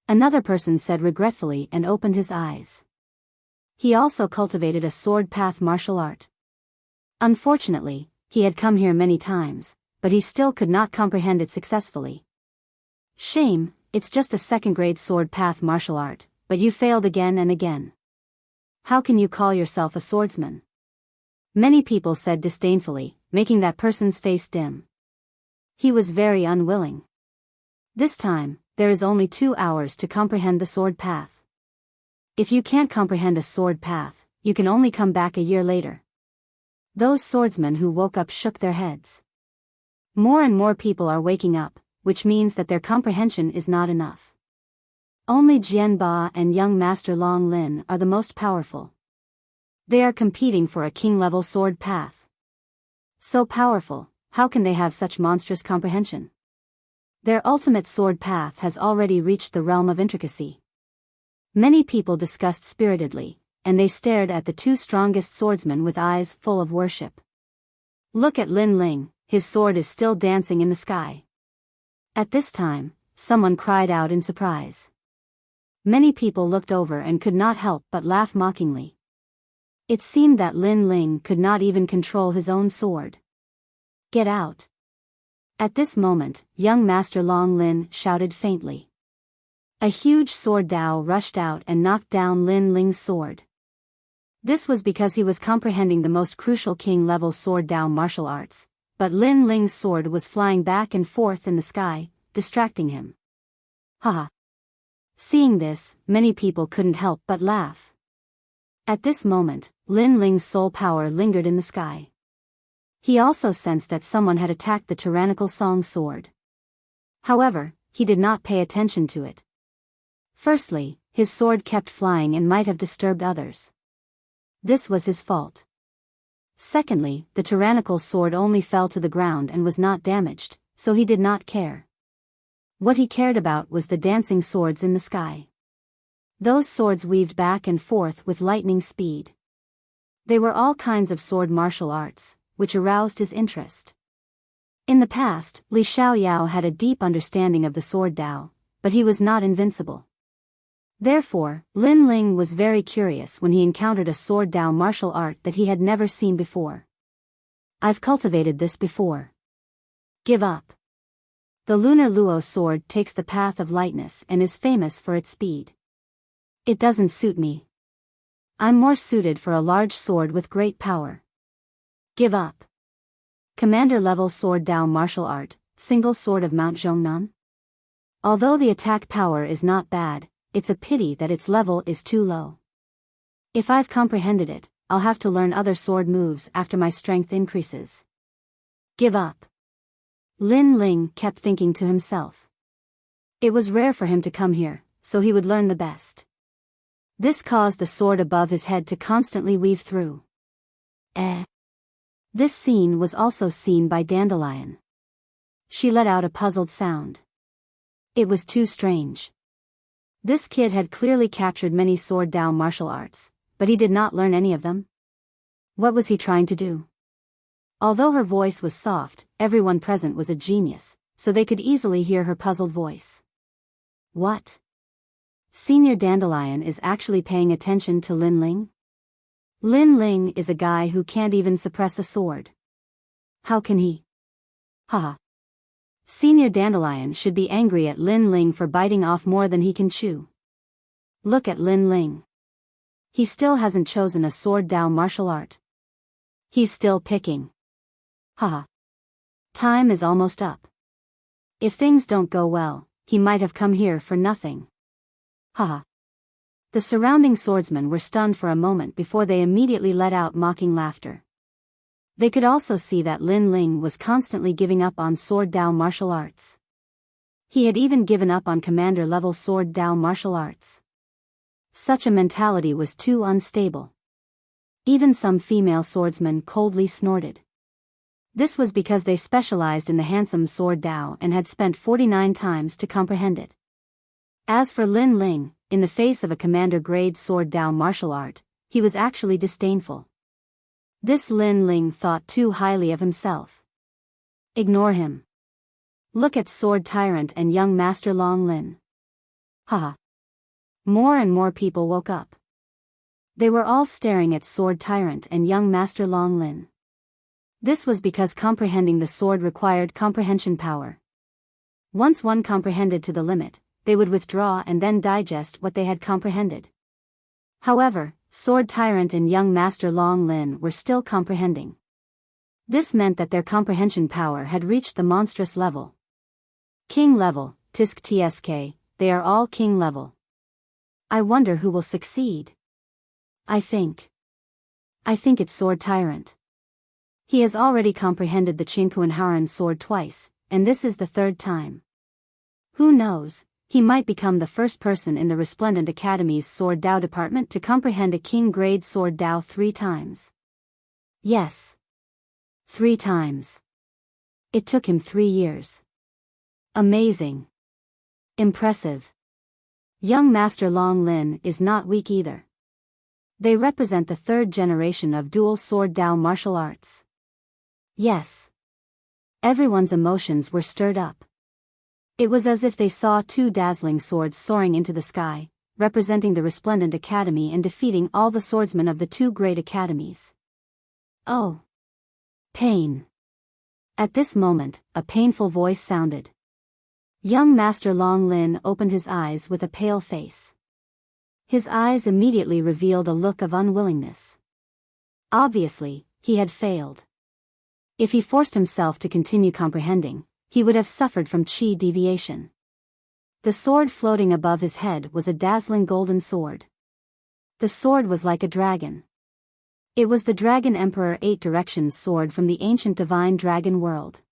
Another person said regretfully and opened his eyes. He also cultivated a sword path martial art. Unfortunately, he had come here many times, but he still could not comprehend it successfully. Shame, it's just a 2nd grade sword path martial art, but you failed again and again. How can you call yourself a swordsman? Many people said disdainfully, making that person's face dim. He was very unwilling. This time, there is only 2 hours to comprehend the sword path. If you can't comprehend a sword path, you can only come back a year later. Those swordsmen who woke up shook their heads. More and more people are waking up, which means that their comprehension is not enough. Only Jian Ba and young Master Long Lin are the most powerful. They are competing for a king-level sword path. So powerful, how can they have such monstrous comprehension? Their ultimate sword path has already reached the realm of intricacy. Many people discussed spiritedly, and they stared at the 2 strongest swordsmen with eyes full of worship. Look at Lin Ling, his sword is still dancing in the sky. At this time, someone cried out in surprise. Many people looked over and could not help but laugh mockingly. It seemed that Lin Ling could not even control his own sword. Get out! At this moment, young Master Long Lin shouted faintly. A huge sword Dao rushed out and knocked down Lin Ling's sword. This was because he was comprehending the most crucial king-level sword Dao martial arts, but Lin Ling's sword was flying back and forth in the sky, distracting him. Haha! Seeing this, many people couldn't help but laugh. At this moment, Lin Ling's soul power lingered in the sky. He also sensed that someone had attacked the tyrannical song sword. However, he did not pay attention to it. Firstly, his sword kept flying and might have disturbed others. This was his fault. Secondly, the tyrannical sword only fell to the ground and was not damaged, so he did not care. What he cared about was the dancing swords in the sky. Those swords weaved back and forth with lightning speed. They were all kinds of sword martial arts, which aroused his interest. In the past, Li Xiaoyao had a deep understanding of the sword Dao, but he was not invincible. Therefore, Lin Ling was very curious when he encountered a sword Dao martial art that he had never seen before. I've cultivated this before. Give up. The Lunar Luo sword takes the path of lightness and is famous for its speed. It doesn't suit me. I'm more suited for a large sword with great power. Give up. Commander-level sword Dao martial art, single sword of Mount Zhongnan. Although the attack power is not bad, it's a pity that its level is too low. If I've comprehended it, I'll have to learn other sword moves after my strength increases. Give up. Lin Ling kept thinking to himself. It was rare for him to come here, so he would learn the best. This caused the sword above his head to constantly weave through. This scene was also seen by Dandelion. She let out a puzzled sound. It was too strange. This kid had clearly captured many sword Dao martial arts, but he did not learn any of them. What was he trying to do? Although her voice was soft, everyone present was a genius, so they could easily hear her puzzled voice. What? Senior Dandelion is actually paying attention to Lin Ling? Lin Ling is a guy who can't even suppress a sword. How can he? Haha. Senior Dandelion should be angry at Lin Ling for biting off more than he can chew. Look at Lin Ling. He still hasn't chosen a sword Dao martial art. He's still picking. Haha. Time is almost up. If things don't go well, he might have come here for nothing. Haha. The surrounding swordsmen were stunned for a moment before they immediately let out mocking laughter. They could also see that Lin Ling was constantly giving up on sword Dao martial arts. He had even given up on commander-level sword Dao martial arts. Such a mentality was too unstable. Even some female swordsmen coldly snorted. This was because they specialized in the handsome sword Dao and had spent 49 times to comprehend it. As for Lin Ling, in the face of a commander-grade sword Dao martial art, he was actually disdainful. This Lin Ling thought too highly of himself. Ignore him. Look at Sword Tyrant and young Master Long Lin. Haha. More and more people woke up. They were all staring at Sword Tyrant and young Master Long Lin. This was because comprehending the sword required comprehension power. Once one comprehended to the limit, they would withdraw and then digest what they had comprehended. However, Sword Tyrant and young Master Long Lin were still comprehending. This meant that their comprehension power had reached the monstrous level. King level, Tisk Tsk, they are all king level. I wonder who will succeed. I think it's Sword Tyrant. He has already comprehended the Qingquanharan sword twice, and this is the third time. Who knows, he might become the first person in the Resplendent Academy's Sword Dao department to comprehend a king-grade sword Dao 3 times. Yes. 3 times. It took him 3 years. Amazing. Impressive. Young Master Long Lin is not weak either. They represent the 3rd generation of dual sword Dao martial arts. Yes. Everyone's emotions were stirred up. It was as if they saw two dazzling swords soaring into the sky, representing the resplendent academy and defeating all the swordsmen of the two great academies. Oh! Pain! At this moment, a painful voice sounded. Young Master Long Lin opened his eyes with a pale face. His eyes immediately revealed a look of unwillingness. Obviously, he had failed. If he forced himself to continue comprehending, he would have suffered from chi deviation. The sword floating above his head was a dazzling golden sword. The sword was like a dragon. It was the Dragon Emperor Eight Directions sword from the ancient divine dragon world.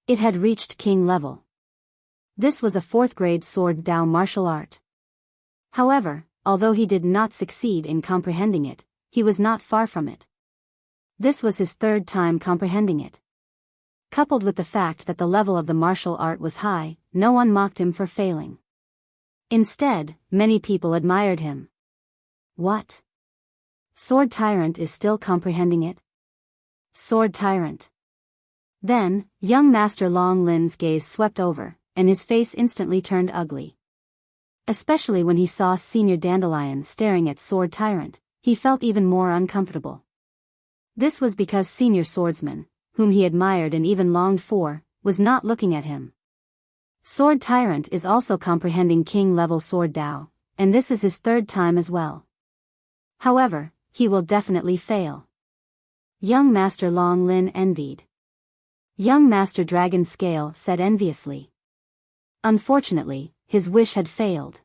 It had reached king level. This was a 4th grade sword Dao martial art. However, although he did not succeed in comprehending it, he was not far from it. This was his 3rd time comprehending it. Coupled with the fact that the level of the martial art was high, no one mocked him for failing. Instead, many people admired him. What? Sword Tyrant is still comprehending it? Sword Tyrant. Then, young Master Long Lin's gaze swept over, and his face instantly turned ugly. Especially when he saw Senior Dandelion staring at Sword Tyrant, he felt even more uncomfortable. This was because Senior Swordsman, whom he admired and even longed for, was not looking at him. Sword Tyrant is also comprehending king-level Sword Dao, and this is his 3rd time as well. However, he will definitely fail. Young Master Long Lin envied. Young Master Dragon Scale said enviously. Unfortunately, his wish had failed.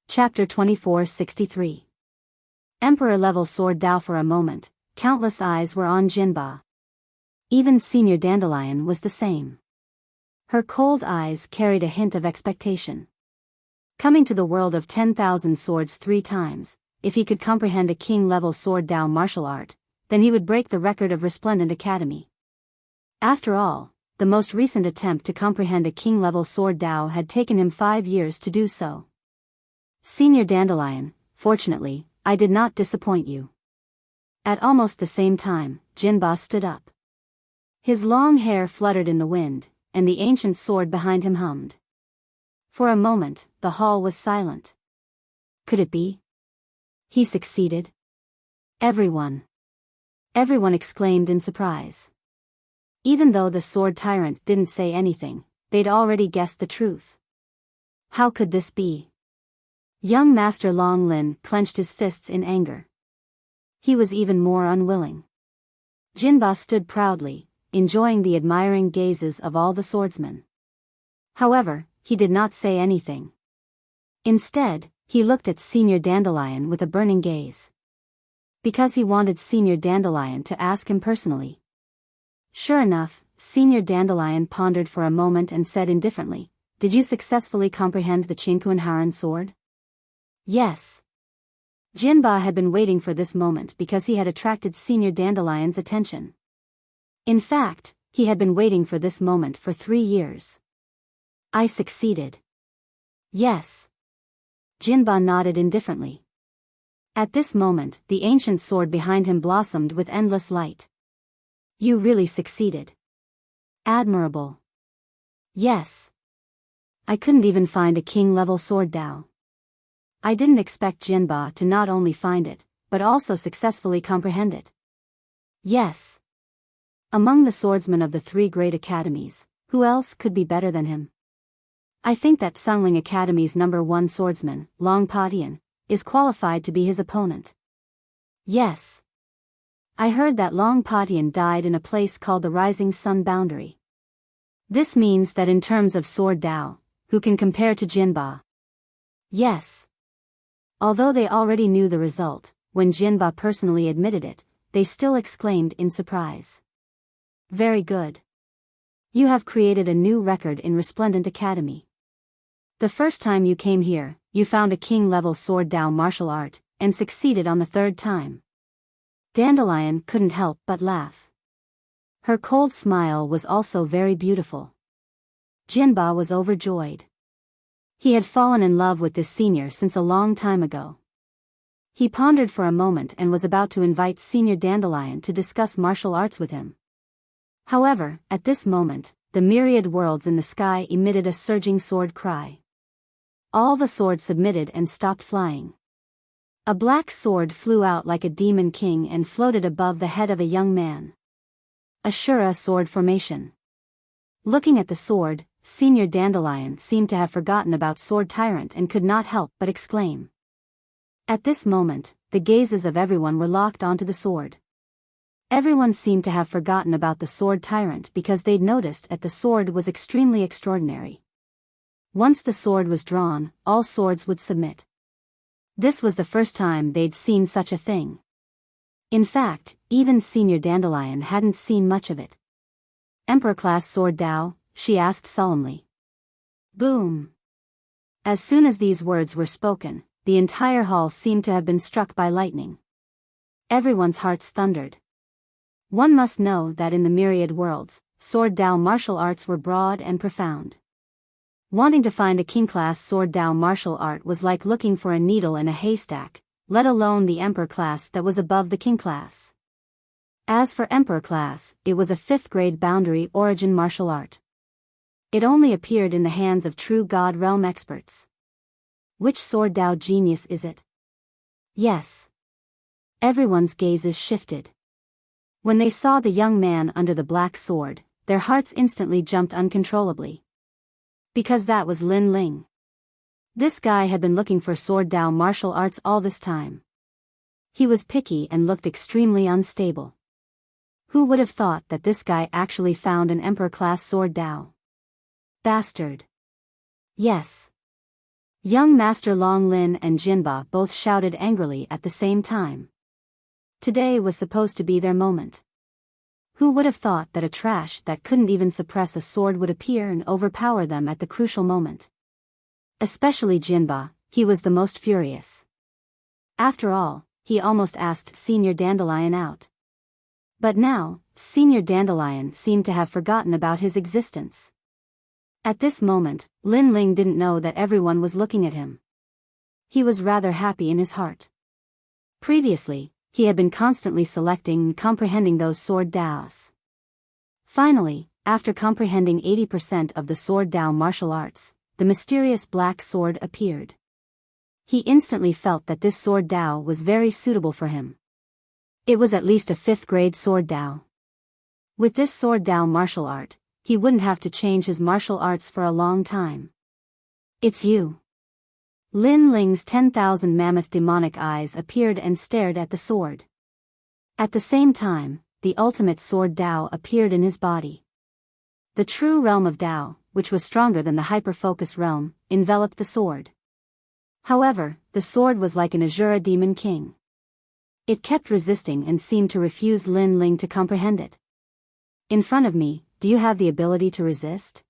Chapter 2463. Emperor-level Sword Dao. For a moment, countless eyes were on Jinba. Even Senior Dandelion was the same. Her cold eyes carried a hint of expectation. Coming to the world of 10,000 swords 3 times, if he could comprehend a king-level Sword Dao martial art, then he would break the record of Resplendent Academy. After all, the most recent attempt to comprehend a king-level Sword Dao had taken him 5 years to do so. Senior Dandelion, fortunately, I did not disappoint you. At almost the same time, Jinba stood up. His long hair fluttered in the wind, and the ancient sword behind him hummed. For a moment, the hall was silent. Could it be? He succeeded? Everyone exclaimed in surprise. Even though the Sword Tyrant didn't say anything, they'd already guessed the truth. How could this be? Young Master Long Lin clenched his fists in anger. He was even more unwilling. Jinba stood proudly, enjoying the admiring gazes of all the swordsmen. However, he did not say anything. Instead, he looked at Senior Dandelion with a burning gaze. Because he wanted Senior Dandelion to ask him personally. Sure enough, Senior Dandelion pondered for a moment and said indifferently, "Did you successfully comprehend the Chinkuanharan sword?" Yes. Jinba had been waiting for this moment because he had attracted Senior Dandelion's attention. In fact, he had been waiting for this moment for 3 years. I succeeded. Yes. Jinba nodded indifferently. At this moment, the ancient sword behind him blossomed with endless light. You really succeeded. Admirable. Yes. I couldn't even find a king-level Sword Dao. I didn't expect Jinba to not only find it, but also successfully comprehend it. Yes. Among the swordsmen of the 3 great academies, who else could be better than him? I think that Sungling Academy's #1 swordsman, Long Padian, is qualified to be his opponent. Yes. I heard that Long Padian died in a place called the Rising Sun Boundary. This means that in terms of Sword Dao, who can compare to Jinba? Yes. Although they already knew the result, when Jinba personally admitted it, they still exclaimed in surprise. Very good. You have created a new record in Resplendent Academy. The first time you came here, you found a king-level Sword Dao martial art, and succeeded on the 3rd time. Dandelion couldn't help but laugh. Her cold smile was also very beautiful. Jinba was overjoyed. He had fallen in love with this senior since a long time ago. He pondered for a moment and was about to invite Senior Dandelion to discuss martial arts with him. However, at this moment, the myriad worlds in the sky emitted a surging sword cry. All the swords submitted and stopped flying. A black sword flew out like a demon king and floated above the head of a young man. Ashura sword formation. Looking at the sword, Senior Dandelion seemed to have forgotten about Sword Tyrant and could not help but exclaim. At this moment, the gazes of everyone were locked onto the sword. Everyone seemed to have forgotten about the Sword Tyrant because they'd noticed that the sword was extremely extraordinary. Once the sword was drawn, all swords would submit. This was the first time they'd seen such a thing. In fact, even Senior Dandelion hadn't seen much of it. Emperor-class sword Dao, she asked solemnly. Boom! As soon as these words were spoken, the entire hall seemed to have been struck by lightning. Everyone's hearts thundered. One must know that in the myriad worlds, Sword Dao martial arts were broad and profound. Wanting to find a king-class Sword Dao martial art was like looking for a needle in a haystack, let alone the Emperor class that was above the King class. As for Emperor class, it was a 5th grade boundary origin martial art. It only appeared in the hands of true God realm experts. Which Sword Dao genius is it? Yes. Everyone's gazes shifted. When they saw the young man under the black sword, their hearts instantly jumped uncontrollably. Because that was Lin Ling. This guy had been looking for Sword Dao martial arts all this time. He was picky and looked extremely unstable. Who would have thought that this guy actually found an Emperor-class Sword Dao? Bastard. Yes. Young Master Long Lin and Jinba both shouted angrily at the same time. Today was supposed to be their moment. Who would have thought that a trash that couldn't even suppress a sword would appear and overpower them at the crucial moment? Especially Jinba, he was the most furious. After all, he almost asked Senior Dandelion out. But now, Senior Dandelion seemed to have forgotten about his existence. At this moment, Lin Ling didn't know that everyone was looking at him. He was rather happy in his heart. Previously, he had been constantly selecting and comprehending those Sword Daos. Finally, after comprehending 80% of the Sword Dao martial arts, the mysterious black sword appeared. He instantly felt that this Sword Dao was very suitable for him. It was at least a 5th grade Sword Dao. With this Sword Dao martial art, he wouldn't have to change his martial arts for a long time. It's you. Lin Ling's 10,000 mammoth demonic eyes appeared and stared at the sword. At the same time, the ultimate Sword Dao appeared in his body. The true realm of Dao, which was stronger than the hyper-focus realm, enveloped the sword. However, the sword was like an Azura demon king. It kept resisting and seemed to refuse Lin Ling to comprehend it. In front of me, do you have the ability to resist?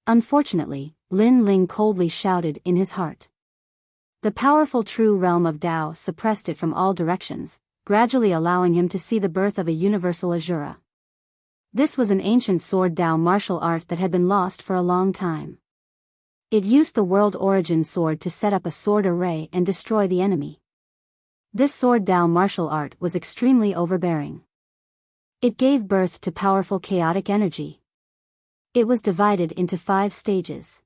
Unfortunately, Lin Ling coldly shouted in his heart. The powerful true realm of Dao suppressed it from all directions, gradually allowing him to see the birth of a universal Azura. This was an ancient Sword Dao martial art that had been lost for a long time. It used the world origin sword to set up a sword array and destroy the enemy. This Sword Dao martial art was extremely overbearing. It gave birth to powerful chaotic energy. It was divided into 5 stages.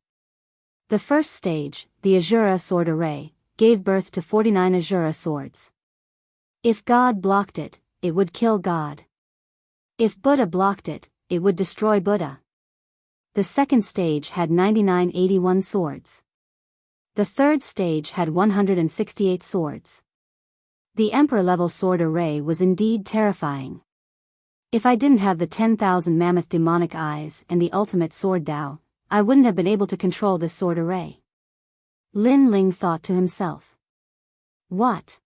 The first stage, the Azura sword array, gave birth to 49 Azura swords. If God blocked it, it would kill God. If Buddha blocked it, it would destroy Buddha. The second stage had 9981 swords. The third stage had 168 swords. The Emperor-level sword array was indeed terrifying. If I didn't have the 10,000 mammoth demonic eyes and the ultimate Sword Dao, I wouldn't have been able to control this sword array. Lin Ling thought to himself. What?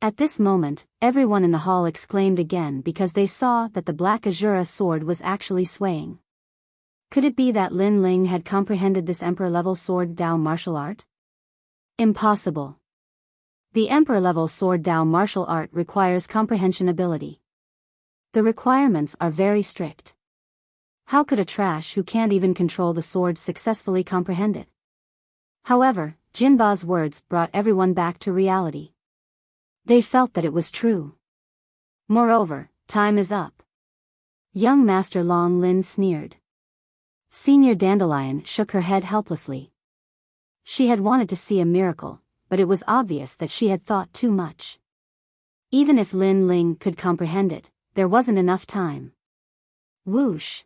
At this moment, everyone in the hall exclaimed again because they saw that the black Azura sword was actually swaying. Could it be that Lin Ling had comprehended this Emperor-level Sword Dao martial art? Impossible. The Emperor-level Sword Dao martial art requires comprehension ability. The requirements are very strict. How could a trash who can't even control the sword successfully comprehend it? However, Jinba's words brought everyone back to reality. They felt that it was true. Moreover, time is up. Young Master Long Lin sneered. Senior Dandelion shook her head helplessly. She had wanted to see a miracle, but it was obvious that she had thought too much. Even if Lin Ling could comprehend it, there wasn't enough time. Whoosh!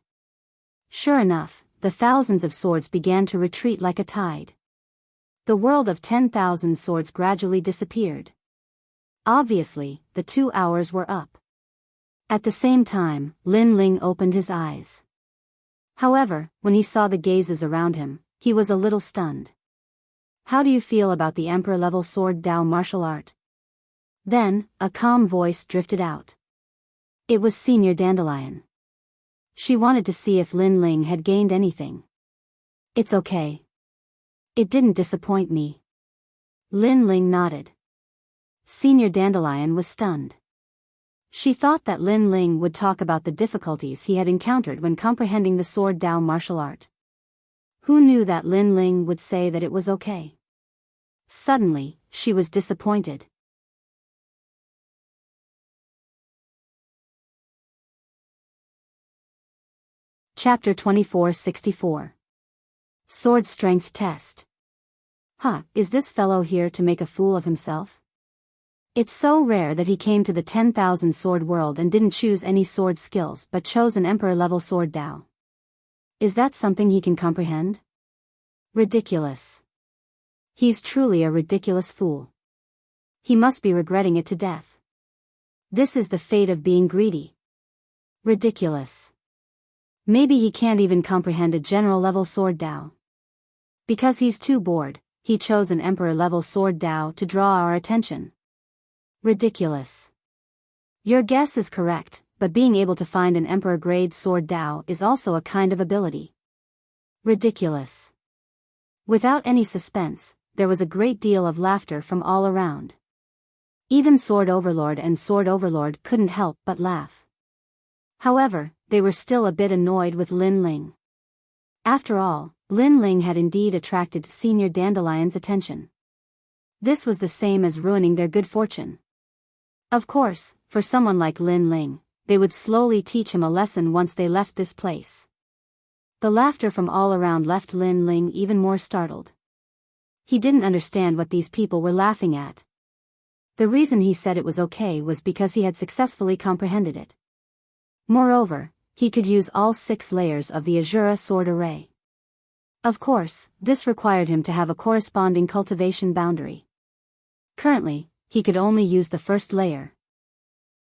Sure enough, the thousands of swords began to retreat like a tide. The world of 10,000 swords gradually disappeared. Obviously, the 2 hours were up. At the same time, Lin Ling opened his eyes. However, when he saw the gazes around him, he was a little stunned. How do you feel about the Emperor-level sword Dao martial art? Then, a calm voice drifted out. It was Senior Dandelion. She wanted to see if Lin Ling had gained anything. It's okay. It didn't disappoint me. Lin Ling nodded. Senior Dandelion was stunned. She thought that Lin Ling would talk about the difficulties he had encountered when comprehending the sword Dao martial art. Who knew that Lin Ling would say that it was okay? Suddenly, she was disappointed. Chapter 2464. Sword Strength Test. Is this fellow here to make a fool of himself? It's so rare that he came to the 10,000 sword world and didn't choose any sword skills but chose an emperor-level sword Dao. Is that something he can comprehend? Ridiculous. He's truly a ridiculous fool. He must be regretting it to death. This is the fate of being greedy. Ridiculous. Maybe he can't even comprehend a general-level sword Dao. Because he's too bored, he chose an emperor-level sword Dao to draw our attention. Ridiculous. Your guess is correct, but being able to find an emperor-grade sword Dao is also a kind of ability. Ridiculous. Without any suspense, there was a great deal of laughter from all around. Even Sword Overlord and Sword Overlord couldn't help but laugh. However, they were still a bit annoyed with Lin Ling. After all, Lin Ling had indeed attracted Senior Dandelion's attention. This was the same as ruining their good fortune. Of course, for someone like Lin Ling, they would slowly teach him a lesson once they left this place. The laughter from all around left Lin Ling even more startled. He didn't understand what these people were laughing at. The reason he said it was okay was because he had successfully comprehended it. Moreover, he could use all 6 layers of the Azura sword array. Of course, this required him to have a corresponding cultivation boundary. Currently, he could only use the first layer.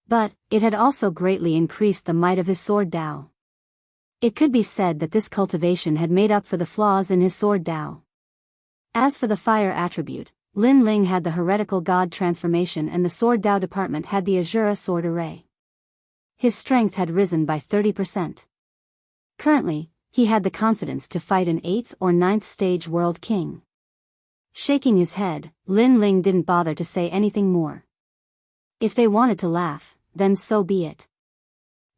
But, it had also greatly increased the might of his sword Dao. It could be said that this cultivation had made up for the flaws in his sword Dao. As for the fire attribute, Lin Ling had the heretical god transformation and the sword Dao department had the Azura sword array. His strength had risen by 30%. Currently, he had the confidence to fight an 8th or 9th stage world king. Shaking his head, Lin Ling didn't bother to say anything more. If they wanted to laugh, then so be it.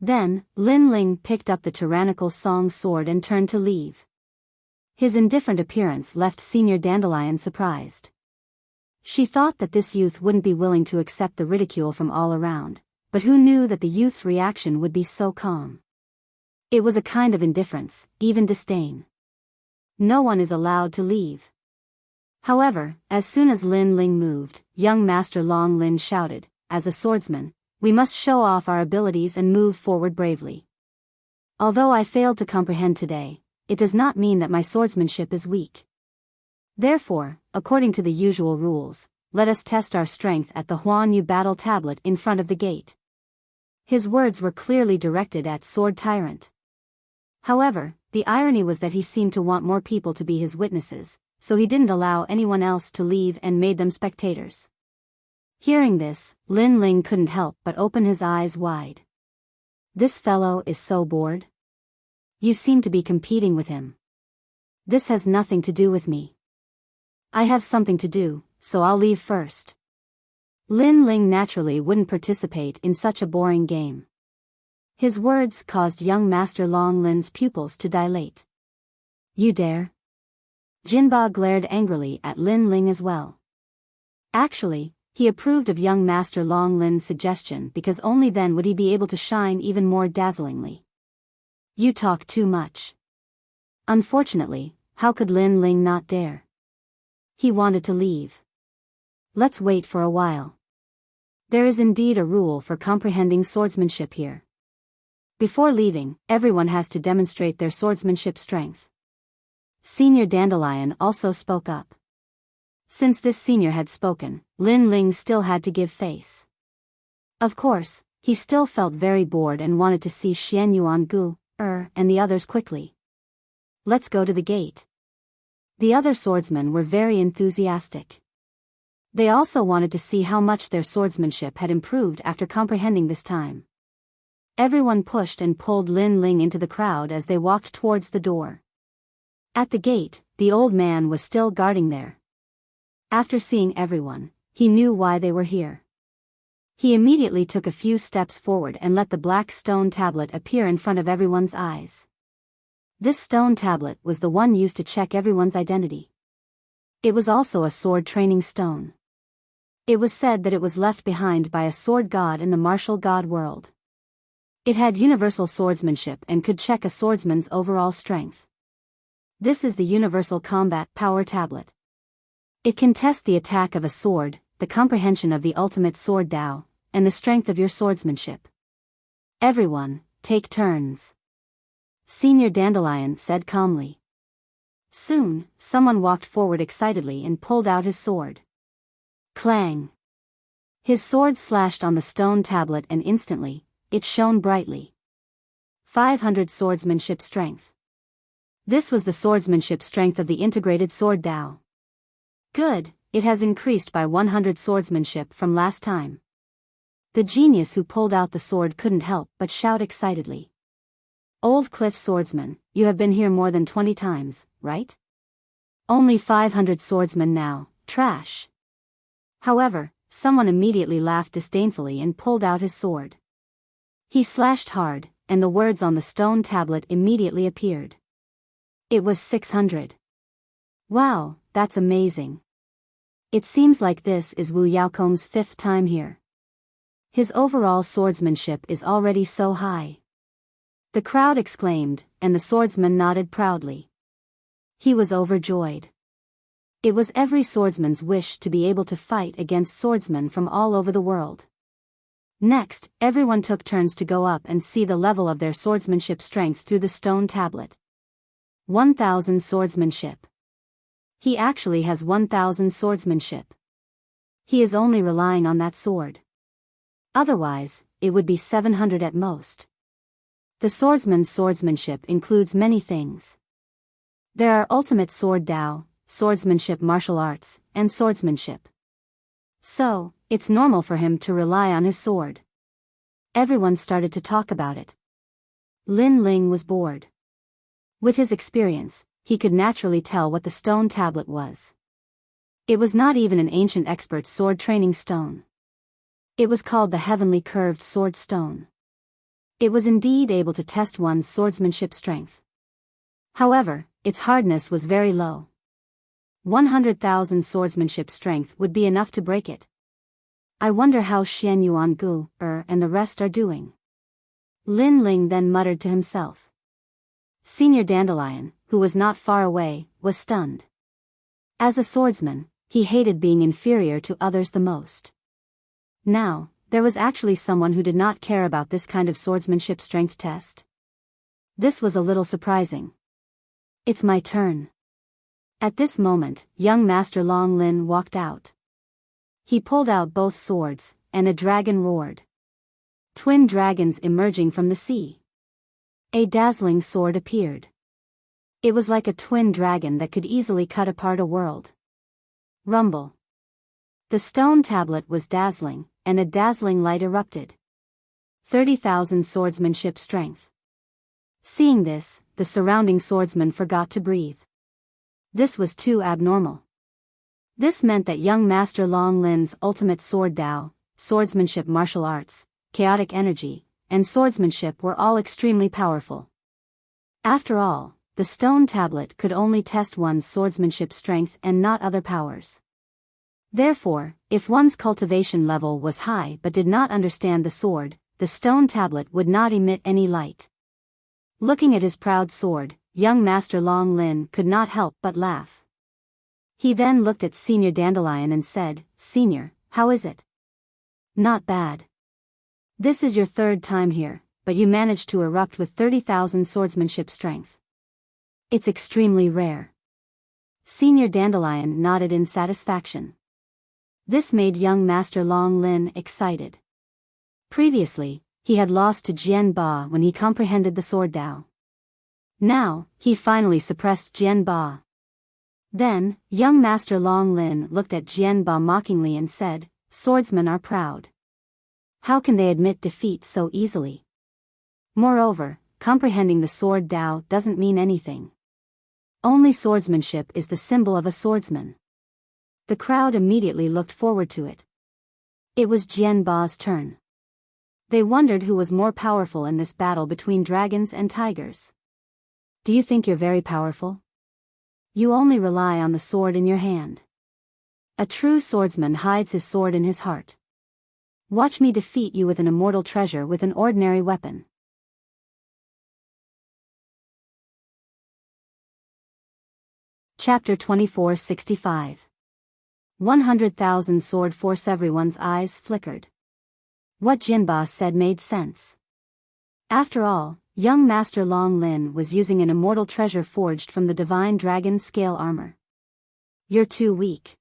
Then, Lin Ling picked up the tyrannical Song sword and turned to leave. His indifferent appearance left Senior Dandelion surprised. She thought that this youth wouldn't be willing to accept the ridicule from all around, but who knew that the youth's reaction would be so calm? It was a kind of indifference, even disdain. No one is allowed to leave. However, as soon as Lin Ling moved, young Master Long Lin shouted, as a swordsman, we must show off our abilities and move forward bravely. Although I failed to comprehend today, it does not mean that my swordsmanship is weak. Therefore, according to the usual rules, let us test our strength at the Huan Yu battle tablet in front of the gate. His words were clearly directed at Sword Tyrant. However, the irony was that he seemed to want more people to be his witnesses, so he didn't allow anyone else to leave and made them spectators. Hearing this, Lin Ling couldn't help but open his eyes wide. This fellow is so bored. You seem to be competing with him. This has nothing to do with me. I have something to do, so I'll leave first. Lin Ling naturally wouldn't participate in such a boring game. His words caused young Master Long Lin's pupils to dilate. You dare? Jinba glared angrily at Lin Ling as well. Actually, he approved of young Master Long Lin's suggestion because only then would he be able to shine even more dazzlingly. You talk too much. Unfortunately, how could Lin Ling not dare? He wanted to leave. Let's wait for a while. There is indeed a rule for comprehending swordsmanship here. Before leaving, everyone has to demonstrate their swordsmanship strength. Senior Dandelion also spoke up. Since this senior had spoken, Lin Ling still had to give face. Of course, he still felt very bored and wanted to see Xian Yuan Gu, and the others quickly. Let's go to the gate. The other swordsmen were very enthusiastic. They also wanted to see how much their swordsmanship had improved after comprehending this time. Everyone pushed and pulled Lin Ling into the crowd as they walked towards the door. At the gate, the old man was still guarding there. After seeing everyone, he knew why they were here. He immediately took a few steps forward and let the black stone tablet appear in front of everyone's eyes. This stone tablet was the one used to check everyone's identity. It was also a sword training stone. It was said that it was left behind by a sword god in the martial god world. It had universal swordsmanship and could check a swordsman's overall strength. This is the Universal Combat Power Tablet. It can test the attack of a sword, the comprehension of the ultimate sword Dao, and the strength of your swordsmanship. Everyone, take turns. Senior Dandelion said calmly. Soon, someone walked forward excitedly and pulled out his sword. Clang! His sword slashed on the stone tablet and instantly, it shone brightly. 500 swordsmanship strength. This was the swordsmanship strength of the integrated sword Dao. Good, it has increased by 100 swordsmanship from last time. The genius who pulled out the sword couldn't help but shout excitedly. Old Cliff swordsman, you have been here more than 20 times, right? Only 500 swordsmen now, trash. However, someone immediately laughed disdainfully and pulled out his sword. He slashed hard, and the words on the stone tablet immediately appeared. It was 600. Wow, that's amazing. It seems like this is Wu Yaokom's 5th time here. His overall swordsmanship is already so high. The crowd exclaimed, and the swordsman nodded proudly. He was overjoyed. It was every swordsman's wish to be able to fight against swordsmen from all over the world. Next, everyone took turns to go up and see the level of their swordsmanship strength through the stone tablet. 1000 swordsmanship. He actually has 1000 swordsmanship. He is only relying on that sword. Otherwise, it would be 700 at most. The swordsman's swordsmanship includes many things. There are ultimate sword Dao, swordsmanship martial arts, and swordsmanship. So, it's normal for him to rely on his sword. Everyone started to talk about it. Lin Ling was bored. With his experience, he could naturally tell what the stone tablet was. It was not even an ancient expert sword training stone. It was called the Heavenly Curved Sword Stone. It was indeed able to test one's swordsmanship strength. However, its hardness was very low. 100,000 swordsmanship strength would be enough to break it. I wonder how Xian Yuan Gu, and the rest are doing. Lin Ling then muttered to himself. Senior Dandelion, who was not far away, was stunned. As a swordsman, he hated being inferior to others the most. Now, there was actually someone who did not care about this kind of swordsmanship strength test. This was a little surprising. It's my turn. At this moment, young Master Long Lin walked out. He pulled out both swords, and a dragon roared. Twin dragons emerging from the sea. A dazzling sword appeared. It was like a twin dragon that could easily cut apart a world. Rumble. The stone tablet was dazzling, and a dazzling light erupted. 30,000 swordsmanship strength. Seeing this, the surrounding swordsmen forgot to breathe. This was too abnormal. This meant that young Master Long Lin's ultimate sword Dao, swordsmanship martial arts, chaotic energy, and swordsmanship were all extremely powerful. After all, the stone tablet could only test one's swordsmanship strength and not other powers. Therefore, if one's cultivation level was high but did not understand the sword, the stone tablet would not emit any light. Looking at his proud sword, young Master Long Lin could not help but laugh. He then looked at Senior Dandelion and said, "Senior, how is it?" "Not bad. This is your third time here, but you managed to erupt with 30,000 swordsmanship strength. It's extremely rare." Senior Dandelion nodded in satisfaction. This made young Master Long Lin excited. Previously, he had lost to Jian Ba when he comprehended the sword Dao. Now, he finally suppressed Jian Ba. Then, young Master Long Lin looked at Jian Ba mockingly and said, "Swordsmen are proud. How can they admit defeat so easily? Moreover, comprehending the sword Dao doesn't mean anything. Only swordsmanship is the symbol of a swordsman." The crowd immediately looked forward to it. It was Jian Ba's turn. They wondered who was more powerful in this battle between dragons and tigers. "Do you think you're very powerful? You only rely on the sword in your hand. A true swordsman hides his sword in his heart. Watch me defeat you with an immortal treasure with an ordinary weapon." Chapter 2465. 100,000 sword force. Everyone's eyes flickered. What Jinba said made sense. After all, young Master Long Lin was using an immortal treasure forged from the divine dragon scale armor. "You're too weak."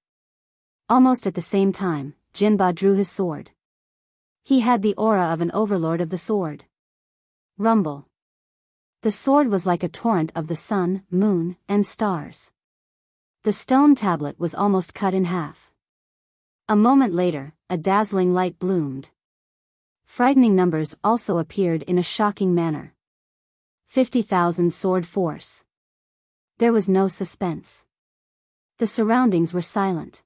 Almost at the same time, Jinba drew his sword. He had the aura of an overlord of the sword. Rumble. The sword was like a torrent of the sun, moon, and stars. The stone tablet was almost cut in half. A moment later, a dazzling light bloomed. Frightening numbers also appeared in a shocking manner. 50,000 sword force. There was no suspense. The surroundings were silent.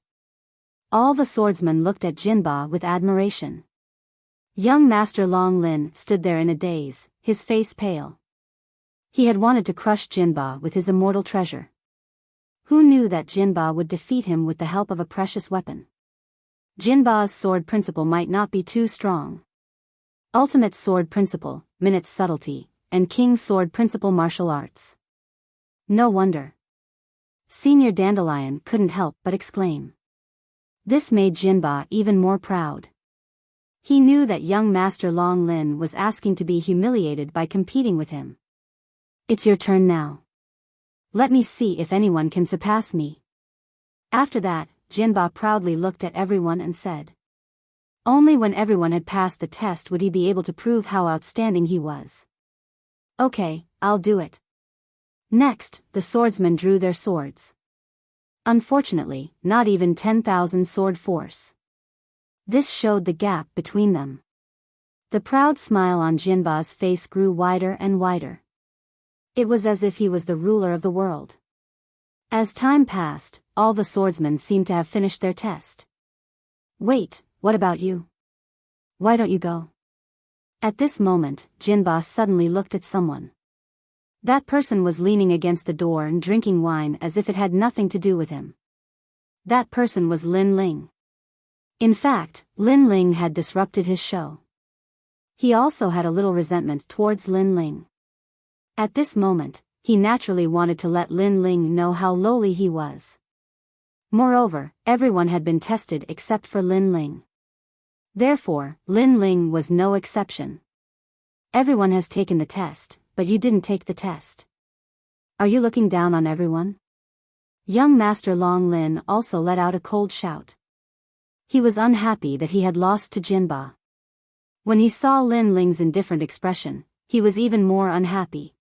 All the swordsmen looked at Jinba with admiration. Young Master Long Lin stood there in a daze, his face pale. He had wanted to crush Jinba with his immortal treasure. Who knew that Jinba would defeat him with the help of a precious weapon? Jinba's sword principle might not be too strong. Ultimate sword principle, Minute's subtlety, and King's sword principle martial arts. No wonder. Senior Dandelion couldn't help but exclaim. This made Jinba even more proud. He knew that young Master Long Lin was asking to be humiliated by competing with him. "It's your turn now. Let me see if anyone can surpass me." After that, Jinba proudly looked at everyone and said. Only when everyone had passed the test would he be able to prove how outstanding he was. "Okay, I'll do it." Next, the swordsmen drew their swords. Unfortunately, not even 10,000 sword force. This showed the gap between them. The proud smile on Jinba's face grew wider and wider. It was as if he was the ruler of the world. As time passed, all the swordsmen seemed to have finished their test. "Wait, what about you? Why don't you go?" At this moment, Jinba suddenly looked at someone. That person was leaning against the door and drinking wine as if it had nothing to do with him. That person was Lin Ling. In fact, Lin Ling had disrupted his show. He also had a little resentment towards Lin Ling. At this moment, he naturally wanted to let Lin Ling know how lowly he was. Moreover, everyone had been tested except for Lin Ling. Therefore, Lin Ling was no exception. "Everyone has taken the test, but you didn't take the test. Are you looking down on everyone?" Young Master Long Lin also let out a cold shout. He was unhappy that he had lost to Jinba. When he saw Lin Ling's indifferent expression, he was even more unhappy.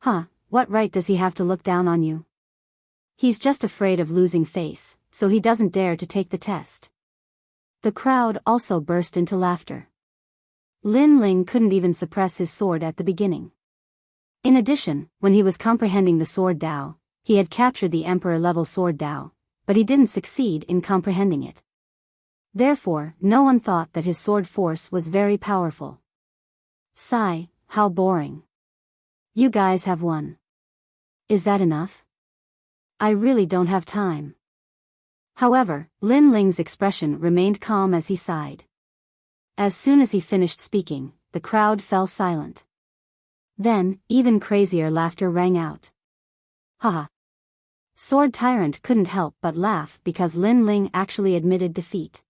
"Huh, what right does he have to look down on you? He's just afraid of losing face, so he doesn't dare to take the test." The crowd also burst into laughter. Lin Ling couldn't even suppress his sword at the beginning. In addition, when he was comprehending the sword Dao, he had captured the Emperor-level sword Dao, but he didn't succeed in comprehending it. Therefore, no one thought that his sword force was very powerful. Sigh, how boring. You guys have won. Is that enough? I really don't have time. However, Lin Ling's expression remained calm as he sighed. As soon as he finished speaking, the crowd fell silent. Then, even crazier laughter rang out. Haha. Sword Tyrant couldn't help but laugh because Lin Ling actually admitted defeat.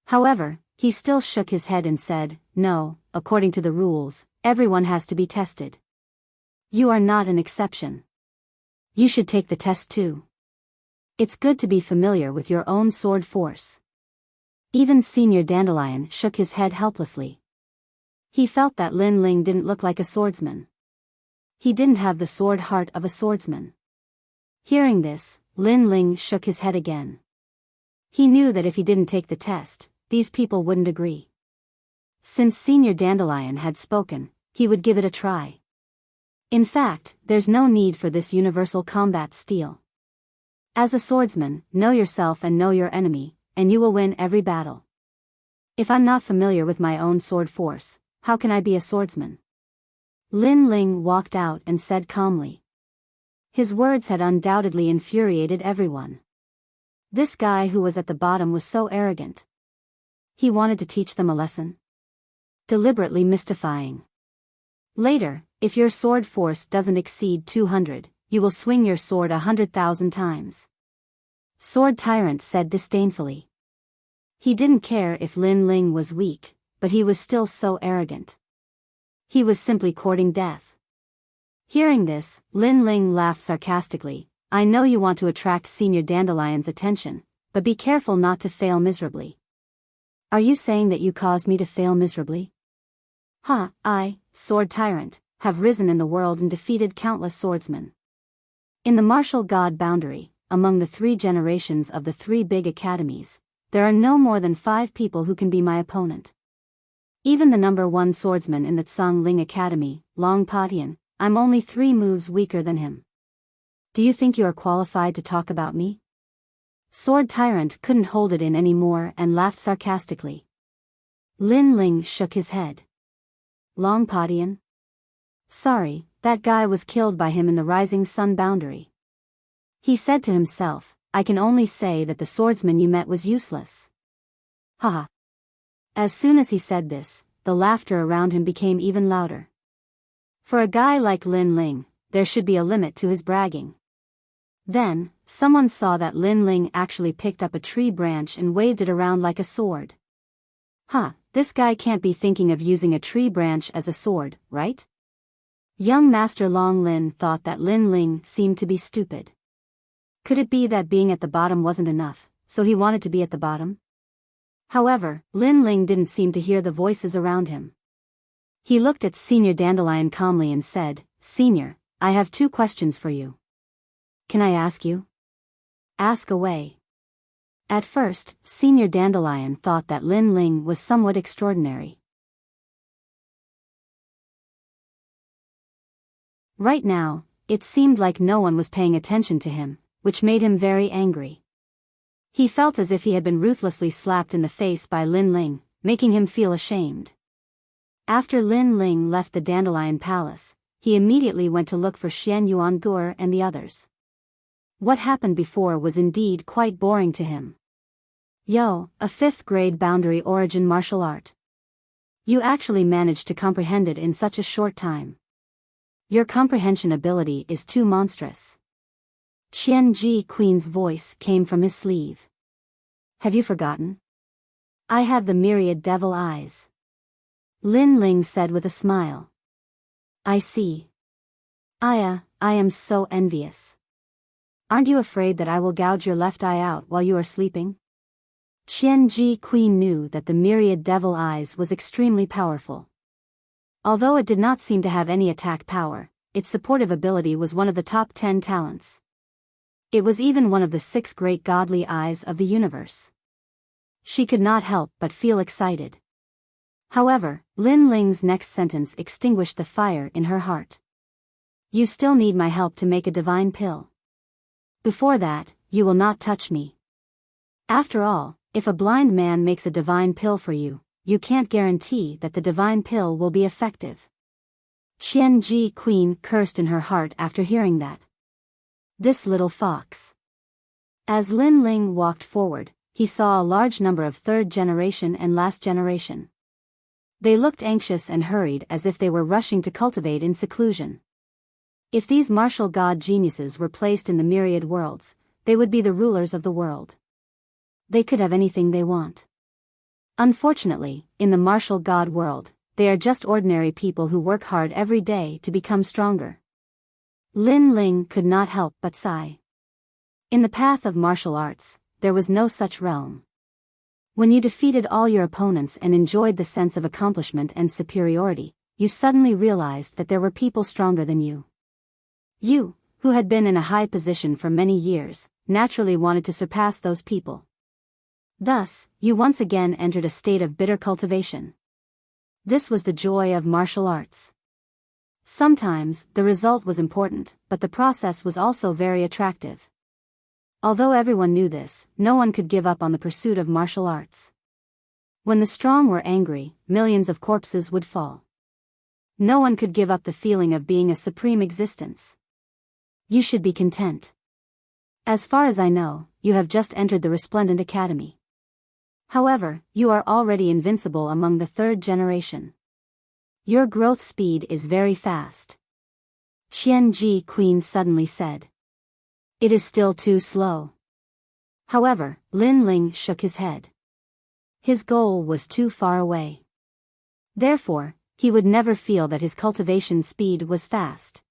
However, he still shook his head and said, "No, according to the rules, everyone has to be tested. You are not an exception. You should take the test too. It's good to be familiar with your own sword force." Even Senior Dandelion shook his head helplessly. He felt that Lin Ling didn't look like a swordsman. He didn't have the sword heart of a swordsman. Hearing this, Lin Ling shook his head again. He knew that if he didn't take the test, these people wouldn't agree. Since Senior Dandelion had spoken, he would give it a try. In fact, there's no need for this universal combat steel. As a swordsman, know yourself and know your enemy, and you will win every battle. If I'm not familiar with my own sword force, how can I be a swordsman? Lin Ling walked out and said calmly. His words had undoubtedly infuriated everyone. This guy who was at the bottom was so arrogant. He wanted to teach them a lesson. Deliberately mystifying. Later, if your sword force doesn't exceed 200, you will swing your sword 100,000 times. Sword Tyrant said disdainfully. He didn't care if Lin Ling was weak, but he was still so arrogant. He was simply courting death. Hearing this, Lin Ling laughed sarcastically. "I know you want to attract Senior Dandelion's attention, but be careful not to fail miserably." "Are you saying that you caused me to fail miserably?" I, Sword Tyrant, have risen in the world and defeated countless swordsmen. In the martial god boundary, among the 3 generations of the 3 big academies, there are no more than 5 people who can be my opponent. Even the number 1 swordsman in the Tsang Ling Academy, Long Patian, I'm only 3 moves weaker than him. Do you think you are qualified to talk about me? Sword Tyrant couldn't hold it in anymore and laughed sarcastically. Lin Ling shook his head. Long Patian? Sorry, that guy was killed by him in the Rising Sun boundary. He said to himself, I can only say that the swordsman you met was useless. Haha. As soon as he said this, the laughter around him became even louder. For a guy like Lin Ling, there should be a limit to his bragging. Then, someone saw that Lin Ling actually picked up a tree branch and waved it around like a sword. This guy can't be thinking of using a tree branch as a sword, right? Young Master Long Lin thought that Lin Ling seemed to be stupid. Could it be that being at the bottom wasn't enough, so he wanted to be at the bottom? However, Lin Ling didn't seem to hear the voices around him. He looked at Senior Dandelion calmly and said, Senior, I have 2 questions for you. Can I ask you? Ask away. At first, Senior Dandelion thought that Lin Ling was somewhat extraordinary. Right now, it seemed like no one was paying attention to him, which made him very angry. He felt as if he had been ruthlessly slapped in the face by Lin Ling, making him feel ashamed. After Lin Ling left the Dandelion Palace, he immediately went to look for Xian Yuangur and the others. What happened before was indeed quite boring to him. Yo, a 5th grade boundary origin martial art. You actually managed to comprehend it in such a short time. Your comprehension ability is too monstrous. Qian Ji Queen's voice came from his sleeve. Have you forgotten? I have the myriad devil eyes. Lin Ling said with a smile. I see. I am so envious. Aren't you afraid that I will gouge your left eye out while you are sleeping? Qian Ji Queen knew that the myriad devil eyes was extremely powerful. Although it did not seem to have any attack power, its supportive ability was one of the top 10 talents. It was even one of the 6 great godly eyes of the universe. She could not help but feel excited. However, Lin Ling's next sentence extinguished the fire in her heart. You still need my help to make a divine pill. Before that, you will not touch me. After all, if a blind man makes a divine pill for you, you can't guarantee that the divine pill will be effective. Qian Ji Queen cursed in her heart after hearing that. This little fox. As Lin Ling walked forward, he saw a large number of 3rd generation and last generation. They looked anxious and hurried as if they were rushing to cultivate in seclusion. If these martial god geniuses were placed in the myriad worlds, they would be the rulers of the world. They could have anything they want. Unfortunately, in the martial god world, they are just ordinary people who work hard every day to become stronger. Lin Ling could not help but sigh. In the path of martial arts, there was no such realm. When you defeated all your opponents and enjoyed the sense of accomplishment and superiority, you suddenly realized that there were people stronger than you. You, who had been in a high position for many years, naturally wanted to surpass those people. Thus, you once again entered a state of bitter cultivation. This was the joy of martial arts. Sometimes, the result was important, but the process was also very attractive. Although everyone knew this, no one could give up on the pursuit of martial arts. When the strong were angry, millions of corpses would fall. No one could give up the feeling of being a supreme existence. You should be content. As far as I know, you have just entered the Resplendent Academy. However, you are already invincible among the third generation. Your growth speed is very fast. Qianji Queen suddenly said. It is still too slow. However, Lin Ling shook his head. His goal was too far away. Therefore, he would never feel that his cultivation speed was fast.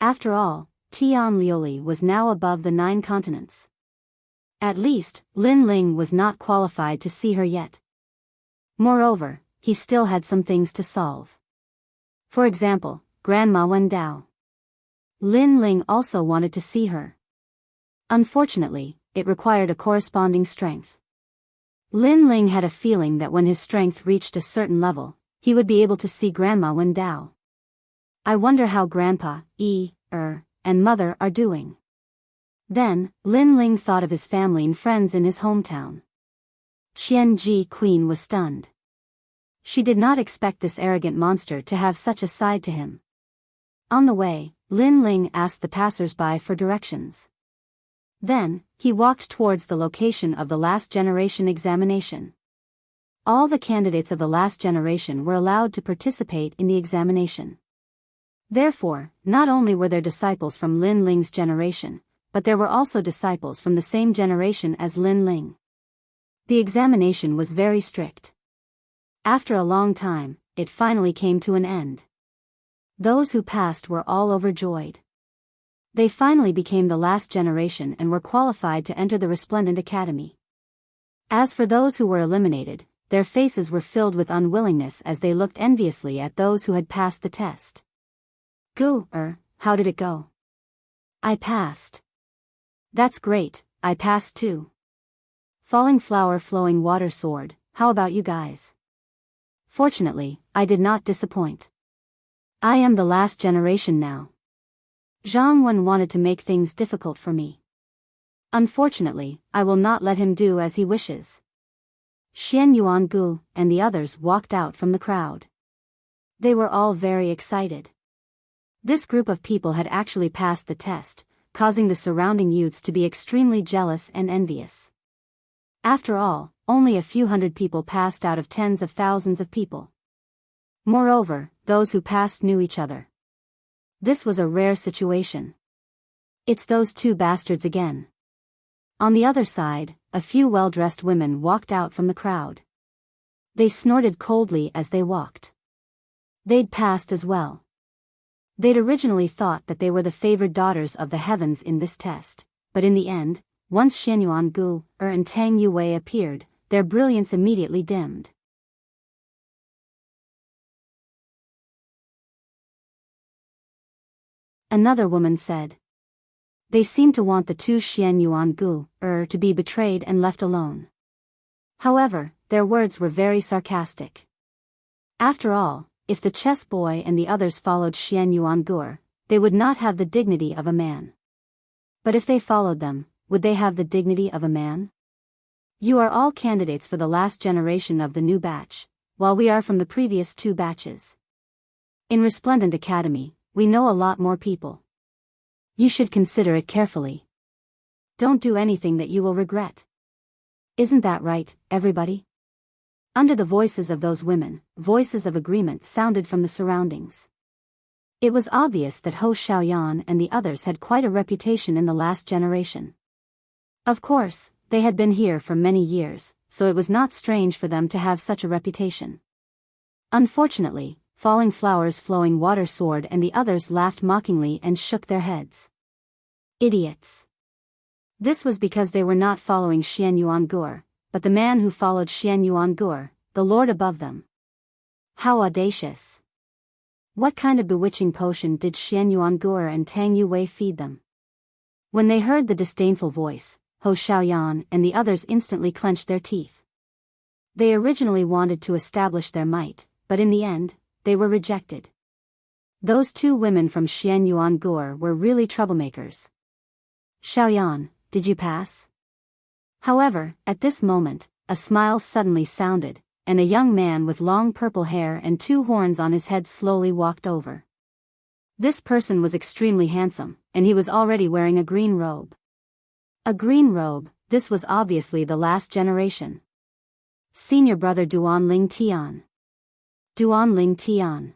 After all, Tian Lioli was now above the 9 continents. At least, Lin Ling was not qualified to see her yet. Moreover, he still had some things to solve. For example, Grandma Wendao. Lin Ling also wanted to see her. Unfortunately, it required a corresponding strength. Lin Ling had a feeling that when his strength reached a certain level, he would be able to see Grandma Wendao. I wonder how Grandpa, and Mother are doing. Then, Lin Ling thought of his family and friends in his hometown. Qianji Queen was stunned. She did not expect this arrogant monster to have such a side to him. On the way, Lin Ling asked the passers-by for directions. Then, he walked towards the location of the last generation examination. All the candidates of the last generation were allowed to participate in the examination. Therefore, not only were there disciples from Lin Ling's generation, but there were also disciples from the same generation as Lin Ling. The examination was very strict. After a long time, it finally came to an end. Those who passed were all overjoyed. They finally became the last generation and were qualified to enter the Resplendent Academy. As for those who were eliminated, their faces were filled with unwillingness as they looked enviously at those who had passed the test. How did it go? I passed. That's great, I passed too. Falling flower flowing water sword, how about you guys? Fortunately, I did not disappoint. I am the last generation now. Zhang Wen wanted to make things difficult for me. Unfortunately, I will not let him do as he wishes. Xian Yuangu and the others walked out from the crowd. They were all very excited. This group of people had actually passed the test, causing the surrounding youths to be extremely jealous and envious. After all, only a few hundred people passed out of tens of thousands of people. Moreover, those who passed knew each other. This was a rare situation. It's those two bastards again. On the other side, a few well-dressed women walked out from the crowd. They snorted coldly as they walked. They'd passed as well. They'd originally thought that they were the favored daughters of the heavens in this test, but in the end, once Xianyuan Gu, and Tang Yue appeared, their brilliance immediately dimmed. Another woman said. They seem to want the two Xianyuan Gu, to be betrayed and left alone. However, their words were very sarcastic. After all, if the chess boy and the others followed Xianyuan Gu, they would not have the dignity of a man. But if they followed them, would they have the dignity of a man? You are all candidates for the last generation of the new batch, while we are from the previous 2 batches. In Resplendent Academy, we know a lot more people. You should consider it carefully. Don't do anything that you will regret. Isn't that right, everybody? Under the voices of those women, voices of agreement sounded from the surroundings. It was obvious that Ho Xiaoyan and the others had quite a reputation in the last generation. Of course, they had been here for many years, so it was not strange for them to have such a reputation. Unfortunately, Falling Flowers Flowing Water Sword and the others laughed mockingly and shook their heads. Idiots. This was because they were not following Xian Yuangur, but the man who followed Xian Yuangur, the lord above them. How audacious. What kind of bewitching potion did Xian Yuangur and Tang Yuwei feed them? When they heard the disdainful voice, Ho Xiaoyan and the others instantly clenched their teeth. They originally wanted to establish their might, but in the end, they were rejected. Those two women from Xian Yuangur were really troublemakers. Xiaoyan, did you pass? However, at this moment, a smile suddenly sounded, and a young man with long purple hair and two horns on his head slowly walked over. This person was extremely handsome, and he was already wearing a green robe. A green robe, this was obviously the last generation. Senior brother Duan Ling Tian. Duan Ling Tian.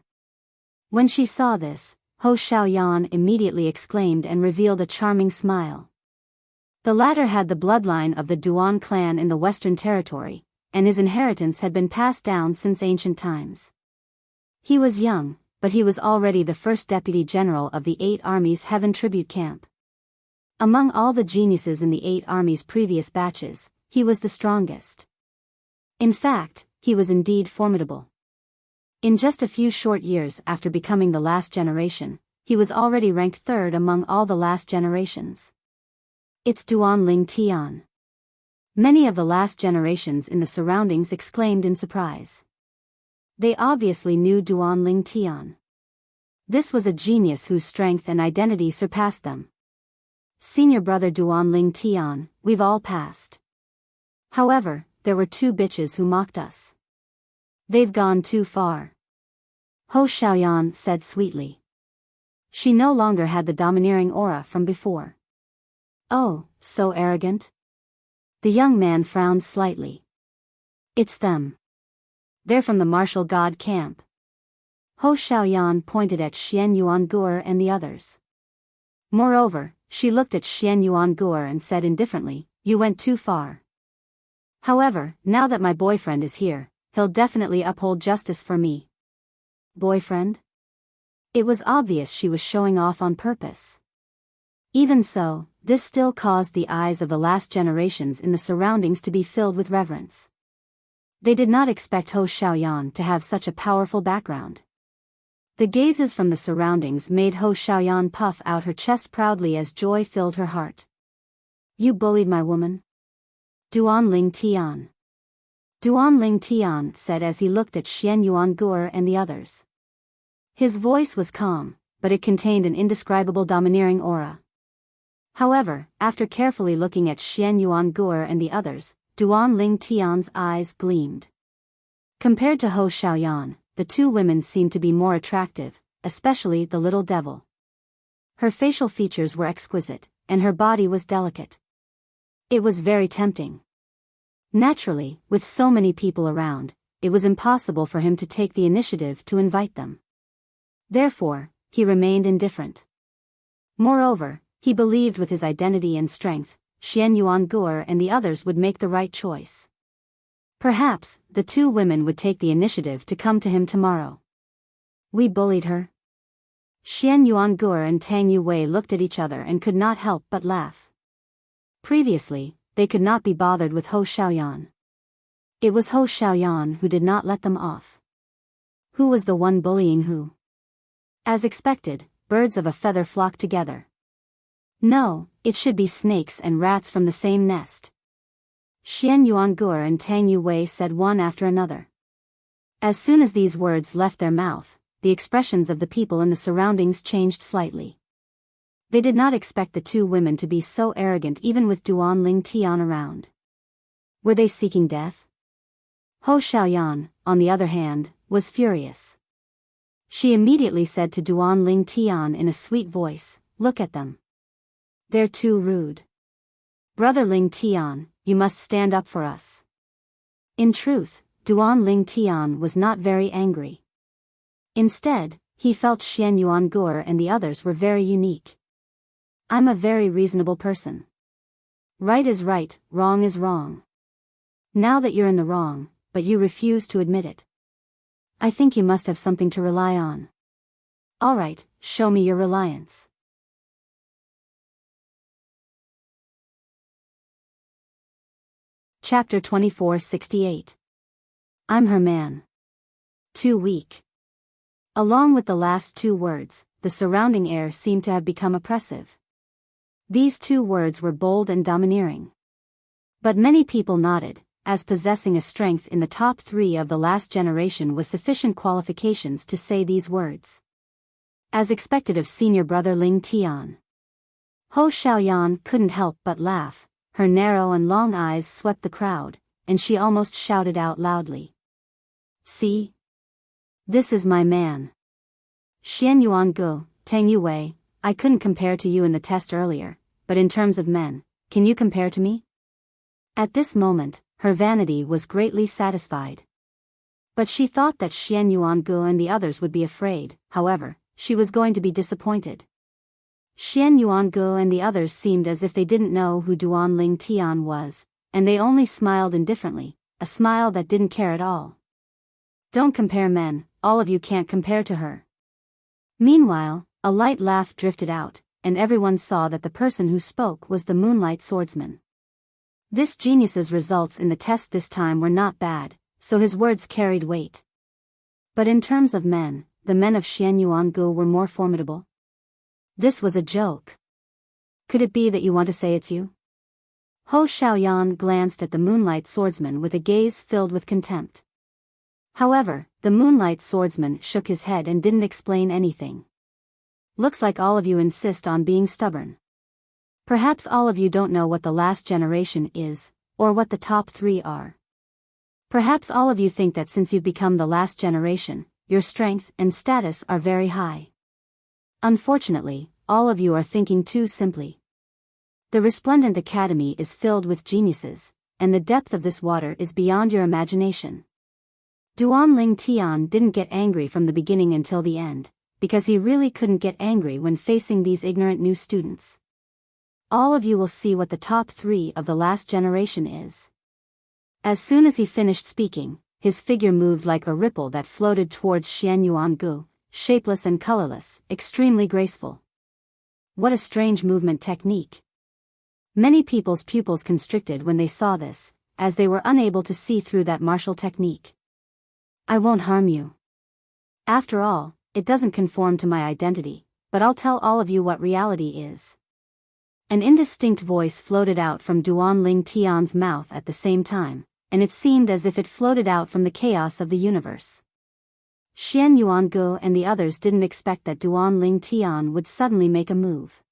When she saw this, Ho Xiaoyan immediately exclaimed and revealed a charming smile. The latter had the bloodline of the Duan clan in the Western Territory, and his inheritance had been passed down since ancient times. He was young, but he was already the first deputy general of the 8 Armies Heaven Tribute Camp. Among all the geniuses in the 8 Armies' previous batches, he was the strongest. In fact, he was indeed formidable. In just a few short years after becoming the last generation, he was already ranked 3rd among all the last generations. It's Duan Ling Tian. Many of the last generations in the surroundings exclaimed in surprise. They obviously knew Duan Ling Tian. This was a genius whose strength and identity surpassed them. Senior brother Duan Ling Tian, we've all passed. However, there were 2 bitches who mocked us. They've gone too far. Ho Xiaoyan said sweetly. She no longer had the domineering aura from before. Oh, so arrogant? The young man frowned slightly. It's them. They're from the martial god camp. Ho Xiaoyan pointed at Xian Yuangur and the others. Moreover, she looked at Xian Yuangur and said indifferently, you went too far. However, now that my boyfriend is here, he'll definitely uphold justice for me. Boyfriend? It was obvious she was showing off on purpose. Even so, this still caused the eyes of the last generations in the surroundings to be filled with reverence. They did not expect Ho Xiaoyan to have such a powerful background. The gazes from the surroundings made Ho Xiaoyan puff out her chest proudly as joy filled her heart. You bullied my woman? Duan Ling Tian. Duan Ling Tian said as he looked at Xian Yuangur and the others. His voice was calm, but it contained an indescribable domineering aura. However, after carefully looking at Xian Yuangur and the others, Duan Ling Tian's eyes gleamed. Compared to Ho Xiaoyan, the 2 women seemed to be more attractive, especially the little devil. Her facial features were exquisite, and her body was delicate. It was very tempting. Naturally, with so many people around, it was impossible for him to take the initiative to invite them. Therefore, he remained indifferent. Moreover, he believed with his identity and strength, Xian Yuangur and the others would make the right choice. Perhaps, the 2 women would take the initiative to come to him tomorrow. We bullied her. Xian Yuangur and Tang Yuwei looked at each other and could not help but laugh. Previously, they could not be bothered with Ho Xiaoyan. It was Ho Xiaoyan who did not let them off. Who was the one bullying who? As expected, birds of a feather flocked together. No, it should be snakes and rats from the same nest. Xian Yuangur and Tang Yuwei said one after another. As soon as these words left their mouth, the expressions of the people in the surroundings changed slightly. They did not expect the 2 women to be so arrogant even with Duan Ling Tian around. Were they seeking death? Ho Xiaoyan, on the other hand, was furious. She immediately said to Duan Ling Tian in a sweet voice, look at them. They're too rude. Brother Ling Tian, you must stand up for us. In truth, Duan Ling Tian was not very angry. Instead, he felt Xian Yuan Guo and the others were very unique. I'm a very reasonable person. Right is right, wrong is wrong. Now that you're in the wrong, but you refuse to admit it. I think you must have something to rely on. All right, show me your reliance. Chapter 2468. I'm her man. Too weak. Along with the last two words, the surrounding air seemed to have become oppressive. These two words were bold and domineering. But many people nodded, as possessing a strength in the top 3 of the last generation was sufficient qualifications to say these words. As expected of senior brother Ling Tian. Ho Xiaoyan couldn't help but laugh, her narrow and long eyes swept the crowd, and she almost shouted out loudly. See? This is my man. Xian Yuan Guo, Tang Yuwei, I couldn't compare to you in the test earlier, but in terms of men, can you compare to me? At this moment, her vanity was greatly satisfied. But she thought that Xian Yuan Guo and the others would be afraid, however, she was going to be disappointed. Xian Yuan Guo and the others seemed as if they didn't know who Duan Ling Tian was, and they only smiled indifferently, a smile that didn't care at all. Don't compare men, all of you can't compare to her. Meanwhile, a light laugh drifted out, and everyone saw that the person who spoke was the Moonlight Swordsman. This genius's results in the test this time were not bad, so his words carried weight. But in terms of men, the men of Xian Yuan Guo were more formidable. This was a joke. Could it be that you want to say it's you? Ho Xiaoyan glanced at the Moonlight Swordsman with a gaze filled with contempt. However, the Moonlight Swordsman shook his head and didn't explain anything. Looks like all of you insist on being stubborn. Perhaps all of you don't know what the last generation is, or what the top 3 are. Perhaps all of you think that since you've become the last generation, your strength and status are very high. Unfortunately, all of you are thinking too simply. The Resplendent Academy is filled with geniuses, and the depth of this water is beyond your imagination. Duan Ling Tian didn't get angry from the beginning until the end, because he really couldn't get angry when facing these ignorant new students. All of you will see what the top 3 of the last generation is. As soon as he finished speaking, his figure moved like a ripple that floated towards Xian Yuan Guo, shapeless and colorless, extremely graceful. What a strange movement technique. Many people's pupils constricted when they saw this, as they were unable to see through that martial technique. I won't harm you. After all, it doesn't conform to my identity, but I'll tell all of you what reality is. An indistinct voice floated out from Duan Ling Tian's mouth at the same time, and it seemed as if it floated out from the chaos of the universe. Xian Yuan Guo and the others didn't expect that Duan Ling Tian would suddenly make a move.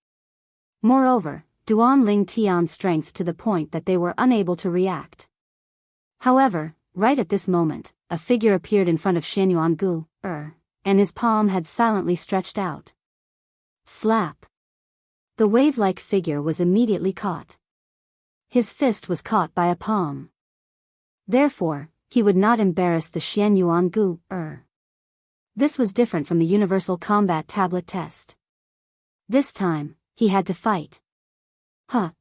Moreover, Duan Ling Tian's strength to the point that they were unable to react. However, right at this moment, a figure appeared in front of Xian Yuan Guo, and his palm had silently stretched out. Slap. The wave-like figure was immediately caught. His fist was caught by a palm. Therefore, he would not embarrass the Xian Yuan Guo, This was different from the Universal Combat Tablet test. This time, he had to fight.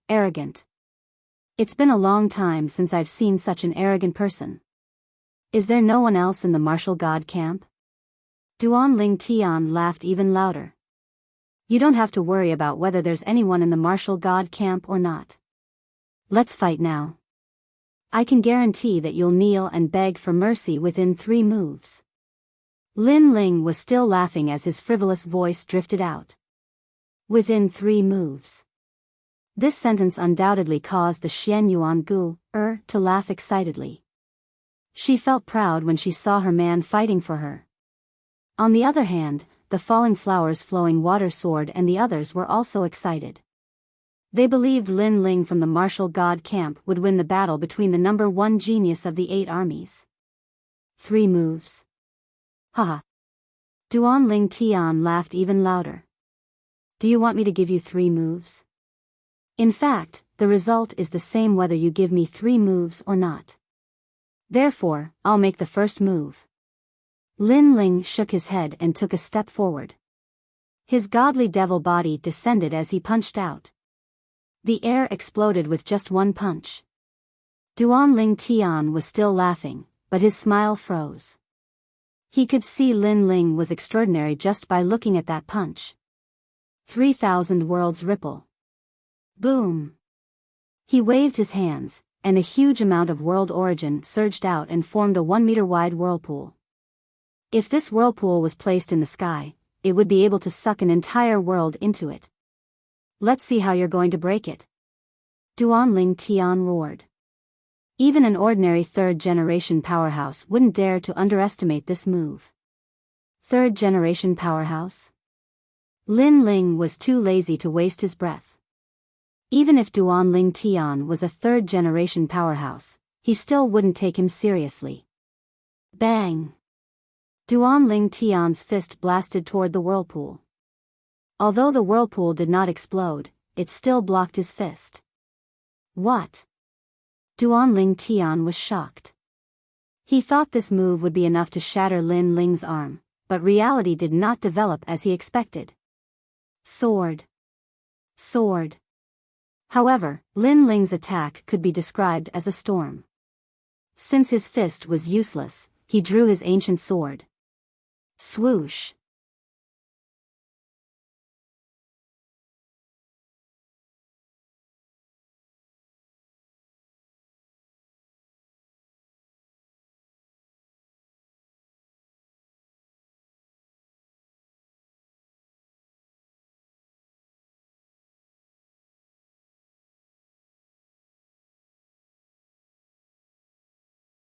Arrogant. It's been a long time since I've seen such an arrogant person. Is there no one else in the martial god camp? Duan Ling Tian laughed even louder. You don't have to worry about whether there's anyone in the martial god camp or not. Let's fight now. I can guarantee that you'll kneel and beg for mercy within 3 moves. Lin Ling was still laughing as his frivolous voice drifted out. Within 3 moves. This sentence undoubtedly caused the Xian Yuan Guo, to laugh excitedly. She felt proud when she saw her man fighting for her. On the other hand, the Falling Flowers Flowing Water Sword and the others were also excited. They believed Lin Ling from the martial god camp would win the battle between the number 1 genius of the 8 armies. 3 moves. Haha. Duan Ling Tian laughed even louder. Do you want me to give you 3 moves? In fact, the result is the same whether you give me 3 moves or not. Therefore, I'll make the first move. Lin Ling shook his head and took a step forward. His godly devil body descended as he punched out. The air exploded with just one punch. Duan Ling Tian was still laughing, but his smile froze. He could see Lin Ling was extraordinary just by looking at that punch. 3,000 worlds ripple. Boom! He waved his hands, and a huge amount of world origin surged out and formed a 1-meter-wide whirlpool. If this whirlpool was placed in the sky, it would be able to suck an entire world into it. Let's see how you're going to break it. Duan Ling Tian roared. Even an ordinary third-generation powerhouse wouldn't dare to underestimate this move. Third-generation powerhouse? Lin Ling was too lazy to waste his breath. Even if Duan Ling Tian was a third-generation powerhouse, he still wouldn't take him seriously. Bang! Duan Ling Tian's fist blasted toward the whirlpool. Although the whirlpool did not explode, it still blocked his fist. What? Duan Ling Tian was shocked. He thought this move would be enough to shatter Lin Ling's arm, but reality did not develop as he expected. Sword. Sword. However, Lin Ling's attack could be described as a storm. Since his fist was useless, he drew his ancient sword. Swoosh.